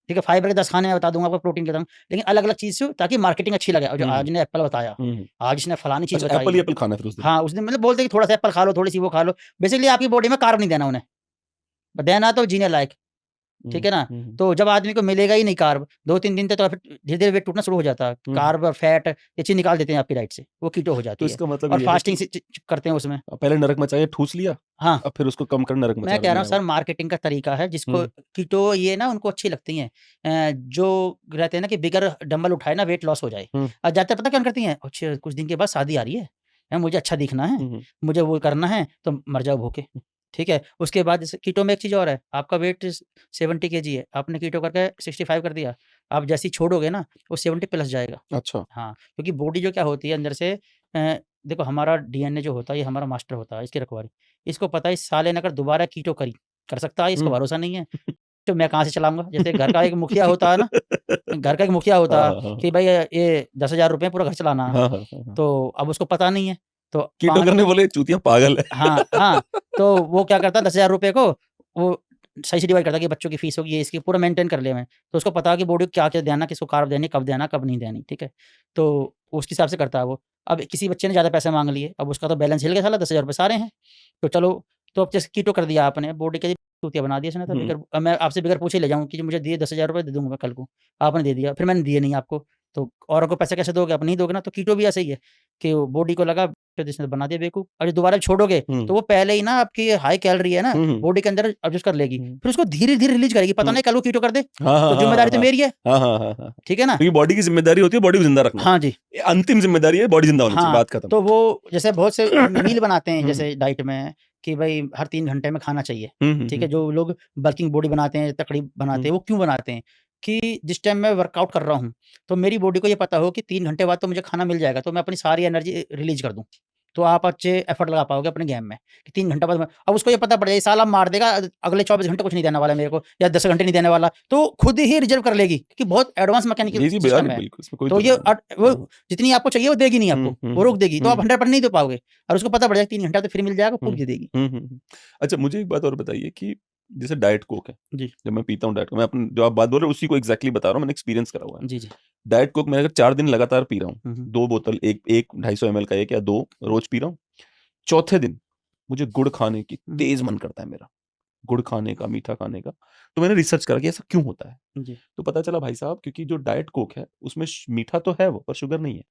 ठीक है, फाइबर के 10 खाने में बता दूंगा आपको, प्रोटीन के 10, लेकिन अलग-अलग चीज़ से, ताकि मार्केटिंग अच्छी लगे। और जो आज ने एप्पल बताया, आज इसने फलानी चीज़ अच्छा, बताई, एप्पल खाना है फिर उस दिन? हाँ, उसने मतलब बोलते हैं कि थोड़ा-सा एप्पल खा लो, थोड़ी-सी वो खा लो। बेसिकली आपकी बॉडी में कार्ब नहीं देना उन्हें, देना तो जीने लायक, ठीक है ना? तो जब आदमी को मिलेगा ही नहीं कार्ब, 2-3 दिन तक, तो फिर धीरे-धीरे वेट टूटना शुरू हो जाता है। कार्ब और फैट ये चीज़ निकाल देते हैं आपकी डाइट से, वो कीटो हो तो जाती है। इसका मतलब और ये है फास्टिंग कि से करते हैं उसमें। पहले नरक मचाया, ठूस लिया, हाँ, अब फिर उसको कम कर नरक मचा मैं कह रहा हूँ दिया। सर, मार्केटिंग का तरीका है, जिसको कीटो ये ना उनको अच्छी लगती हैं। जो रहते हैं ना कि बिगर डंबल उठाए ना वेट लॉस हो जाए। और ज़्यादातर पता क्या करती हैं, अच्छा कुछ दिन के बाद शादी आ रही है, मुझे अच्छा दिखना है, मुझे वो करना है, तो मर जाओ भूखे, ठीक है? उसके बाद जैसे कीटो में एक चीज़ और है, आपका वेट 70 केजी है, आपने कीटो करके 65 कर दिया, आप जैसे ही छोड़ोगे ना, वो 70 प्लस जाएगा। अच्छा। हाँ, क्योंकि बॉडी जो क्या होती है अंदर से, देखो हमारा डीएनए जो होता है, ये हमारा मास्टर होता है, इसकी रखवाली। इसको पता है इस साले ने अगर दोबारा कीटो करी, कर सकता है, इसको भरोसा नहीं है, तो मैं कहाँ से चलाऊँगा? जैसे घर का एक मुखिया होता है ना, घर का एक मुखिया होता है कि भाई ये 10,000 रुपए पूरा घर चलाना है, तो अब उसको पता नहीं है, तो कीटो 5 करने बोले चूतिया पागल है। हाँ, हाँ, तो वो क्या करता है 10,000 रुपए को वो सही से डिवाइड करता है कि बच्चों की फीस होगी, ये इसकी पूरा मेंटेन कर लिया मैं। तो उसको पता है कि बॉडी को क्या-क्या देना, किसको कार्ब देनी, कब देना, कब नहीं देनी, ठीक है? तो उसके हिसाब से करता है वो। अब किसी बच्चे ने ज़्यादा पैसे माँग लिए, अब उसका तो बैलेंस हिल गया साला, 10,000 रुपए सारे हैं। तो चलो, तो अब जैसे कीटो कर दिया आपने, बॉडी के चूतिया बना दिया इसने, तो बगैर, अब मैं आपसे बगैर पूछे ले जाऊँ कि जो मुझे दिए 10,000 रुपए दे दूँगा मैं कल को, आपने दे दिया, फिर मैंने दिए नहीं आपको, तो औरों को पैसे कैसे दोगे? आप नहीं दोगे ना, तो कीटो भी ऐसे ही है कि बॉडी को लगा तो जिसने बना दिया बेवकूफ़, और जो दोबारा छोड़ोगे तो वो पहले ही ना आपकी हाई कैलोरी है ना, बॉडी के अंदर एडजस्ट कर लेगी, फिर उसको धीरे-धीरे रिलीज़ करेगी, पता नहीं कल को कीटो कर दे, तो ज़िम्मेदारी तो मेरी है, ठीक है ना? क्योंकि बॉडी की जिम्मेदारी होती है बॉडी को जिंदा रखना। हाँ जी। ये अंतिम जिम्मेदारी है, बॉडी जिंदा होनी चाहिए, हाँ, बात खत्म। तो वो जैसे बहुत से मील बनाते हैं जैसे डाइट में कि भई हर 3 घंटे में खाना चाहिए, ठीक है? जो लोग बल्किंग बॉडी बनाते हैं, तकड़ी बनाते हैं, वो क्यों बनाते हैं? कि जिस टाइम मैं वर्कआउट कर रहा हूँ, तो मेरी बॉडी को ये पता हो कि 3 घंटे बाद तो मुझे खाना मिल जाएगा, तो मैं अपनी सारी एनर्जी रिलीज़ कर दूँ। तो आप अच्छे एफर्ट लगा पाओगे अपने गेम में कि 3 घंटा बाद में, अब उसको ये पता पड़ जाए ये साला मार देगा, अगले 24 घंटे कुछ नहीं देने वाला है मेरे को, या 10 घंटे नहीं देने वाला, तो खुद ही रिज़र्व कर लेगी, क्योंकि बहुत एडवांस मैकेनिकल जी, जी, सिस्टम है। बिल्कुल, इसमें कोई तो दो ये राय नहीं। वो जितनी आपको चाहिए वो देगी नहीं आपको, वो रोक देगी, तो आप 100% नहीं दे पाओगे, और उसको पता पड़ जाएगा 3 घंटा तो फ्री मिल जाएगा, फूक दे देगी। अच्छा, मुझे एक बात और बताइए कि जैसे डाइट कोक है, जी। जब मैं पीता हूँ डाइट कोक, मैं अपने जो आप बात बोल रहे हो उसी को एग्जैक्टली बता रहा हूँ, मैंने एक्सपीरियंस करा हुआ है। जी, जी। डाइट कोक मैं अगर 4 दिन लगातार पी रहा हूँ, 2 बोतल, एक 250 ml का 1 या 2 रोज पी रहा हूँ, चौथे दिन मुझे गुड़ खाने की तेज मन करता है मेरा, गुड़ खाने का, मीठा खाने का। तो मैंने रिसर्च करा कि ऐसा क्यों होता है, जी। तो पता चला भाई साहब, क्योंकि जो डाइट कोक है उसमें मीठा तो है वो, पर शुगर नहीं है।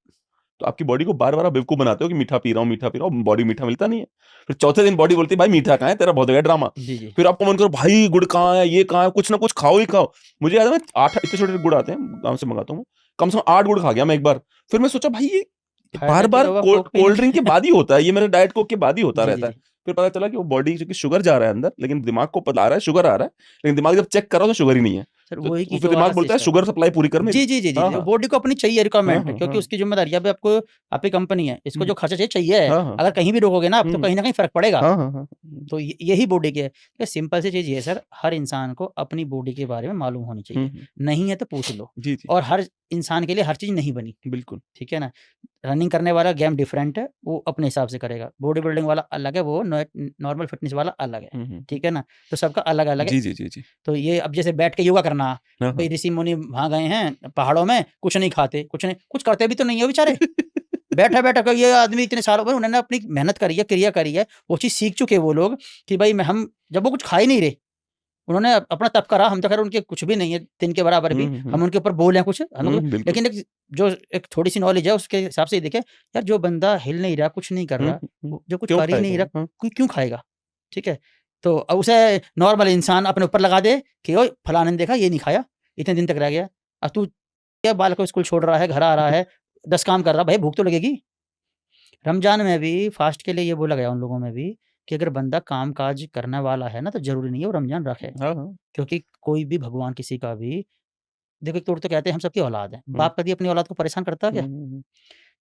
तो आपकी बॉडी को बार-बार आप बेवकूफ बनाते हो कि मीठा पी रहा हूँ, बॉडी मीठा मिलता नहीं है। फिर चौथे दिन बॉडी बोलती है भाई मीठा कहाँ है, तेरा बहुत हो गया ड्रामा। जी, जी। फिर आपको मन करो भाई गुड़ कहाँ है, ये कहाँ है, कुछ ना कुछ खाओ ही खाओ। मुझे याद है मैं 8 इतने छोटे गुड़ आते हैं, गाँव से मंगाता हूँ मैं, कम से कम 8 गुड़ खा गया मैं एक बार। फिर मैं सोचा भाई ये फायदा बार-बार क्या होगा कोक पीने कोल्ड ड्रिंक के बाद ही होता है, ये मेरे डाइट कोक के बाद ही होता जी, जी, रहता है। जी। फिर पता चला कि वो बॉडी क्योंकि शुगर जा रहा है अंदर, लेकिन दिमाग को पता आ रहा है शुगर आ रहा है, लेकिन दिमाग जब चेक कर रहा है तो शुगर ही नहीं है। सर तो वही फिर कीटो दिमाग वाला बोलता है सिस्टम। शुगर सप्लाई पूरी कर मेरी। जी, जी, जी, जी, हाँ, जी। हाँ। बॉडी को अपनी चाहिए रिक्वायरमेंट है, हाँ, क्योंकि हाँ। उसकी ज़िम्मेदारी है, अभी आपको आपकी कंपनी है, इसको जो खर्चा चाहिए है, हाँ, हाँ। अगर कहीं भी रोकोगे ना आप, तो कहीं न कहीं फ़र्क पड़ेगा। हाँ, हाँ, हाँ। तो यही बॉडी की है। ये सिंपल सी चीज़ ये है सर, हर इंसान को अपनी बॉडी के बारे में मालूम होनी चाहिए। नहीं है तो पूछ लो, जी, जी। और हर इंसान के लिए हर चीज़ नहीं बनी, बिल्कुल। ठीक है ना? रनिंग करने वाला गेम डिफरेंट है, वो अपने हिसाब से करेगा। बॉडी बिल्डिंग वाला अलग है, वो नॉर्मल फिटनेस वाला अलग है, ठीक है ना? तो सबका अलग-अलग है। जी। तो ये अब जैसे बैठ के योगा करना, हाँ, कोई हाँ। ऋषि मुनि वहाँ गए हैं पहाड़ों में, कुछ नहीं खाते, कुछ करते भी तो नहीं है बेचारे। बैठा-बैठा कोई ये आदमी इतने सालों में उन्होंने अपनी मेहनत करी है, क्रिया करी है, वो चीज़ सीख चुके वो लोग कि भाई हम जब वो कुछ खा ही नहीं रहे, उन्होंने अपना तप करा, हम तो खैर उनके कुछ भी नहीं है, तिन के बराबर भी, हम उनके ऊपर बोल हैं कुछ, हमें कुछ बिल्कुल। लेकिन एक थोड़ी-सी नॉलेज है उसके हिसाब से ये देखें, यार जो बंदा हिल नहीं रहा, कुछ नहीं कर रहा, वो जो कुछ क्यों कर ही नहीं खाएगा रहा, वो? हाँ। कोई क्यों खाएगा? ठीक है? तो अब उसे नॉर्मल इंसान अपने ऊपर लगा दे कि ओए फलाने ने देखा ये नहीं खाया, इतने दिन तक रह गया। अब तू क्या बालक को स्कूल छोड़ रहा है, घर आ रहा है, 10 काम कर रहा है, भाई भूख तो लगेगी। रमज़ान में भी फास्ट के लिए ये बोला गया उन लोगों में भी कि अगर बंदा काम-काज करने वाला है ना, तो ज़रूरी नहीं है वो रमज़ान रखे। हाँ, हाँ। क्योंकि कोई भी भगवान किसी का भी देखो एक तौर तो कहते हैं हम सबकी औलाद हैं। हुँ। बाप कभी अपनी औलाद को परेशान करता है क्या? हुँ।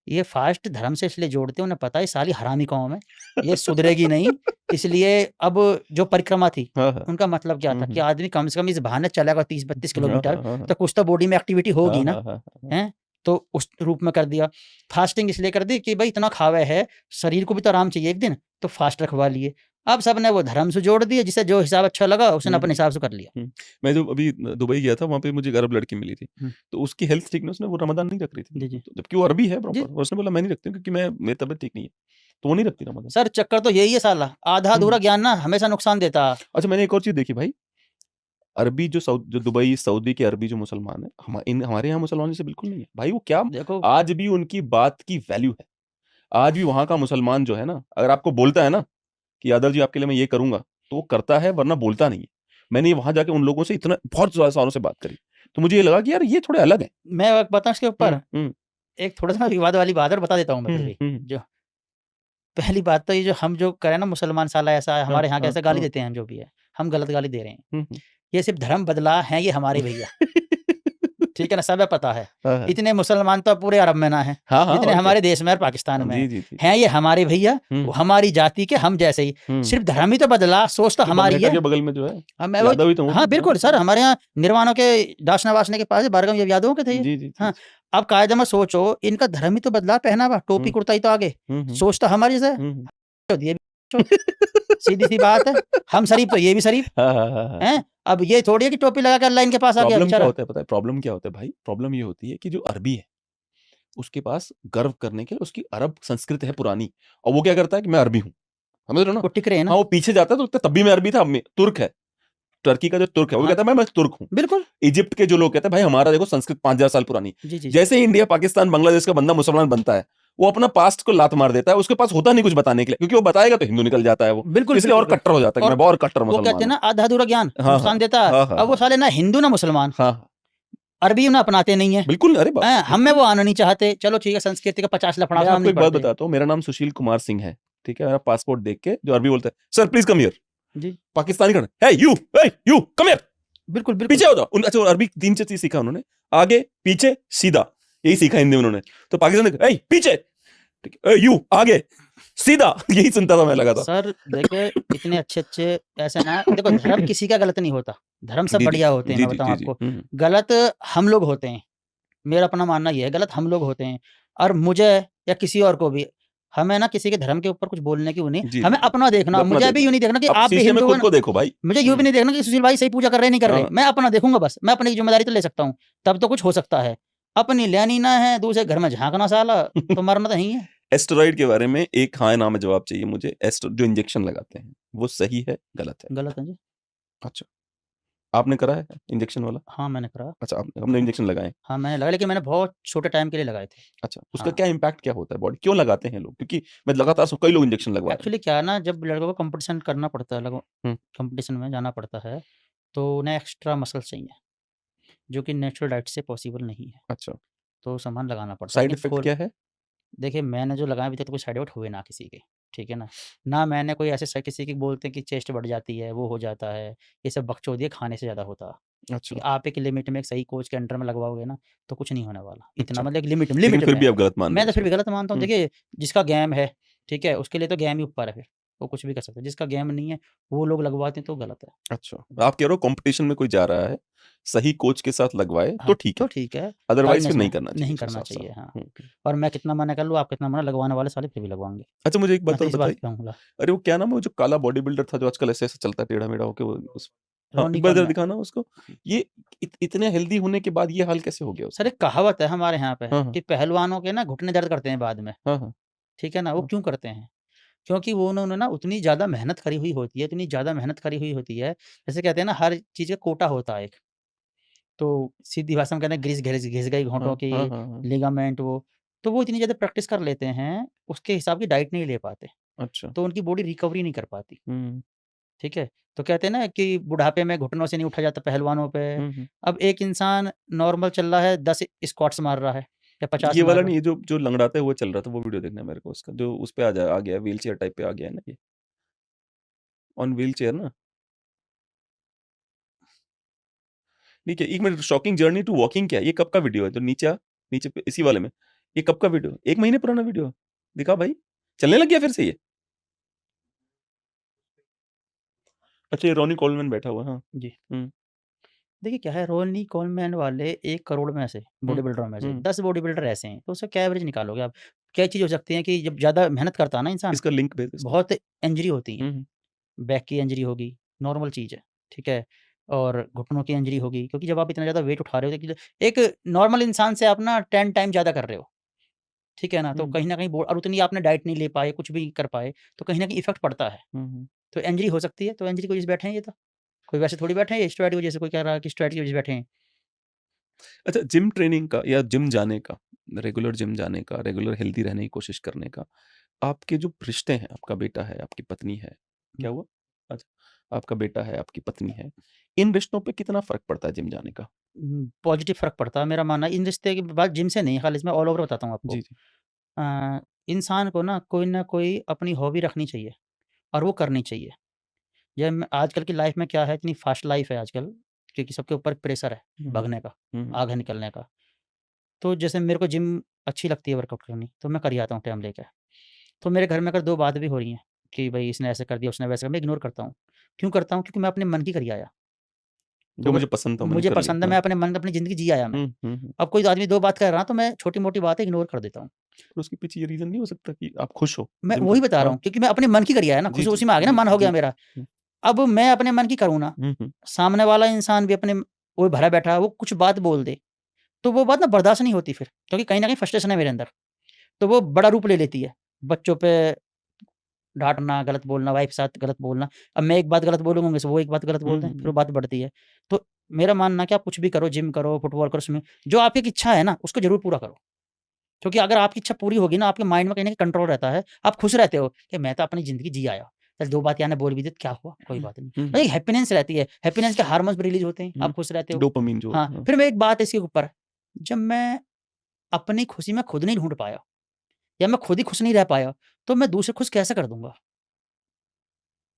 ये फास्ट धर्म से इसलिए जोड़ते हैं, उन्हें पता है ये साली हरामी कौम है, ये सुधरेगी नहीं। इसलिए अब जो परिक्रमा थी, हाँ, हाँ। उनका मतलब क्या था कि आदमी कम से कम इस बहाने चलेगा 30-32 हाँ, किलोमीटर, हाँ, हाँ। तो कुछ तो बॉडी में एक्टिविटी होगी हाँ, ना, हाँ, हाँ, हाँ। हैं? तो उस रूप में कर दिया। फास्टिंग इसलिए कर दी कि भई इतना खावे है, शरीर को भी तो आराम चाहिए एक दिन, तो फास्ट रखवा लिए। अब सबने वो धर्म से जोड़ दिए, जिसे जो हिसाब अच्छा लगा उसने अपने हिसाब से कर लिया। मैं जब अभी दुबई गया था, वहाँ पे मुझे एक अरब लड़की मिली थी। हुँ। तो उसकी हेल्थ ठीक नहीं, उसने वो रमज़ान नहीं रख रही थी। जी, जी। तो जबकि वो अरबी है जी। प्रॉपर। उसने बोला मैं नहीं रखती हूँ क्योंकि मेरी तबीयत ठीक नहीं है। तो वो नहीं रखती रमज़ान। सर चक्कर तो यही है साला, आधा-अधूरा ज्ञान ना हमेशा नुकसान देता। अच्छा, मैंने एक और चीज़ देखी भाई, अरबी जो दुबई, सऊदी के अरबी जो मुसलमान हैं, हमारे यहाँ मुसलमान जैसे बिल्कुल नहीं है। भाई वो क्या देखो आज भी उनकी बात की वैल्यू है। आज भी वहाँ का मुसलमान जो है ना, अगर आपको बोलता है ना कि यादव जी आपके लिए मैं ये करूँगा, तो वो करता है वरना बोलता नहीं है। मैंने वहाँ जाके उन लोगों से इतना बहुत ज़्यादा सालों से बात करी। तो मुझे ये लगा कि यार ये थोड़े अलग हैं। मैं एक बताऊँ इसके ऊपर, हुँ। एक थोड़ा-सा विवाद वाली बात है और बता देता हूँ मैं फिर भी। हुँ। जो पहली बात तो ये जो हम जो करें ना मुसलमान साला ऐसा है, हाँ, हमारे यहाँ हाँ, कैसे गाली हाँ। देते हैं जो भी है, हम गलत गाली दे रहे हैं। हुँ, हुँ। ये सिर्फ़ धर्म बदला है ये हमारे भैया, ठीक है ना? सब पता है। हाँ, हाँ। इतने मुसलमान तो पूरे अरब में ना हैं, हाँ, हाँ, जितने और क्या। हमारे देश में और पाकिस्तान में जी, हैं। जी, जी। हैं ये हमारे भैया, वो हुँ, हमारी जाति के हम जैसे ही। हुँ। सिर्फ़ धर्म ही तो बदला, सोच तो तो हमारी बगैटा है। के बगल में जो है, हाँ, मैं वही यादव ही तो हूँ हाँ, मैं। बिल्कुल सर हमारे यहाँ निर्वाणों के दाशना-वाशना के पास है, बारगाम ये यादवों के थे ये। जी, जी, जी, हाँ, जी। अब कायदे में सोचो इनका धर्म ही तो बदला, पहनावा, टोपी हुँ, कुर्ता ही तो आगे, हुँ, हुँ। सोच तो हमारी जैसे है। हुँ, तो ये भी सीधी-सी बात है। हम शरीफ तो ये भी शरीफ, हाँ, हाँ, हाँ, हाँ। हैं? अब ये थोड़ी है कि टोपी लगा के अल्लाह इनके पास आ गया प्रॉब्लम क्या बेचारा। होता है पता है? प्रॉब्लम क्या होता है भाई? प्रॉब्लम ये होती है कि जो अरबी है, उसके पास गर्व करने के लिए उसकी अरब संस्कृति है पुरानी और वो क्या करता है कि मैं अरबी हूँ। समझ रहे हो ना? वो टिक रहे हैं ना। हाँ, वो पीछे जाता है तो लगता है तब भी मैं अरबी था, तुर्क है। टर्की का जो तुर्क है, वो हाँ, कहता है मैं तुर्क हूँ। बिल्कुल। इजिप्ट के जो लोग कहते हैं भाई हमारा देखो संस्कृत 5000 साल पुरानी। जी, जी, जी। जैसे ही इंडिया, पाकिस्तान, बांग्लादेश का बंदा मुसलमान बनता है, वो अपना पास्ट को लात मार देता है। उसके पास होता नहीं कुछ बताने के लिए क्योंकि वो बताएगा तो हिंदू निकल जाता है वो। बिल्कुल, इसलिए और बिल्कुल, कट्टर हो जाता है कि और मैं बहुत कट्टर वो कहते मुसलमान हैं हूँ। ना आधा-अधूरा ज्ञान हाँ, नुकसान हाँ। देता है। हाँ, हाँ, अब वो हाँ। साले ना हिंदू ना मुसलमान, हाँ, हाँ। अरबी उन्हें अपनाते नहीं है। बिल्कुल, अरे बाप! हैं? हम में वो आना नहीं चाहते। चलो ठीक है संस्कृति का 50 लफड़ा मैं से हम आपको नहीं एक बात पढ़ते। बताता हूँ, मेरा नाम सुशील कुमार सिंह है, ठीक है? मेरा पासपोर्ट देख के जो अरबी बोलता है, "सर प्लीज़ कम हियर।" जी, पाकिस्तानी खड़ा, "हे यू कम हियर।" बिल्कुल, बिल्कुल। पीछे हो जाओ। अच्छा वो अरबी 3 चीज़ सीखा उन्होंने, आगे, पीछे, सीधा, यही सीखा हिंदी में उन्होंने। तो पाकिस्तान में, "हे पीछे।" ठीक है, "यू आगे, सीधा।" यही सुनता था मैं लगातार। सर देखिए इतने अच्छे-अच्छे ऐसे ना देखो धर्म किसी का गलत नहीं होता। धर्म सब जी, जी। बढ़िया होते हैं जी, मैं जी, बताऊँ जी, जी। आपको। हुँ, गलत हम लोग होते हैं। मेरा अपना मानना ये है गलत हम लोग होते हैं। और मुझे या किसी और को भी हमें ना किसी के धर्म के ऊपर कुछ बोलने की वो नहीं। जी, हमें जी, जी। अपना देखना। अपना मुझे अभी देखना। यूँ नहीं देखना कि अब आप भी शीशे में हिंदू हो खुद ना। को देखो भाई। मुझे यूँ भी नहीं देखना कि सुशील भाई सही पूजा कर रहे हैं नहीं कर रहे। हाँ। मैं अपना देखूँगा बस। मैं अपनी ज़िम्मेदारी तो ले सकता हूँ। तब तो कुछ हो सकता है। अपनी लेनी ना है दूसरे घर में झाँकना साला तो मरना तो यहीं है। एस्टेरॉइड के बारे में एक हाँ या ना में जवाब चाहिए मुझे। जो इंजेक्शन लगाते हैं, वो सही है, गलत है? गलत है जी। अच्छा, आपने करा है इंजेक्शन वाला? हाँ, मैंने करा। अच्छा, आपने इंजेक्शन लगाए। हाँ, मैंने लगाया लेकिन मैंने बहुत छोटे टाइम के लिए लगाए थे। अच्छा, उसका हाँ। क्या इम्पैक्ट क्या होता है बॉडी, क्यों लगाते हैं लोग? क्योंकि मैं लगातार कई लोग इंजेक्शन लगवा रहे हैं। एक्चुअली क्या है ना जब लड़कों को कॉम्पिटिशन करना पड़ता है हुँ। कॉम्पिटिशन में जाना पड़ता है, तो उन्हें एक्स्ट्रा मसल्स चाहिए, जो कि नेचुरल डाइट से पॉसिबल नहीं है। अच्छा, तो सामान लगाना पड़ता है। साइड लेकिन इफ़ेक्ट खोल क्या है? देखिए मैंने जो लगाया अभी तक तो कोई साइड इफ़ेक्ट हुए ना किसी के, ठीक है ना? ना मैंने कोई ऐसे स किसी की बोलते हैं कि चेस्ट बढ़ जाती है, वो हो जाता है, ये सब बकचोदी है खाने से ज़्यादा होता है। अच्छा, कि आप एक लिमिट में एक सही कोच के अंडर में लगवाओगे ना, तो कुछ नहीं होने वाला। इतना अच्छा। मतलब एक लिमिट लेकिन लिमिट फिर में। भी आप गलत मान रहे मैं हो तो फिर उसको। भी गलत मानता हूँ। हुँ। देखिए जिसका गेम है, ठीक है? उसके लिए तो गेम ही ऊपर है फिर, वो कुछ भी कर सकता है। जिसका गेम नहीं है, वो लोग लगवाते हैं तो गलत है। अच्छा, आप कह रहे हो कॉम्पिटिशन में कोई जा रहा है सही कोच के साथ लगवाए तो हाँ, ठीक तो है, ठीक है। अदरवाइज़ फिर गाइडेंस नहीं में करना चाहिए नहीं इसको करना साफ-साफ। चाहिए, हाँ। हुँ। और मैं कितना मना कर लूँ, आप कितना मना, लगवाने वाले साले फिर भी लगवाएँगे। अच्छा मुझे एक मैं बात तो और इस बात बताइए, पे कहूँगा। अरे वो क्या नाम है वो जो काला बॉडी बिल्डर था जो आजकल ऐसे-ऐसे चलता है टेढ़ा-मेढ़ा होके वो उस हाँ, रोनी एक बार ज़रा कॉलमैन। दिखाना उसको। ये इतने हेल्दी होने के बाद ये हाल कैसे हो गया सर उसका? एक कहावत है हमारे यहाँ पे हाँ, हाँ। कि पहलवानों के ना घुटने दर्द करते हैं बाद में, हाँ, हाँ। ठीक है ना? वो हाँ। क्यों करते हैं? क्योंकि वो उन्होंने ना उतनी ज़्यादा मेहनत करी हुई होती है, इतनी ज़्यादा मेहनत करी हुई होती है, जैसे कहते हैं ना हर चीज़ का कोटा होता है एक। तो सीधी भाषा में कहते हैं ग्रीस घिस गई हाँ, घोंटों की, हाँ, हाँ, हाँ। लिगामेंट वो, तो वो इतनी ज़्यादा प्रैक्टिस कर लेते हैं, उसके हिसाब की डाइट नहीं ले पाते, अच्छा। तो उनकी बॉडी रिकवरी नहीं कर पाती, हुँ। ठीक है? तो कहते हैं ना कि बुढ़ापे में घुटनों से नहीं उठा जाता पहलवानों पे। हुँ, हुँ। अब एक इंसान नॉर्मल चल रहा है, 10 स्क्वाट्स मार रहा है या 50 ये मार वाला रहा नहीं, है। ये जो जो लंगड़ाता है वो चल रहा था, वो वीडियो देखना है मेरे को उसका, जो उस पे आ गया है, व्हीलचेयर टाइप पे आ गया है ना ये, ऑन व्हीलचेयर ना? ठीक है, 1 minute, shocking journey to walking क्या है? ये कब का वीडियो है? जो नीचे पे इसी वाले में, ये कब का वीडियो है? 1 महीने पुराना वीडियो है? दिखा भाई, चलने लग गया फिर से ये? अच्छा ये रॉनी कोलमैन बैठा हुआ है, हाँ। जी। हुँ, देखिए क्या है, रोनी कोलमैन वाले 1 करोड़ में से, हुँ, बॉडी बिल्डरों में से हुँ। 10 बॉडी बिल्डर ऐसे हैं, तो उसका क्या एवरेज निकालोगे आप? क्या चीज़ हो सकती है कि जब ज़्यादा मेहनत करता है ना इंसान, इसका लिंक भेज इसका। बहुत इंजरी होती हैं। हुँ, हुँ। बैक की इंजरी होगी, नॉर्मल चीज़ है, ठीक है? और घुटनों की इंजरी होगी, क्योंकि जब आप इतना ज़्यादा वेट उठा रहे हो, तो एक नॉर्मल इंसान से आप ना 10 टाइम ज़्यादा कर रहे हो, ठीक है ना? तो हुँ, कहीं न कहीं और उतनी आपने डाइट नहीं ले पाए, कुछ भी कर पाए, तो कहीं न कहीं इफ़ेक्ट पड़ता है। हुँ, हुँ। तो इंजरी हो सकती है, तो इंजरी की वजह से बैठे हैं ये तो। कोई वैसे थोड़ी बैठे हैं, ये स्टेरॉइड की वजह से, कोई कह रहा है कि स्टेरॉइड की वजह से बैठे हैं। अच्छा जिम ट्रेनिंग का या जिम जाने का, रेगुलर जिम जाने का, रेगुलर हेल्दी रहने की कोशिश करने का, आपके जो रिश्ते हैं, आपका बेटा है, आपकी पत्नी है, हुँ, क्या हुआ? अच्छा, आपका बेटा है, आपकी पत्नी है, इन रिश्तों पे कितना फ़र्क पड़ता है जिम जाने का? पॉज़िटिव फ़र्क पड़ता है, मेरा मानना है। इन रिश्ते की बात जिम से नहीं है, खाली इसमें ऑल ओवर बताता हूँ आपको। जी, जी। अ, इंसान को ना कोई अपनी हॉबी रखनी चाहिए और वो करनी चाहिए। आजकल की लाइफ़ में क्या है, इतनी फ़ास्ट लाइफ़ है आजकल, क्योंकि सबके ऊपर प्रेशर है हुँ, हुँ। भागने का, हुँ, हुँ। आगे निकलने का। तो जैसे मेरे को जिम अच्छी लगती है वर्कआउट करनी, तो मैं कर ही आता हूँ टाइम लेके। तो मेरे घर में अगर 2 बात भी हो रही हैं कि भई इसने ऐसे कर दिया, उसने वैसे कर, मैं इग्नोर करता हूँ। क्यों करता हूँ? क्योंकि मैं अपने मन की करी आया। तो जो अगर मुझे पसंद था मैंने मुझे कर लिया। पसंद है, हाँ। मैं अपने मन अपनी ज़िंदगी जी आया मैं। हुँ, हुँ, हुँ। अब कोई आदमी 2 बात कह रहा है, तो मैं छोटी-मोटी बातें इग्नोर कर देता हूँ। पर उसके पीछे ये रीज़न नहीं हो सकता कि आप खुश हो मैं जिम वही कर बता रहा हाँ। हूँ, क्योंकि मैं अपने मन की करी आया ना, जी, खुश जी। उसी में आ गया ना, जी, मन हो जी, गया जी। मेरा। हुँ, अब मैं अपने मन की करूँ ना, हुँ, हुँ। सामने वाला इंसान भी अपने वो भरा बैठा है, वो कुछ बात बोल दे, तो वो बात ना बर्दाश्त नहीं होती फिर, क्योंकि कहीं न कहीं फ्रस्ट्रेशन है मेरे अंदर। तो वो बड़ा रूप ले लेती है। बच्चों पे डाँटना, गलत बोलना, वाइफ़ के साथ गलत बोलना। अब मैं एक बात गलत बोलूँगा, वैसे वो एक बात गलत हुँ, बोल दें, हुँ, फिर वो हुँ। बात बढ़ती है। तो मेरा मानना है कि आप कुछ भी करो, जिम करो, फुटबॉल करो, स्विमिंग, जो आपकी एक इच्छा है ना, उसको ज़रूर पूरा करो। क्योंकि अगर आपकी इच्छा पूरी होगी ना, आपके माइंड में कहीं न कहीं कंट्रोल रहता है, आप खुश रहते हो कि मैं तो अपनी ज़िंदगी जी आया। चल 2 बात यहाँ ने बोल भी दी तो क्या हुआ? कोई बात नहीं। हुँ, एक हैप्पीनेस रहती है, हैप्पीनेस के हार्मोन्स भी रिलीज़ होते हैं, हुँ। आप खुश रहते हो। डोपामाइन जो हाँ, होता है। हाँ। फिर मैं एक बात इसके ऊपर, जब मैं अपनी खुशी मैं खुद नहीं ढूँढ पाया या मैं खुद ही खुश नहीं रह पाया, तो मैं दूसरे खुश कैसे कर दूँगा?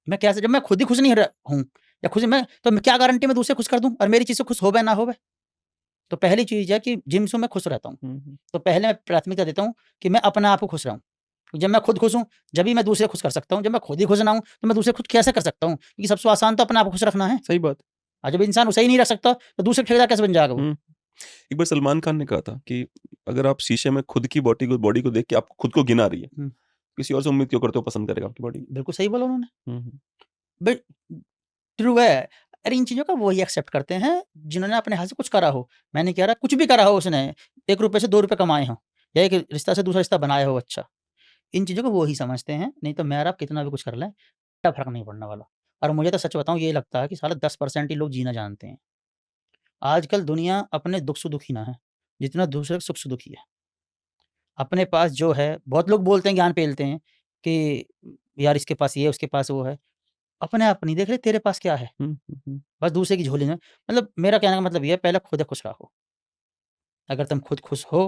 मैं कैसे, जब मैं खुद ही खुश नहीं हूँ या खुश मैं, तो मैं क्या गारंटी मैं दूसरे खुश कर दूँ और मेरी चीज़ से खुश होवे ना होवे? तो पहली चीज़ है कि जिम से मैं खुश रहता हूँ। हुँ, हुँ। तो पहले मैं प्राथमिकता देता हूँ कि मैं अपने आप को खुश रहूँ। जब मैं खुद खुश हूँ, जभी मैं दूसरे खुश कर सकता हूँ। जब मैं खुद ही खुश ना हूँ, तो मैं दूसरे खुश कैसे कर सकता हूँ? क्योंकि सबसे आसान तो अपने आप को खुश रखना है। सही बात। और जब इंसान उसे ही नहीं रख सकता, तो दूसरे का ठेकेदार कैसे बन जाएगा वो? हुँ। एक बार सलमान खान ने कहा था कि अगर आप शीशे में खुद की बॉडी को देख के आपको खुद को घिन आ रही है, हुँ, किसी और से उम्मीद क्यों करते हो पसंद करेगा आपकी बॉडी? बिल्कुल सही बोला उन्होंने। हुँ, हुँ। बट ट्रू है। अरे इन चीज़ों का वही एक्सेप्ट करते हैं जिन्होंने अपने हाथ से कुछ करा हो। मैं नहीं कह रहा कुछ भी करा हो उसने, ₹1 से ₹2 कमाए हों या एक रिश्ता से दूसरा रिश्ता बनाया हो अच्छा। इन चीज़ों को वो ही समझते हैं, नहीं तो मैं और आप कितना भी कुछ कर लें, क्या फ़र्क नहीं पड़ने वाला। और मुझे तो सच बताऊँ, ये लगता है कि साला 10% ही लोग जीना जानते हैं। आजकल दुनिया अपने दुःख से दुखी ना है, जितना दूसरे के सुख से दुखी है। अपने पास जो है, बहुत लोग बोलते हैं, ज्ञान पेलते हैं कि यार इसके पास ये है, उसके पास वो है। अपने आप नहीं देख रहे तेरे पास क्या है, हुँ, हुँ, हुँ। बस दूसरे की झोली में, मतलब मेरा कहने का मतलब ये है, पहले खुद खुश रहो। अगर तुम खुद खुश हो,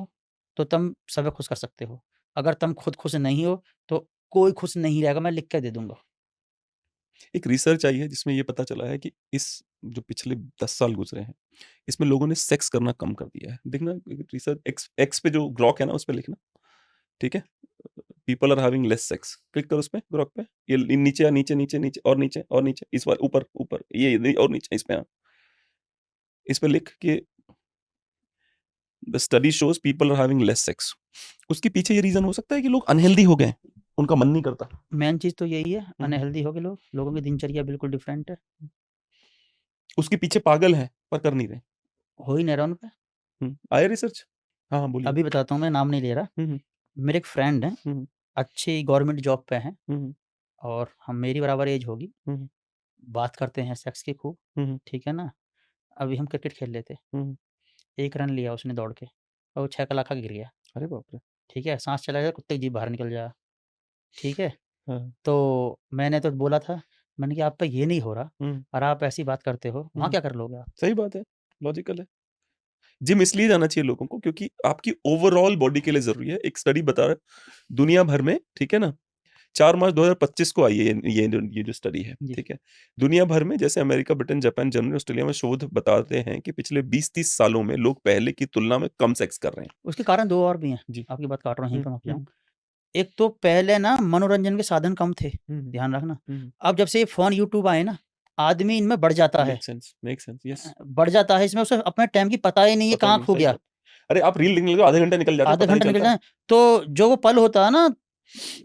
तो तुम सबको खुश कर सकते हो। अगर तुम खुद खुश नहीं हो, तो कोई खुश नहीं रहेगा, मैं लिख के दे दूँगा। एक रिसर्च आई है जिसमें ये पता चला है कि इस जो पिछले 10 साल गुज़रे हैं, इसमें लोगों ने सेक्स करना कम कर दिया है। देखना रिसर्च एक्स एक्स पे जो ग्रॉक है ना उस पे लिखना, ठीक है? People are having less sex, click करो उसपे ग्रॉक पे। ये नीचे नीचे, नीचे, नीचे और नीचे और नीचे, इस बार ऊपर, ऊपर ये नहीं और नीचे इस पे हाँ। इस पे लिख कि the study shows people are having less sex. उसके पीछे ये रीजन हो सकता है कि लोग अनहेल्दी हो गए, उनका मन नहीं करता। मेन चीज़ तो यही है, हम्म। अनहेल्दी हो गए लोग, लोगों की दिनचर्या बिल्कुल डिफरेंट है, उसके पीछे पागल है पर कर नहीं रहे। हो ही नहीं रहा उन पे। आया रिसर्च? हाँ हाँ बोलिए। अभी बताता हूँ, मैं नाम नहीं ले रहा। हम्म, मेरे एक फ्रेंड हैं, हम्म, अच्छी गवर्नमेंट जॉब पे हैं हम्म, और हम मेरी बराबर एज होगी, हम्म, बात करते हैं सेक्स की खूब, हम्म, ठीक है ना? अभी हम क्रिकेट खेल रहे थे, हम्म। 1 रन लिया उसने दौड़ के और वो 6 का लाखा गिर गया, अरे बाप रे। ठीक है? साँस चला गया, कुत्ते की जीभ बाहर निकल जाए, ठीक है? हाँ। तो मैंने तो बोला था, मैंने कहा आप पे ये नहीं हो रहा हम्म, और आप ऐसी बात करते हो, वहाँ हम्म। क्या कर लोगे आप? सही बात है, लॉजिकल है। जिम इसलिए जाना चाहिए लोगों को क्योंकि आपकी ओवरऑल बॉडी के लिए जरूरी है। एक स्टडी बता रहा है दुनिया भर में, ठीक है ना, 4 मार्च 2025 को आई है ये जो स्टडी है, जी। ठीक है। दुनिया भर में जैसे America, Britain, Japan, Germany, Australia में शोध बताते हैं कि पिछले 20-30 सालों में लोग पहले की तुलना में कम सेक्स कर रहे हैं। उसके कारण 2 और भी हैं, जी। आपकी बात काट रहा हूँ, यहीं हम्म, पे मैं हम्म, जाऊँ। एक तो पहले ना मनोरंजन के साधन कम थे, हम्म, ध्यान रखना। हम्म। अब जब से ये फ़ोन, यूट्यूब आए ना, आदमी इनमें बढ़ जाता है, मेक सेंस, यस। बढ़ जाता है, इसमें उसे अपने टाइम की पता ही नहीं है पता कहाँ नहीं, खो सही गया। बात। अरे आप रील देखने लगे, आधे घंटे निकल जाते हैं, आधा पता नहीं घंटा निकल चलता। जाए, तो जो वो पल होता है ना,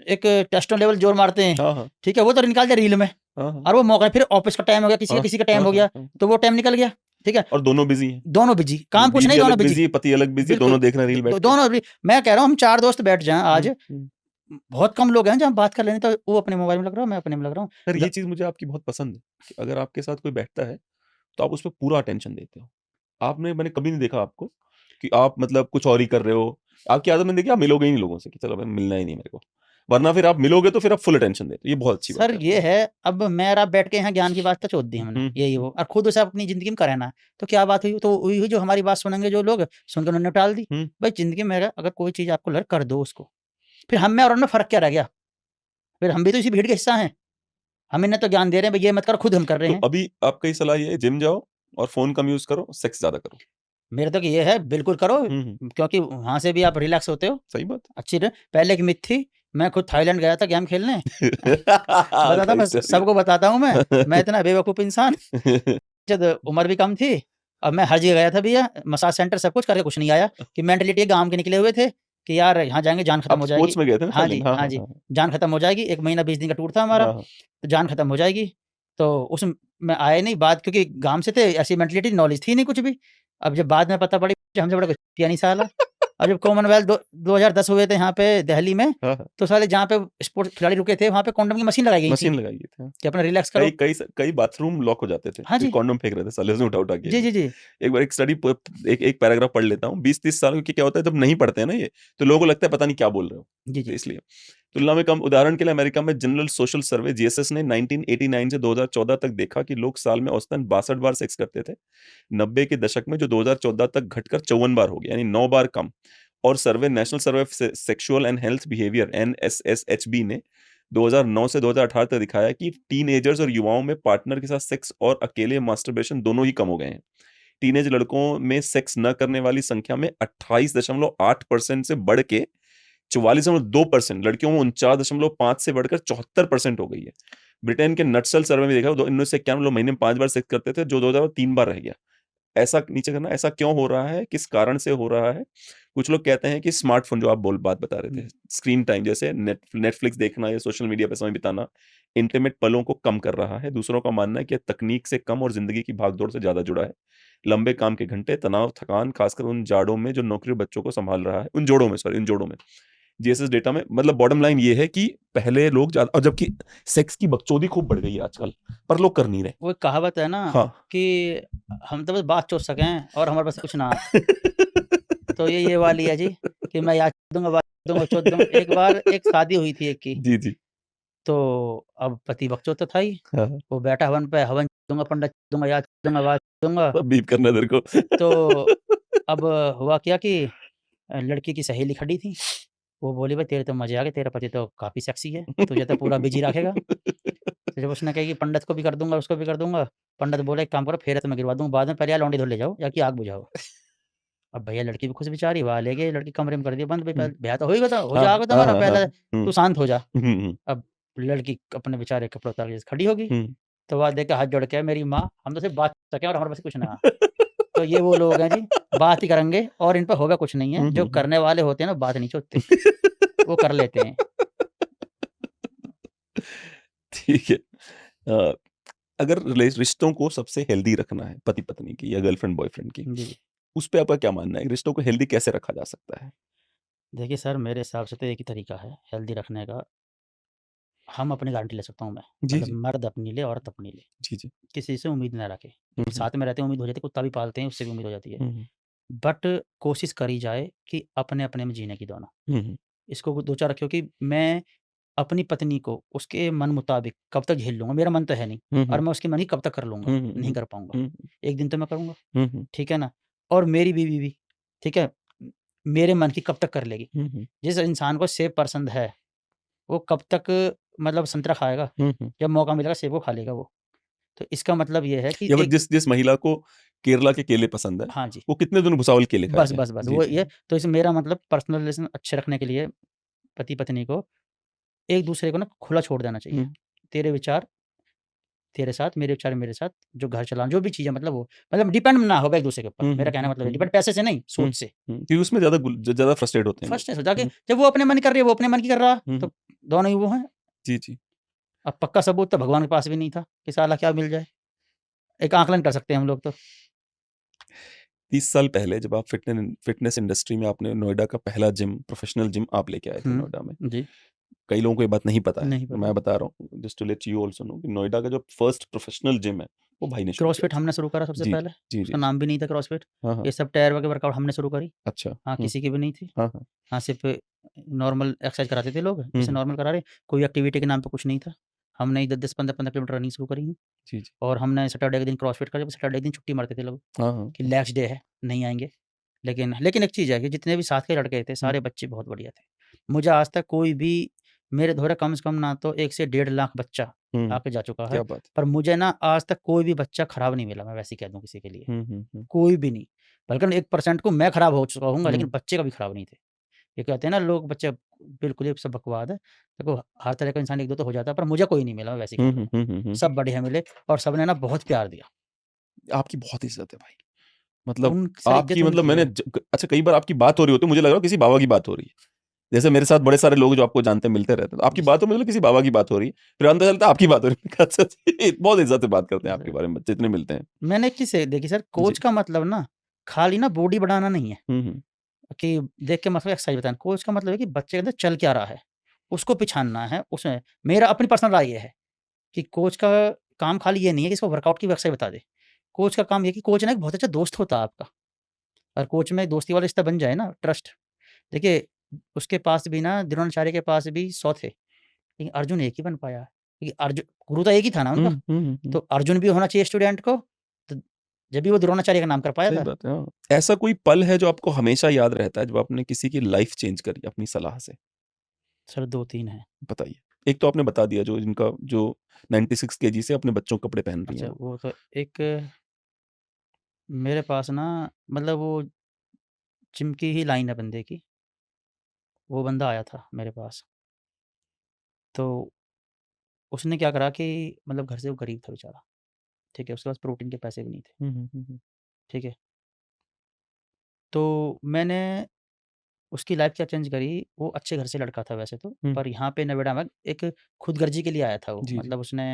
एक टेस्टोन लेवल जोर मारते हैं, हाँ हाँ ठीक है? वो तो निकाल दिया रील में हाँ हाँ और वो मौका फिर ऑफ़िस का टाइम हो गया, किसी का हाँ किसी का टाइम हाँ हो गया, हाँ। तो वो टाइम निकल गया, ठीक है? और दोनों बिजी हैं, दोनों बिज़ी, काम कुछ बीवी नहीं, दोनों अलग बिज़ी। बिजी है, पति अलग बिजी, बिल्कुल, दोनों देख रहे हैं रील बैठ के। दोनों भी। मैं कह रहा हूँ हम 4 दोस्त बैठ जाएँ आज, हम्म। बहुत कम लोग हैं जहाँ बात कर लेंगे, तो वो अपने मोबाइल में लग रहा है, मैं अपने में लग रहा हूँ। सर ग ये चीज मुझे आपकी बहुत पसंद है कि अगर आपके साथ कोई बैठता है तो आप उस पर पूरा अटेंशन देते हो। मैंने कभी नहीं देखा आपको कि आप मतलब कुछ और ही कर रहे हो। आपकी आदत में देखिए, आप मिलोगे ही नहीं लोगों से कि चलो भाई मिलना ही नहीं मेरे को, वरना फिर आप मिलोगे तो फिर आप फुल अटेंशन देते हो। ये बहुत अच्छी बात सर है ये आपकी। है, अब मैं और आप बैठ के यहाँ ज्ञान की बात तो छोड़ दी हमने, यही वो, और खुद उसे अपनी ज़िंदगी में करे ना, तो क्या बात हुई? तो वही हुई जो हमारी बात सुनेंगे जो लोग, सुनकर उन्होंने टाल दी। हम्म। भाई ज़िंदगी में अगर कोई चीज़ आपको लगे, कर दो उसको। फिर हम में और उनमें फ़र्क क्या रह गया? फिर हम भी तो इसी भीड़ के हिस्सा हैं। हम इन्हें तो ज्ञान दे रहे हैं, भई ये मत करो, खुद हम कर रहे तो हैं। अभी आपका सलाह ये है, जिम जाओ और फोन कम यूज करो, सेक्स ज्यादा करो। मेरा तो ये है, बिल्कुल करो, हम्म। क्योंकि वहाँ से भी आप रिलैक्स होते हो। सही बात अच्छी र पहले एक मिथ थी, मैं खुद थाईलैंड गया था गेम खेलने। बताता मैं, सबको बताता हूँ मैं इतना बेवकूफ़ इंसान। जब उम्र भी कम थी और मैं हर जगह गया था भैया, मसाज सेंटर सब कुछ करके कुछ नहीं आया, कि मेंटालिटी गाँव के निकले हुए थे कि यार यहाँ जाएँगे जान खत्म आप हो जाएगी। स्पोर्ट्स में गए थे ना हाँ जी, थाईलैंड? हाँ हाँ हाँ जी, हाँ जान खत्म हो जाएगी, 1 महीना 20 दिन का टूर था हमारा, हाँ हाँ। तो जान खत्म हो जाएगी। तो उसमें आए नहीं बात, क्योंकि गाँव से थे, ऐसी मेंटालिटी नॉलेज थी नहीं कुछ भी। अब जब बाद में पता पड़ी, हमसे बड़ा कुछ किया नहीं साला। और जब कॉमनवेल्थ 2010 हुए थे यहाँ पे दिल्ली में, हाँ, हाँ। तो साले जहाँ पे स्पोर्ट्स खिलाड़ी रुके थे, वहाँ पे कंडोम की मशीन लगाई गई थी मशीन लगाई गई थी, हाँ। कि अपना रिलैक्स करो। कई बाथरूम लॉक हो जाते थे, हाँ फिर जी। कॉन्डोम फेंक रहे थे साले उसमें उठा के। जी, जी, जी। एक बार एक स्टडी एक पैराग्राफ पढ़ लेता हूँ। 20-30 साल की क्या होता है, जब नहीं पढ़ते हैं ना ये, तो लोगों को लगता है पता नहीं क्या बोल रहे हो। जी, तो जी। इसलिए तुलना में कम। उदाहरण के लिए अमेरिका में जनरल सोशल सर्वे जीएसएस ने 1989 से 2014 तक देखा कि लोग साल में औसतन 62 बार सेक्स करते थे। 90 के दशक में जो 2014 तक घटकर 54 बार हो गया, यानी 9 बार कम। और survey national survey of sexual and health behaviour NSSHB ने 2009 से 2018 तक दिखाया कि टीनेजर्स और युवाओं में पार्टनर के साथ सेक्स और अकेले मास्टरबेशन दोनों ही कम हो गए हैं। टीनेज लड़कों में सेक्स न करने वाली संख्या में 28.8% से बढ़ के 44.2%, लड़कियों में 49.5 से बढ़कर 74% हो गई है। ब्रिटेन के नटसल सर्वे में देखा, 1991 लोग महीने में 5 बार सेक्स करते थे, जो 2003 बार रह गया। ऐसा नीचे करना, ऐसा क्यों हो रहा है, किस कारण से हो रहा है? कुछ लोग कहते हैं कि स्मार्टफोन, जो आप बात बता रहे थे, स्क्रीन टाइम, जैसे नेटफ्लिक्स देखना या सोशल मीडिया पर समय बिताना इंटीमेट पलों को कम कर रहा है। दूसरों का मानना है कि तकनीक से कम और जिंदगी की भागदौड़ से ज्यादा जुड़ा है। लंबे काम के घंटे, तनाव, थकान, खासकर उन जाड़ों में जो नौकरी बच्चों को संभाल रहा है, उन जोड़ों में जीएसएस डेटा में। मतलब बॉटम लाइन ये है कि पहले लोग ज्यादा, और जबकि सेक्स की बकचोदी खूब बढ़ गई है आजकल, पर लोग कर नहीं रहे। वो एक कहावत है ना, हाँ। कि हम तो बस बात चोद सकें और हमारे पास कुछ ना। तो ये वाली है जी, कि मैं याद दूँगा, बात दूँगा, चोद दूँगा। एक बार एक शादी हुई थी एक की, जी, जी। तो अब पति बकचोद तो था ही, हाँ, हाँ। वो बैठा हवन पे, हवन दूँगा, पंडित दूँगा, याद दूँगा, बात दूँगा। सब बीप करना तेरे को। तो अब हुआ क्या कि लड़की की सहेली खड़ी थी, वो बोली, भाई तेरे तो मज़े आ गए, तेरा पति तो काफ़ी सेक्सी है, तुझे तो पूरा बिज़ी रखेगा। तो जब उसने कहा कि पंडित को भी कर दूँगा, उसको भी कर दूँगा, पंडित बोले एक काम करो, फेरे तो मैं गिरवा दूँगा बाद में, पहले यार लौंडी धो ले जाओ, जाके आग बुझाओ। अब भैया लड़की भी खुश बेचारी, वहाँ ले गए, लड़की कमरे में कर दिया बंद, भई पहले ब्याह तो हो ही गया था, हो हाँ, जा आगे हाँ, तुम्हारा, हाँ, पहले हाँ। तू शांत हो जा। हुँ। अब लड़की अपने बेचारे कपड़े उतार के खड़ी होगी, हुँ। तो वहाँ देख के हाथ जोड़ के, मेरी माँ, हम तो सिर्फ़ बात सकें और हमारे पास कुछ ना। तो ये वो लोग हैं जी, बात ही करेंगे और इन पे होगा कुछ नहीं है। जो करने वाले होते हैं ना, बात नहीं छोड़ते, वो कर लेते हैं। ठीक है। अ, अगर रिश्तों को सबसे हेल्दी रखना है पति पत्नी की या गर्लफ्रेंड बॉयफ्रेंड की, जी, जी। उस पे आपका क्या मानना है? रिश्तों को हेल्दी कैसे रखा जा सकता है? देखिए सर, मेरे हिसाब से तो एक ही तरीका है हेल्दी रखने का। हम अपनी गारंटी ले सकता हूँ मैं, जी, मतलब जी। मर्द अपनी ले, औरत अपनी ले। जी, जी। किसी से उम्मीद ना रखे। हुँ, साथ में रहते हैं उम्मीद हो जाती है, कुत्ता भी पालते हैं उससे भी उम्मीद हो जाती है। हुँ, बट कोशिश करी जाए कि अपने-अपने में जीने की दोनों। हुँ, हुँ, इसको दो चार रखियो कि मैं अपनी पत्नी को उसके मन मुताबिक कब तक झेल लूँगा, मेरा मन तो है नहीं हुँ, और हुँ, मैं उसकी मन की कब तक कर लूँगा, हुँ, हुँ, नहीं हुँ, कर पाऊँगा। हुँ, एक दिन तो मैं करूँगा, हुँ, हुँ, ठीक है ना? और मेरी बीवी भी, ठीक है? मेरे मन की कब तक कर लेगी। हुँ, हुँ, जिस इंसान को सेब पसंद है, वो कब तक मतलब संतरा खाएगा? हुँ, हुँ। जब मौका मिलेगा सेब को खा लेगा वो। तो इसका मतलब ये है कि या फिर एक जिस जिस महिला को केरला के केले पसंद है, हाँ जी, वो कितने दिन भुसावल केले बस, खाएगा? बस, बस जी, वो जी। ये तो इस मेरा मतलब पर्सनल रिलेशन अच्छे रखने के लिए पति-पत्नी को एक-दूसरे को ना खुला छोड़ देना चाहिए। हुँ, तेरे विचार तेरे साथ, मेरे विचार मेरे साथ, जो घर चलाना जो भी चीज़ है मतलब वो मतलब डिपेंड ना होगा एक-दूसरे के ऊपर। हुँ, मेरा हुँ, कहने का हुँ, मतलब है हुँ, डिपेंड पैसे से नहीं, हुँ, सोच से। क्योंकि उसमें ज़्यादा फ्रस्ट्रेट होते हैं लोग। फर्स्ट है जाके हुँ, जब वो अपने मन की कर रही है, वो अपने मन की कर रहा, हुँ, तो दोनों ही वो हैं। जी, जी। अब पक्का सबूत तो भगवान के पास भी नहीं था कि साला क्या मिल जाए। एक आकलन कर सकते हैं हम लोग तो। 30 साल पहले जब आप फ़िटनेस इंडस्ट्री में आपने नोएडा का पहला जिम, प्रोफ़ेशनल जिम आप लेके आए थे नोएडा में। जी, कई लोगों को ये बात नहीं पता है। नहीं पता। मैं बता रहा हूँ, just to let you also know कि नोएडा का जो फर्स्ट प्रोफ़ेशनल जिम है, वो भाई ने शुरू किया क्रॉसफिट था। हमने शुरू करा सबसे जी, पहले, जी, जी, उसका जी। नाम भी नहीं था क्रॉसफिट। हाँ, हाँ। ये सब टायर वगैरह वर्कआउट हमने शुरू करी। अच्छा। हाँ, हुँ, किसी की भी नहीं थी। हाँ, हाँ। हाँ, सिर्फ़ नॉर्मल एक्सरसाइज़ कराते थे लोग, हुँ, जैसे हुँ। नॉर्मल करा रहे, कोई एक्टिविटी के नाम पे कुछ नहीं था। हमने ही 10-10, 15-15 किलोमीटर रनिंग शुरू करी जी, जी। और हमने सैटरडे के दिन क्रॉसफिट का जब सैटरडे के दिन छुट्टी मारते थे लोग हाँ, हाँ। कि लेग्स डे है, नहीं आएँगे। लेकिन एक चीज़ है कि जितने भी साथ के लड़के थे, हुँ, सारे बच्चे बहुत बढ़िया थे। मुझे आज तक कोई भी मेरे धोरे कम से कम ना तो 1 से डेढ़ लाख बच्चा हुँ। आके जा चुका है, क्या बात है। पर मुझे ना आज तक कोई भी बच्चा खराब नहीं मिला, मैं वैसे ही कह दूँ किसी के लिए, हुँ, हुँ, हुँ। कोई भी नहीं। बल्कि 1% को मैं खराब हो चुका हूँगा, लेकिन हुँ। बच्चे कभी खराब नहीं थे। ये कहते हैं ना लोग बच्चे बिल्कुल ही सब बकवाद है। देखो हर तरह का इंसान 1-2 तो हो जाता है, पर मुझे कोई नहीं मिला, मैं वैसे ही हुँ, कह रहा हुँ, हूँ। हुँ, हुँ, हुँ। सब बढ़िया मिले और सबने ना बहुत प्यार दिया। आपकी बहुत इज़्ज़त है भाई। मतलब उन सर आपकी इज़्ज़त मतलब उनकी मैंने है। अच्छा कई बार आपकी बात हो रही होती है, मुझे लग रहा है किसी बाबा की बात हो रही है। जैसे मेरे साथ बड़े सारे लोग जो आपको जानते हैं, मिलते रहते हैं, तो आपकी जी, बात हो मतलब किसी बाबा की बात हो रही है, फिर अंदर चलता है आपकी बात हो रही है। मैंने कहा अच्छा जी, बहुत इज़्ज़त से बात करते हैं आपके सर बारे में जितने मिलते हैं। मैंने एक चीज़ देखी सर, जी। कोच का मतलब ना खाली ना बॉडी बढ़ाना नहीं है हुँ, हुँ। कि देख के मतलब एक्सरसाइज बताना। कोच का मतलब है कि बच्चे के अंदर चल क्या रहा है, उसको पहचानना है। उसमें मेरा अपनी पर्सनल राय ये है कि कोच का काम खाली ये नहीं है कि इसको वर्कआउट की एक्सरसाइज बता दे। कोच का काम ये है कि कोच ना एक बहुत अच्छा दोस्त होता है आपका और कोच में दोस्ती वाला रिश्ता बन जाए ना, ट्रस्ट। देखिए, उसके पास भी ना द्रोणाचार्य के पास भी 100 थे, लेकिन अर्जुन एक ही बन पाया। क्योंकि गुरु तो एक ही था ना हुँ, उनका, हुँ, हुँ, हुँ। तो अर्जुन भी होना चाहिए स्टूडेंट को, तो जब भी वो द्रोणाचार्य का नाम कर पाया सही था। बात है, हाँ। ऐसा कोई पल है जो आपको हमेशा याद रहता है जब आपने किसी की लाइफ़ चेंज करी अपनी सलाह से? सर 2-3 हैं। बताइए। एक तो आपने बता दिया जो 96 केजी से अपने बच्चों के कपड़े पहन रही हैं अच्छा वो। वो तो एक मेरे पास ना मतलब वो जिम की ही लाइन है बंदे की, वो बंदा आया था मेरे पास। तो उसने क्या करा कि मतलब घर से वो गरीब था बेचारा, ठीक है? उसके पास प्रोटीन के पैसे भी नहीं थे, हुँ, हुँ, हुँ, हुँ। ठीक है? तो मैंने उसकी लाइफ़ क्या चेंज करी, वो अच्छे घर से लड़का था वैसे तो, हुँ। पर यहाँ पे नोएडा में एक खुदगर्जी के लिए आया था वो। जी, जी। मतलब उसने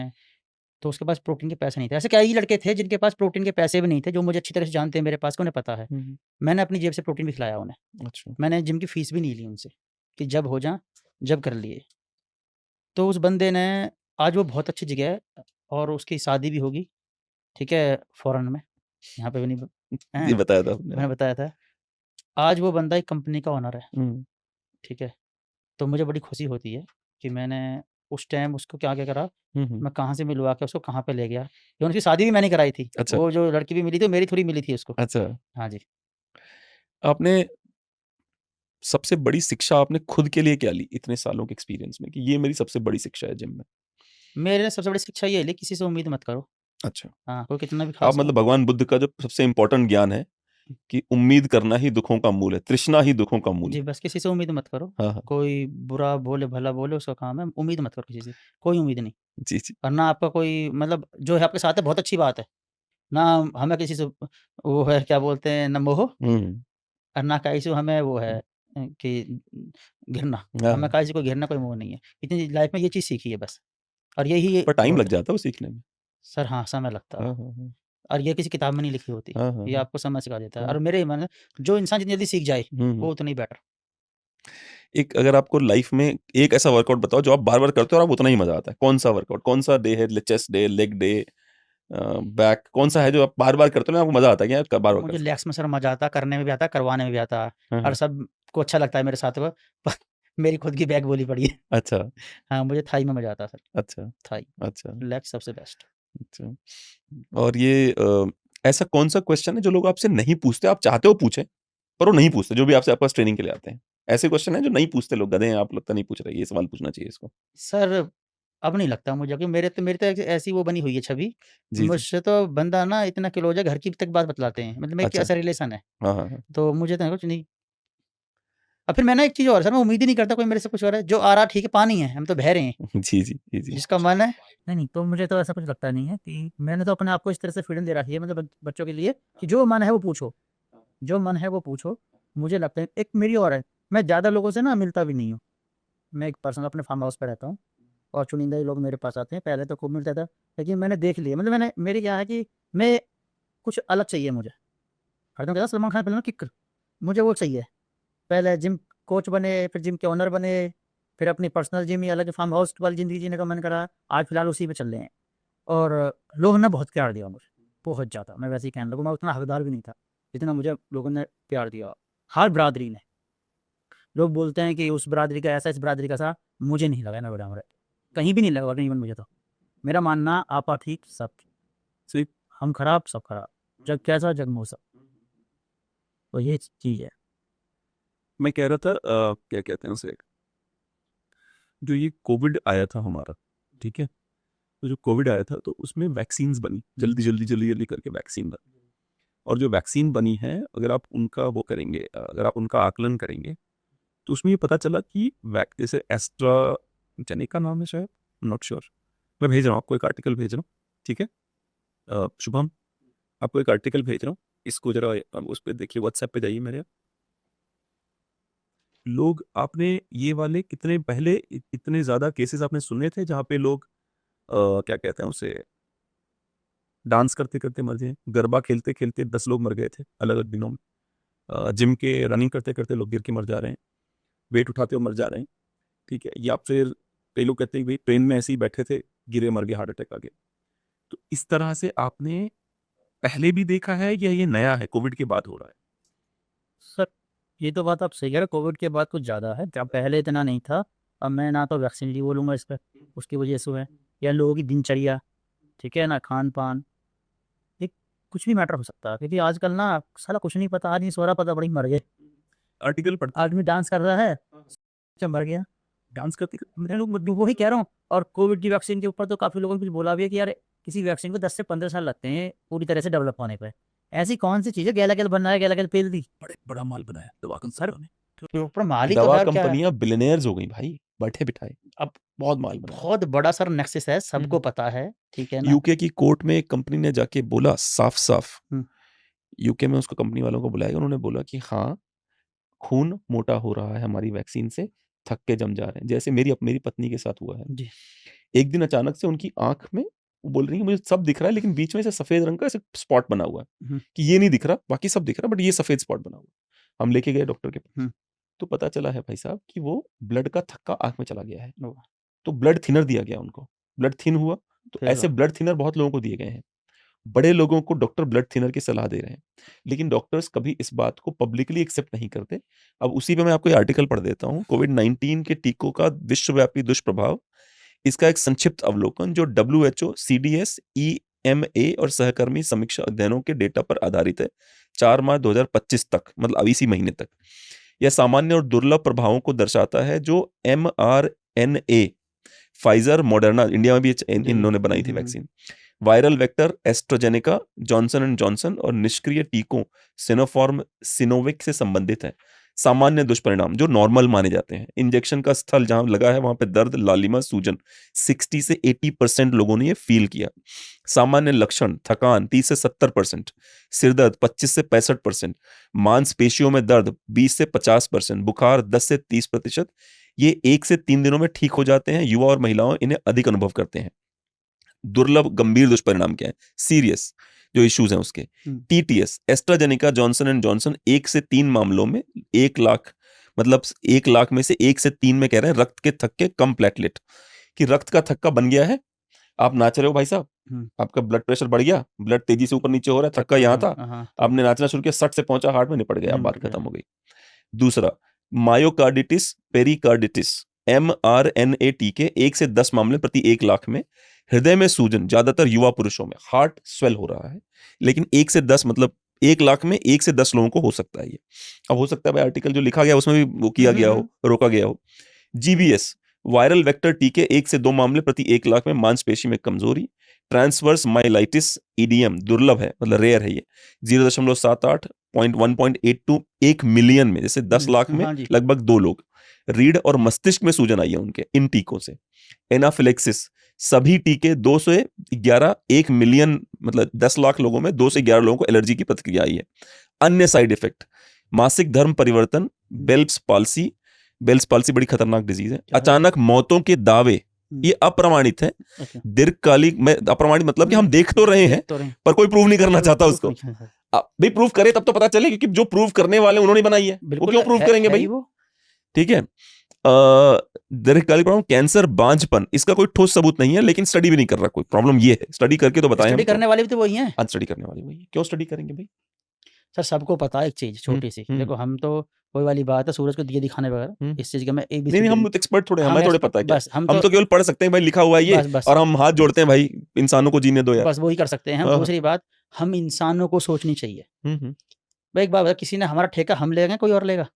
तो उसके पास प्रोटीन के पैसे नहीं थे। ऐसे कई लड़के थे जिनके पास प्रोटीन के पैसे भी नहीं थे, जो मुझे अच्छी तरह से जानते हैं मेरे पास के, उन्हें पता है। हुँ, हुँ। मैंने अपनी जेब से प्रोटीन भी खिलाया उन्हें। अच्छा। मैंने जिम की फ़ीस भी नहीं ली उनसे, कि जब हो जा, जब कर लिए। तो उस बंदे ने आज वो बहुत अच्छी जगह है और उसकी शादी भी होगी, ठीक है? फ़ॉरेन में, यहाँ पे भी नहीं ये हैं, बताया था आपने, मैंने हाँ। बताया था। आज वो बंदा एक कंपनी का ओनर है, हुँ। ठीक है? तो मुझे बड़ी खुशी होती है कि मैंने उस टाइम उसको क्या-क्या करा, हुँ, हुँ। मैं कहाँ से मिलवा के उसको कहाँ पे ले गया। इवन उसकी शादी भी मैंने कराई थी। अच्छा, वो जो लड़की भी मिली थी, वो मेरी थ्रू ही मिली थी उसको। अच्छा। हाँ जी। आपने सबसे बड़ी शिक्षा आपने खुद के लिए क्या ली इतने सालों के एक्सपीरियंस में कि ये मेरी सबसे बड़ी शिक्षा है जिम में? मेरे लिए सबसे बड़ी शिक्षा ये ली, किसी से उम्मीद मत करो। अच्छा। हाँ, कोई कितना भी आप ख़ास हो। मतलब भगवान बुद्ध का जो सबसे इम्पोर्टेंट ज्ञान है कि उम्मीद करना ही दुखों का मूल है, तृष्णा ही दुखों का मूल जी, है। बस किसी से उम्मीद मत करो। हाँ, हाँ। कोई बुरा बोले, भला बोले उसका काम है। उम्मीद मत करो किसी से, कोई उम्मीद नहीं। जी, जी। और ना आपका कोई मतलब जो है आपके साथ है बहुत अच्छी बात है। ना हमें किसी से वो है क्या बोलते हैं न मोह और ना किसी से हमें वो है कि घृणा। हाँ, हमें हाँ। किसी को घृणा कोई मोह नहीं है। इतनी लाइफ में ये चीज़ सीखी है बस और यही पर टाइम बहुत लग जाता है वो सीखने में। सर हाँ, समय लगता है हाँ, हाँ, हाँ। और ये किसी किताब में नहीं लिखी होती। हाँ, हाँ, ये हाँ। आपको समय सिखा देता है हाँ। और मेरे मन में जो इंसान जितनी जल्दी सीख जाए वो उतना ही बेटर। एक अगर आपको लाइफ में एक ऐसा वर्कआउट बताओ जो आप बार-बार करते हो और आप उतना ही मज़ा आता है। कौन-सा वर्कआउट? कौन-सा डे है? Chest day, leg day, back कौन-सा है जो आप बार-बार करते हो ना आपको मज़ा आता है कि यार बार-बार कर मुझे सकते लेग्स में सर मज़ा आता है, करने में भी आता है, करवाने में भी आता है हाँ, और हाँ। सबको अच्छा लगता है मेरे साथ में। पर मेरी खुद की बैक बोली पड़ी है। अच्छा, हाँ, मुझे थाई में मज़ा आता है सर, अच्छा, थाई। अच्छा, लेग्स सबसे बेस्ट। अच्छा। और ये ऐसा कौन-सा क्वेश्चन है जो लोग आपसे नहीं पूछते, आप चाहते हो पूछें, पर वो नहीं पूछते, जो भी आपसे आपके पास ट्रेनिंग के लिए आते हैं? ऐसे क्वेश्चन हैं जो नहीं पूछते लोग, गधे हैं आप लगता नहीं पूछ रहे, ये सवाल पूछना चाहिए इसको? सर अब नहीं लगता मुझे कि मेरी तो ऐसी वो बनी हुई है छवि, जी, जी। मुझसे तो बंदा ना इतना क्लोज़ है घर की तक बात बतलाते हैं, मतलब एक अच्छा। ऐसा रिलेशन है, हाँ, हाँ, हाँ। तो मुझे तो कुछ नहीं। और फिर मैं ना एक चीज़ और सर मैं उम्मीद ही नहीं करता कोई मेरे से कुछ और है, जो आ रहा ठीक है, पानी है, हम तो बह रहे हैं, जी, जी, जी, जी। जिसका मन है नहीं, तो मुझे तो ऐसा कुछ लगता नहीं है कि मैंने तो अपने आप को इस तरह से फ्रीडम दे रखी है मतलब बच्चों के लिए कि जो मन है वो पूछो, जो मन है वो पूछो। मुझे लगता है एक मेरी और है, मैं ज़्यादा लोगों से ना मिलता भी नहीं हूँ। मैं एक पर्सनल अपने फार्म हाउस पे रहता हूँ और चुनिंदा ही लोग मेरे पास आते हैं। पहले तो खूब मिलता था, लेकिन मैंने देख लिया मतलब मेरी क्या है कि मैं कुछ अलग चाहिए मुझे। हरदम कहता सलमान खान फिल्म में किक, मुझे वो चाहिए। पहले जिम कोच बने, फिर जिम के ओनर बने, फिर अपनी पर्सनल जिम या अलग फार्म हाउस वाली ज़िंदगी जीने का मन करा। आज फिलहाल उसी पे चल रहे हैं और लोगों ने बहुत प्यार दिया मुझे, बहुत ज़्यादा। मैं वैसे ही कहने लगूँ, मैं उतना हकदार भी नहीं था, जितना मुझे लोगों ने प्यार दिया, हर बिरादरी ने। लोग बोलते हैं कि उस बिरादरी का ऐसा, इस बिरादरी का ऐसा, मुझे नहीं लगा ना बेटा हमारे, कहीं भी नहीं लगा और इवन मुझे तो। मेरा मानना आपा ठीक, सब ठीक। सिर्फ हम खराब, सब खराब, जग कैसा जग मौसम, तो ये चीज़ है। मैं कह रहा था क्या कहते हैं उसे, जो ये कोविड आया था हमारा, ठीक है? तो जो कोविड आया था तो उसमें वैक्सीन्स बनी, जल्दी करके वैक्सीन बनी। और जो वैक्सीन बनी है, अगर आप उनका वो करेंगे, अगर आप उनका आकलन करेंगे, तो उसमें ये पता चला कि जैसे एस्ट्राजेनेका नाम है शायद, नॉट श्योर। मैं भेज रहा हूँ आपको एक आर्टिकल भेज रहा हूँ, ठीक है? शुभम, आपको एक आर्टिकल भेज रहा हूँ, इसको जरा उस पर देखिए, व्हाट्सएप पे जाइए मेरे। लोग आपने ये वाले कितने पहले इतने ज़्यादा केसेस आपने सुने थे जहाँ पे लोग क्या कहते हैं उसे, डांस करते करते मर गए, गरबा खेलते खेलते 10 लोग मर गए थे अलग अलग दिनों में, जिम के रनिंग करते करते लोग गिर के मर जा रहे हैं, वेट उठाते हुए मर जा रहे हैं, ठीक है? या फिर कई लोग कहते हैं भाई ट्रेन में ऐसे ही बैठे थे, गिरे मर गए, हार्ट अटैक आ गया। तो इस तरह से आपने पहले भी देखा है या ये नया है, कोविड के बाद हो रहा है? सर ये तो बात आप सही कह रहे, कोविड के बाद कुछ ज़्यादा है, जब पहले इतना नहीं था। अब मैं ना तो वैक्सीन ली बोलूँगा इस पर, उसकी वजह से हुआ है, या लोगों की दिनचर्या, ठीक है ना, खान पान, एक कुछ भी मैटर हो सकता है, क्योंकि आजकल ना साला कुछ नहीं पता, आदमी सो रहा पता पड़ी मर गए, आर्टिकल पढ़ आदमी डांस कर रहा है अच्छा मर गया। डांस करते मैं लोग वही कह रहा हूँ। और कोविड की वैक्सीन के ऊपर तो काफ़ी लोगों ने कुछ बोला भी है कि यार किसी वैक्सीन को 10 से 15 साल लगते हैं पूरी तरह से डेवलप होने पर। ऐसी कौन सी चीज़ है गैला गैल बनना है, गैला गैल पेल दी। बड़ा माल बनाया दवा सर कंपनियों ने। के ऊपर माल ही तो दवा है और क्या है। कंपनियाँ बिलियनेयर्स हो गई भाई, बैठे-बिठाए। अब बहुत माल बनाया। बहुत बड़ा सर नेक्सस है, सबको पता है, ठीक है ना? यूके की कोर्ट में एक कंपनी ने जाके बोला साफ-साफ, हुँ। यूके में उसको कंपनी वालों को बुलाया, उन्होंने बोला कि हाँ, खून मोटा हो रहा है हमारी वैक्सीन से, थक के जम जा रहे हैं। जैसे मेरी पत्नी के साथ हुआ है। जी। एक दिन अचानक से उनकी आँख में वो बोल रही है मुझे सब दिख रहा है लेकिन बीच में से सफ़ेद रंग का ऐसे स्पॉट बना हुआ है, हुँ, कि ये नहीं दिख रहा, बाकी सब दिख रहा है बट ये सफ़ेद स्पॉट बना हुआ है। हम लेके गए डॉक्टर के पास, हुँ। तो पता चला है भाई साहब कि वो ब्लड का थक्का आँख में चला गया है। ओह! तो ब्लड थिनर दिया गया उनको। ब्लड थिन हुआ, तो फिर ऐसे ब्लड थिनर बहुत लोगों को दिए गए हैं। बड़े लोगों को डॉक्टर ब्लड थिनर की सलाह दे रहे हैं। लेकिन डॉक्टर्स कभी इस बात को पब्लिकली एक्सेप्ट नहीं करते। अब उसी पे मैं आपको ये आर्टिकल पढ़ देता हूँ, कोविड-19 के टीकों का विश्वव्यापी दुष्प्रभाव। इसका एक संक्षिप्त अवलोकन जो डब्ल्यूएचओ, सीडीएस, ईएमए और सहकर्मी समीक्षा अध्ययनों के डेटा पर आधारित है। 4 मार्च 2025 तक, मतलब अब इसी महीने तक। यह सामान्य और दुर्लभ प्रभावों को दर्शाता है जो एमआरएनए, फाइजर, मॉडर्ना, इंडिया में भी इन्होंने बनाई थी vaccine, viral vector AstraZeneca, Johnson and Johnson और निष्क्रिय टीकों सिनोफार्म, सिनोविक से संबंधित है। सामान्य दुष्परिणाम जो नॉर्मल माने जाते हैं, इंजेक्शन का स्थल जहां लगा है वहां पे दर्द, लालिमा, सूजन 60 से 80% लोगों ने ये फील किया। सामान्य लक्षण थकान 30 से 70%, सिरदर्द 25 से 65%, मांसपेशियों में दर्द 20 से 50%, बुखार 10 से 30%। ये 1 से 3 दिनों में ठीक हो जाते हैं। युवा और महिलाओं इन्हें अधिक अनुभव करते हैं। दुर्लभ गंभीर दुष्परिणाम क्या है, सीरियस जो इश्यूज हैं उसके, TTS, AstraZeneca, Johnson and Johnson 1 से 3 मामलों में 1 लाख, मतलब 1 लाख में से 1 से 3 में कह रहे हैं रक्त के थक्के कम प्लेटलेट, कि रक्त का थक्का बन गया है, आप नाच रहे हो भाई साहब, आपका ब्लड प्रेशर बढ़ गया, ब्लड तेजी से ऊपर नीचे हो रहा है, थक्का यहाँ था, आपने नाचना शुरू किया, 60 से पहुंचा, हार्ट में निपट गया, अब बात खत्म हो गई। दूसरा मायोकार्डिटिस, पेरिकार्डिटिस, MRNAT के 1 से 10 मामले प्रति 1 लाख में, हृदय में सूजन ज्यादातर युवा पुरुषों में, हार्ट स्वेल हो रहा है, लेकिन 1 से 10 मतलब 1 लाख में 1 से 10 लोगों को हो सकता है ये। अब हो सकता है भाई आर्टिकल जो लिखा गया उसमें भी वो किया गया हो, रोका गया हो। GBS, वायरल वेक्टर टीके 1 से 2 मामले प्रति 1 लाख में, मांसपेशी में कमजोरी। ट्रांसवर्स माइलाइटिस, EDM दुर्लभ है, मतलब रेयर है ये, 0.78, 1.82 1 मिलियन में, जैसे 10 लाख में लगभग 2 लोग। रीढ़ और मस्तिष्क में सूजन आई है उनके इन टीकों से। एनाफिलेक्सिस, सभी टीके 2 से 11 1 मिलियन, मतलब 10 लाख लोगों में 2 से 11 लोगों को एलर्जी की प्रतिक्रिया आई है। अन्य साइड इफेक्ट, मासिक धर्म परिवर्तन, बेल्स पाल्सी, बेल्स पाल्सी बड़ी खतरनाक डिजीज है। अचानक मौतों के दावे, ये अप्रमाणित है। दीर्घकालिक में अप्रमाणित मतलब कि हम देख तो रहे हैं पर कोई प्रूव नहीं करना चाहता उसको। भाई प्रूव करे तब तो पता चले, क्योंकि जो प्रूव करने वाले उन्होंने बनाई है, वो क्यों प्रूव करेंगे भाई, ठीक है। दीर्घकालिक प्रॉब्लम, कैंसर, बांझपन, इसका कोई ठोस सबूत नहीं है, लेकिन स्टडी भी नहीं कर रहा कोई। प्रॉब्लम ये है, स्टडी करके तो बताएं। स्टडी करने वाले भी तो वही हैं। स्टडी करने वाले वही, क्यों स्टडी करेंगे भाई सर? सबको पता है एक चीज छोटी सी, देखो हम तो कोई वाली बात है, सूरज को दिए दिखाने वगैरह इस चीज का मैं नहीं, हम तो एक्सपर्ट थोड़े, हमें थोड़े पता है क्या, बस हम तो केवल पढ़ सकते हैं भाई, लिखा हुआ है ये, और हम हाथ जोड़ते हैं भाई इंसानों को जीने दो यार, बस वही कर सकते हैं हम। दूसरी बात, हम इंसानों को सोचनी चाहिए। भाई एक बात, किसी ने हमारा ठेका हम ले गए, कोई और लेगा?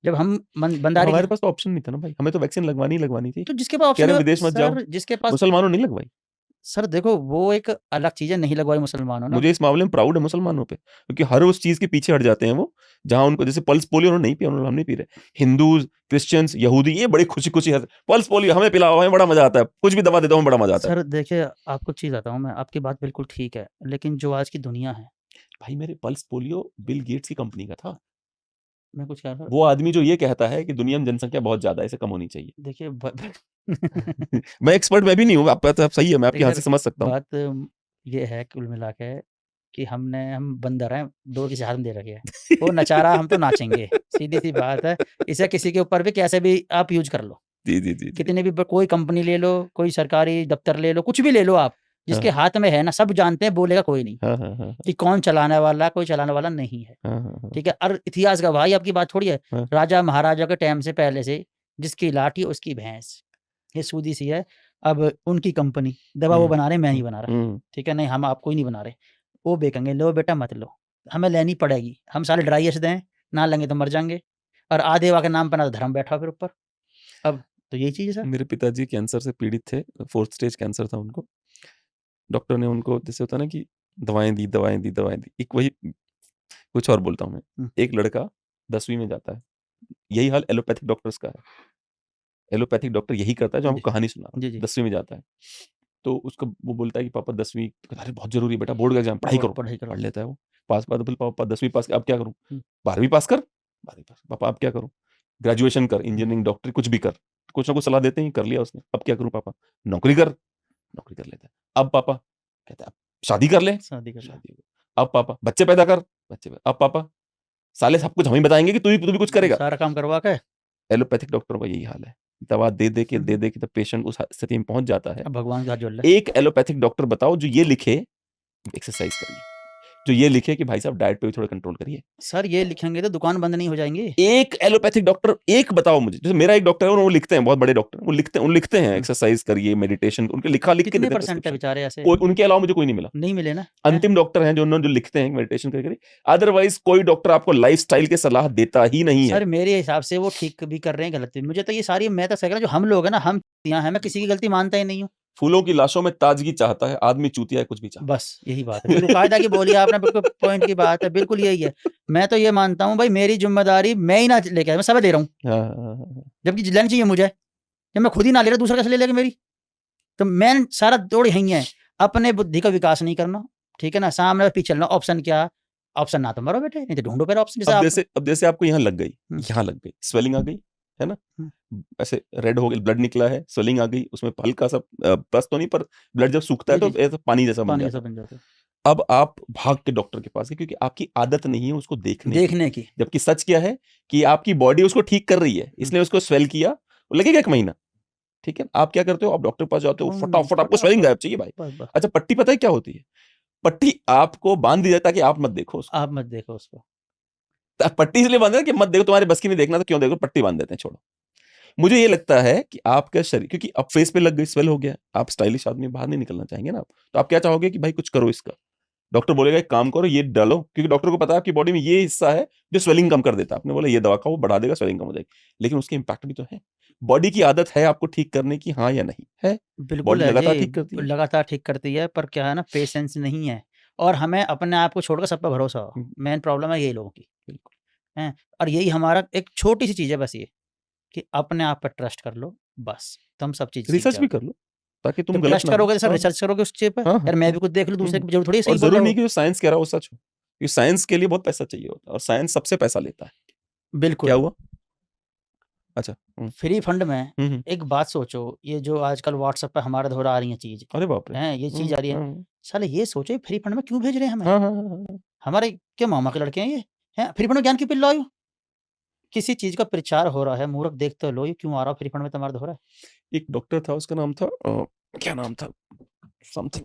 जब हम बंदारी, हमारे पास तो ऑप्शन नहीं था ना भाई, हमें तो वैक्सीन लगवानी थी। तो जिसके पास ऑप्शन, विदेश मत जाओ, जिसके पास, मुसलमानों नहीं लगवाई। सर देखो वो एक अलग चीज है, नहीं लगवाई मुसलमानों ने। मुझे इस मामले में प्राउड है मुसलमानों पे, क्योंकि हर उस चीज के पीछे हट जाते हैं वो, जहां उनको, जैसे पल्स पोलियो उन्होंने नहीं पिया, हम नहीं पी रहे, हिंदू, क्रिश्चियंस, यहूदी, ये बड़ी खुशी पल्स पोलियो हमें पिलाओ, हमें बड़ा मजा आता है, कुछ भी दवा देता हूँ बड़ा मजा आता है। सर देखिए, आपको चीज आता हूँ मैं, आपकी बात बिल्कुल ठीक है, लेकिन जो आज की दुनिया है भाई, मेरे पल्स पोलियो बिल गेट्स की कंपनी का था। मैं कुछ कह रहा, वो आदमी जो ये कहता है कि दुनिया में जनसंख्या बहुत ज्यादा है, इसे कम होनी चाहिए। देखिए मैं एक्सपर्ट मैं भी नहीं हूँ, आप सही है, मैं आपकी हंसी समझ सकता हूँ। बात ये है कुल मिला के कि हम बंदर हैं, डोर किसी हाथ में दे रखे है, वो नचा रहा, हम तो नाचेंगे, सीधी सी बात है। इसे किसी के ऊपर भी कैसे भी आप यूज कर लो, जी। कितने भी, कोई कंपनी ले लो, कोई सरकारी दफ्तर ले लो, कुछ भी ले लो आप, जिसके हाथ में है ना, सब जानते हैं, बोलेगा कोई नहीं कि कौन चलाने वाला, कोई चलाने वाला नहीं है, ठीक है। और इतिहास का भाई, आपकी बात थोड़ी है, राजा महाराजा के टाइम से पहले से जिसकी लाठी उसकी भैंस, ये सूदी सी है। अब उनकी कंपनी दवा वो बना रहे, मैं नहीं बना रहा, ठीक है, नहीं हम आपको ही नहीं बना रहे, वो बेचेंगे, लो बेटा मत लो, हमें लेनी पड़ेगी, हम सारे ड्राई एस दें, ना लेंगे तो मर जाएंगे, और आधे के नाम पर ना धर्म बैठा फिर ऊपर। अब तो यही चीज है सर। मेरे पिताजी कैंसर से पीड़ित थे, 4th स्टेज कैंसर था उनको। डॉक्टर ने उनको, जैसे होता है ना कि दवाएं दी, एक वही, कुछ और बोलता हूँ मैं, एक लड़का 10वीं में जाता है, यही हाल एलोपैथिक डॉक्टर्स का है। एलोपैथिक डॉक्टर यही करता है जो हमको कहानी सुना रहा है, 10वीं में जाता है, तो उसको वो बोलता है कि पापा 10वीं, अरे बहुत जरूरी है बेटा, बोर्ड का एग्जाम, पढ़ाई करो, पढ़ लेता है वो, पास पापा 10वीं पास, अब क्या करूं, 12वीं पास कर, 12वीं पास, पापा अब क्या करूं, ग्रेजुएशन कर, इंजीनियरिंग, डॉक्टरी, कुछ भी कर, कुछ ना कुछ सलाह देते हैं, कर लिया उसने, अब क्या करूं पापा, नौकरी कर, नौकरी कर लेता है। अब पापा कहता है शादी कर ले, शादी। अब पापा बच्चे पैदा कर, बच्चे। अब पापा साले सब कुछ हम ही बताएंगे कि तू भी कुछ करेगा, सारा काम करवा के। एलोपैथिक डॉक्टरों का यही हाल है, दवा दे के तब पेशेंट उस स्थिति में पहुंच जाता है। भगवान का हाथ जोड़ ले। एक एलोपैथिक डॉक्टर बताओ जो ये लिखे एक्सरसाइज करिए, जो ये लिखे कि भाई साहब डाइट पे भी थोड़ा कंट्रोल करिए। सर ये लिखेंगे तो दुकान बंद नहीं हो जाएंगी। एक एलोपैथिक डॉक्टर एक बताओ मुझे, जैसे मेरा एक डॉक्टर है वो लिखते हैं, बहुत बड़े डॉक्टर, वो लिखते हैं एक्सरसाइज करिए, मेडिटेशन, उनके लिख के कितने परसेंट है बेचारे ऐसे? उनके अलावा मुझे कोई नहीं मिला, नहीं मिले ना। अंतिम डॉक्टर हैं जो उन्होंने जो लिखते हैं मेडिटेशन करिए, अदरवाइज कोई डॉक्टर आपको लाइफस्टाइल की सलाह देता ही नहीं है। सर मेरे हिसाब से वो ठीक भी कर रहे हैं, गलत भी। मुझे तो ये सारी, मैं तो सह रहा हूं, जो हम लोग हैं ना, हम यहाँ है, मैं किसी की गलती मानता ही नहीं हूँ। फूलों की लाशों में ताजगी चाहता है, आदमी चूतिया है कुछ भी चाहता बस यही बात है। बिल्कुल कायदा की बोली आपने, बिल्कुल पॉइंट की बात है, बिल्कुल यही है। मैं तो ये मानता हूँ भाई मेरी ज़िम्मेदारी मैं ही ना लेके आया, मैं सब दे रहा हूँ। है। हाँ। जबकि लेनी चाहिए मुझे। जब मैं खुद ही ना ले रहा दूसरा कैसे ले लेगा मेरी? तो मेन सारा दौड़ यही है, अपने बुद्धि का विकास नहीं करना, ठीक है ना? सामने और पीछे चलना। ऑप्शन क्या? ऑप्शन ना तो मरो बेटे, नहीं तो ढूँढो फिर ऑप्शन जैसे आप। अब जैसे आपको यहाँ लग गई, हुँ। यहाँ लग गई, स्वेलिंग आ गई, है ना? हुँ। ऐसे रेड हो गई, ब्लड निकला है, स्वेलिंग आ गई, उसमें हल्का-सा पस तो नहीं पर ब्लड जब सूखता है जी, तो जी। ऐसा पानी जैसा बन पानी जाता जैसा है। बन जाता है। अब आप भाग के डॉक्टर के पास गए क्योंकि आपकी आदत नहीं है उसको देखने की। देखने की। जबकि सच क्या है कि आपकी बॉडी उसको ठीक कर रही है, इसलिए उसको स्वेल किया, लगेगा 1 महीना, ठीक है? आप क्या करते हो? आप डॉक्टर के पास जाते हो, फटाफट आपको स्वेलिंग गायब चाहिए भाई। बस, बस। अच्छा पट्टी पता है क्या होती है? पट्टी आपको बाँध दी जाए ताकि आप मत देखो उसको। आप मत देखो उसको। पट्टी इसलिए बाँध देते हैं कि मत देखो, तुम्हारे बस की नहीं देखना तो क्यों देखो, पट्टी बाँध देते हैं, छोड़ो। मुझे ये लगता है कि आपका शरीर क्योंकि अब फेस पे लग गई, स्वेल हो गया, आप स्टाइलिश आदमी बाहर नहीं निकलना चाहेंगे ना आप। तो आप क्या चाहोगे कि भाई कुछ करो इसका। डॉक्टर बोलेगा एक काम करो, ये डालो क्योंकि डॉक्टर को पता है आपकी बॉडी में ये हिस्सा है जो स्वेलिंग कम कर देता है। आपने बोला ये दवा खाओ, वो बढ़ा देगा, स्वेलिंग कम हो जाएगी। लेकिन उसके इम्पैक्ट भी तो है। बॉडी की आदत है आपको ठीक करने की, हाँ या नहीं? है। बिल्कुल बॉडी है लगातार जी, ठीक करती है। लगातार ठीक करती है, पर क्या है ना पेशेंस नहीं है और हमें अपने आप को छोड़कर सब पे भरोसा हो। हुँ। मेन प्रॉब्लम है यही लोगों की, बिल्कुल। हैं? और यही हमारा एक छोटी-सी चीज़ है बस ये, कि अपने आप पे ट्रस्ट कर लो, बस, तुम सब चीज़ सीख रिसर्च भी जाओगे। कर लो, ताकि तुम जब गलत ट्रस्ट ना हो। करोगे तो सर हाँ। रिसर्च करोगे उस चीज़ पे, हाँ, हाँ, यार मैं हाँ। भी कुछ देख लूँ दूसरे हुँ। की ज़रूरी थोड़ी है और सही बोल ज़रूरी रहा नहीं हो। कि जो साइंस कह रहा हो वो सच हो। क्योंकि साइंस के लिए बहुत पैसा चाहिए होता है और साइंस सबसे पैसा लेता है। क्या बिल्कुल। हुआ? अच्छा। फ्री फंड में हुँ, हुँ। एक बात सोचो, ये जो आजकल व्हाट्सएप पे हमारे दोहरा आ रही हैं चीज़, अरे बाप रे! हैं? ये चीज़ आ रही है। हाँ। साले ये सोचो ये फ्री फंड में क्यों भेज रहे हैं हमें? हाँ, हाँ, हाँ, हाँ, हाँ। हमारे क्या मामा के लड़के हैं ये? हैं? फ्री फंड में ज्ञान क्यों पिल रहे हो? किसी चीज़ का प्रचार हो रहा है, मूर्ख देखते लो ये क्यों आ रहा है फ्री फंड में तुम्हारा दोहरा है? एक डॉक्टर था उसका नाम था क्या नाम था? समथिंग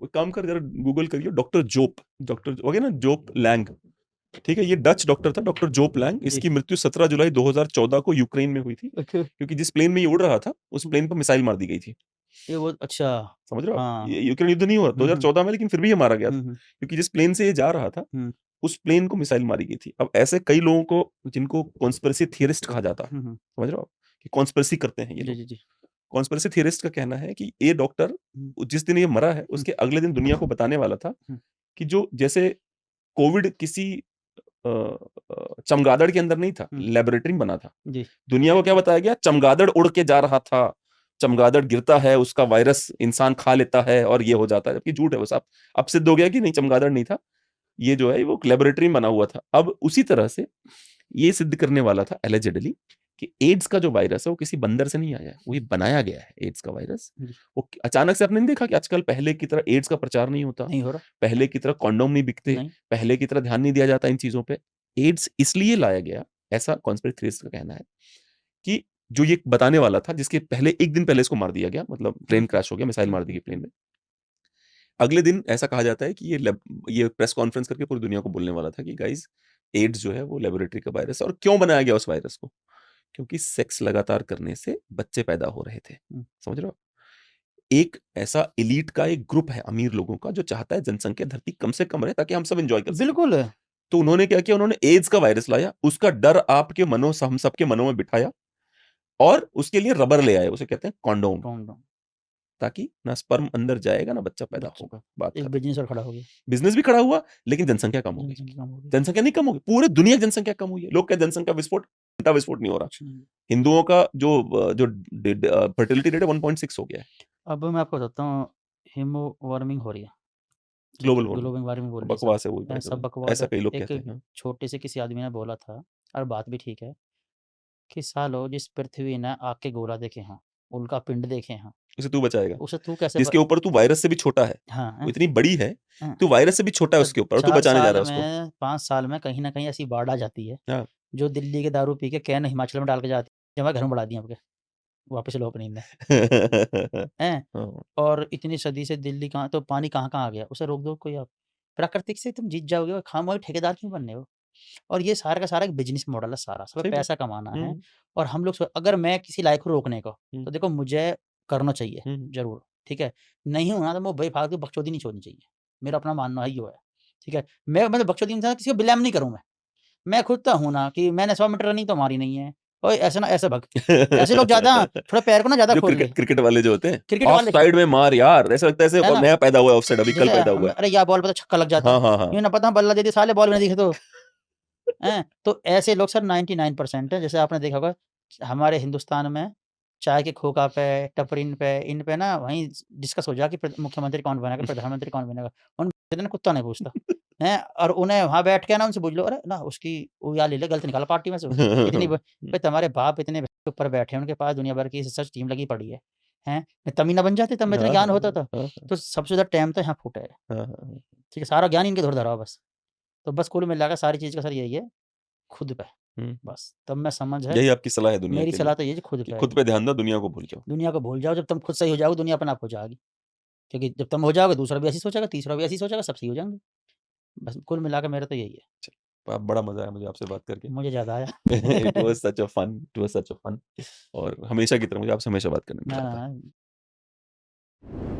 एक काम कर ज़रा गूगल करिए डॉक्टर जोप, डॉक्टर हो गया ना जोप लैंग, ठीक है? ये डच डॉक्टर था डॉक्टर जोप लैंग। जी। इसकी मृत्यु 17 जुलाई 2014 को यूक्रेन में हुई थी अच्छा। क्योंकि जिस प्लेन में ये उड़ रहा था, उस प्लेन पर मिसाइल मार दी गई थी। ये वो अच्छा। समझ रहे हो आप? हाँ। ये यूक्रेन युद्ध नहीं हुआ हुँ, हुँ। 2014 में लेकिन फिर भी ये मारा गया था हुँ। क्योंकि जिस प्लेन से ये जा रहा था, हुँ। उस प्लेन को मिसाइल मारी गई थी। अब ऐसे कई लोगों को जिनको कॉन्स्पिरेसी थियरिस्ट कहा जाता है, हुँ। समझ रहे हो आप? कि कॉन्स्पिरेसी करते हैं ये जी, लोग। जी, जी। कॉन्स्पिरेसी थियरिस्ट का कहना है कि ये डॉक्टर हुँ। जिस दिन ये मरा है, उसके अगले दिन दुनिया को बताने वाला था हुँ। कि जो जैसे कोविड किसी चमगादड़ के अंदर नहीं था, हुँ। लैबोरेटरी में बना था। जी। दुनिया को क्या बताया गया? चमगादड़ उड़ के जा रहा था, चमगादड़ गिरता है, उसका वायरस इंसान खा लेता है और ये हो जाता है, जबकि झूठ है वो सब। अब सिद्ध हो गया कि नहीं चमगादड़ नहीं था, ये जो है वो लैबोरेटरी में बना हुआ था। अब उसी तरह से ये सिद्ध करने वाला था एलिजिडली कि एड्स का जो वायरस है वो किसी बंदर से नहीं आया है, वो ये बनाया गया है एड्स का वायरस। जी। वो अचानक से आपने नहीं देखा कि आजकल पहले की तरह एड्स का प्रचार नहीं होता, नहीं हो रहा। पहले की तरह कंडोम नहीं बिकते, नहीं। पहले की तरह ध्यान नहीं दिया जाता इन चीज़ों पे। एड्स इसलिए लाया गया, ऐसा कॉन्स्पिरेसी थ्योरिस्ट का कहना है, कि जो ये बताने वाला था जिसके पहले 1 दिन पहले इसको मार दिया गया, मतलब प्लेन क्रैश हो गया, मिसाइल मार दी गई प्लेन में। अगले दिन ऐसा कहा जाता है कि ये प्रेस कॉन्फ्रेंस करके पूरी दुनिया को बोलने वाला था कि गाइस एड्स जो है वो लैबोरेटरी का वायरस है और क्यों बनाया गया उस वायरस को? क्योंकि सेक्स लगातार करने से बच्चे पैदा हो रहे थे। हुँ। समझ रहे हो? एक ऐसा एलीट का एक ग्रुप है अमीर लोगों का जो चाहता है जनसंख्या धरती कम से कम रहे ताकि हम सब एन्जॉय कर सकें। बिल्कुल। तो उन्होंने क्या किया? उन्होंने एड्स का वायरस लाया, उसका डर आपके मनों हम सबके मनों में बिठाया और उसके लिए रबर ले आए, उसे कहते हैं कंडोम। कंडोम। ताकि ना स्पर्म अंदर जाएगा ना बच्चा पैदा बच्चे होगा। का बात एक खत्म। बिज़नेस और खड़ा हो गया। बिज़नेस भी खड़ा हुआ, लेकिन जनसंख्या कम हो गई। जनसंख्या कम हो गई। जनसंख्या नहीं कम होगी, पूरे दुनिया की जनसंख्या कम हुई है। लोग कहते हैं जनसंख्या विस्फोट, घंटा विस्फोट नहीं हो रहा। हुँ। हिंदुओं का जो फर्टिलिटी रेट है 1.6 हो गया है। अब मैं आपको बताता हूँ, हिमो वार्मिंग हो रही है। ठीक ग्लोबल है, वार्मिंग। ग्लोबल वार्मिंग बोल रही है सब। बकवास है वो भी बाय द सब वे। बकवास ऐसा है। कई लोग एक कहते हैं। हाँ। छोटे से किसी आदमी ने बोला था और बात भी ठीक है, कि सालो जिस पृथ्वी ने आग के गोला देखे हैं, उल्का पिंड देखे हैं, उसे तू बचाएगा। उसे तू कैसे जिसके ऊपर तू वायरस से भी छोटा है। हाँ, वो इतनी बड़ी है, हाँ। तू वायरस से भी छोटा है तो उसके ऊपर और तू 4 बचाने जा साल रहा है उसको। में 5 साल में कहीं न कहीं ऐसी बाढ़ आ जाती है, हाँ। जो दिल्ली के दारू पी के कैन हिमाचल में डाल के जाती है, जो हमारे घर में बढ़ा दिए आपके, वापस लो अपनी में, हैं? हाँ। और इतनी सदी से दिल्ली कहाँ तो पानी कहाँ-कहाँ आ गया, उसे रोक दो कोई आप। प्राकृतिक से तुम जीत जाओगे और खामोए ठेकेदार क्यों बनने हो? और ये सारा का सारा एक बिज़नेस मॉडल है सारा, सब सही बात। पैसा कमाना है हुँ, और हम लोग अगर मैं किसी लायक हूँ रोकने को, हुँ, तो देखो मुझे करना चाहिए, हुँ। ज़रूर, ठीक है? नहीं हूँ ना तो मैं बेफालतू बकचोदी नहीं छोड़नी चाहिए, मेरा अपना मानना ही वो है, ठीक है? मैं मतलब बकचोदी इंसान किसी को ब्लेम नहीं करूँ मैं खुद तो हूँ ना कि मैंने 100 मीटर रनिंग तो मारी नहीं है, ओए ऐसे ना ऐसे भग। ऐसे लोग ज़्यादा थोड़ा पैर को ना ज़्यादा जो खोल ले। क्रिकेट वाले जो होते हैं, क्रिकेट ऑफ वाले साइड में मार यार, ऐसा लगता है है ऐसे ना? नया पैदा हुआ है ऑफ साइड, अभी कल जैसे पैदा हुआ है। अरे यार बॉल पे तो छक्का लग जाता हाँ, है। हाँ, हाँ। यूँ ना पता बल्ला दे दी साले बॉल भी नहीं दिखे तो। हैं? तो ऐसे लोग सर 99% है। जैसे आपने देखा होगा हमारे हिंदुस्तान में चाय के खोखा पे, टपरीन पे, इन पे ना वहीं डिस्कस हो जाए कि मुख्यमंत्री कौन बनेगा, प्रधानमंत्री कौन बनेगा। उन दिन कुत्ता नहीं पूछता। हैं? और उन्हें वहाँ बैठ के ना उनसे पूछ लो, अरे ना उसकी वो या ले ले गलत निकाला पार्टी में से इतनी भाई तुम्हारे बाप इतने ऊपर बैठे हैं, उनके पास दुनिया भर की सच टीम लगी पड़ी है। हैं? तभी ना बन जाते तब में इतना हाँ, ज्ञान हाँ, होता था। हाँ, तो सबसे ज़्यादा टाइम तो यहाँ फूटा है। हाँ, हाँ। ठीक है, सारा ज्ञान इनके धुर धरा बस। तो बस कुल मिलाकर सारी चीज़ का सर यही है, खुद पे हुँ। बस। तब में समझ है यही आपकी सलाह है दुनिया मेरी के सलाह लिए तो ये है जी खुद कि पे खुद पे ध्यान दो, दुनिया को भूल जाओ। दुनिया को भूल जाओ। जब तुम खुद सही हो जाओगे दुनिया अपने आप हो जाएगी। क्योंकि जब तुम हो जाओगे दूसरा भी ऐसे ही सोचेगा, तीसरा भी ऐसे ही सोचेगा, सब सही हो जाएँगे। बस कुल मिलाकर मेरा तो यही है। बड़ा मज़ा आया मुझे आपसे बात करके। मुझे ज़्यादा आया। It was such a fun और हमेशा की तरह मुझे आपसे हमेशा बात करने में ना, मज़ा ना, आता है। ना।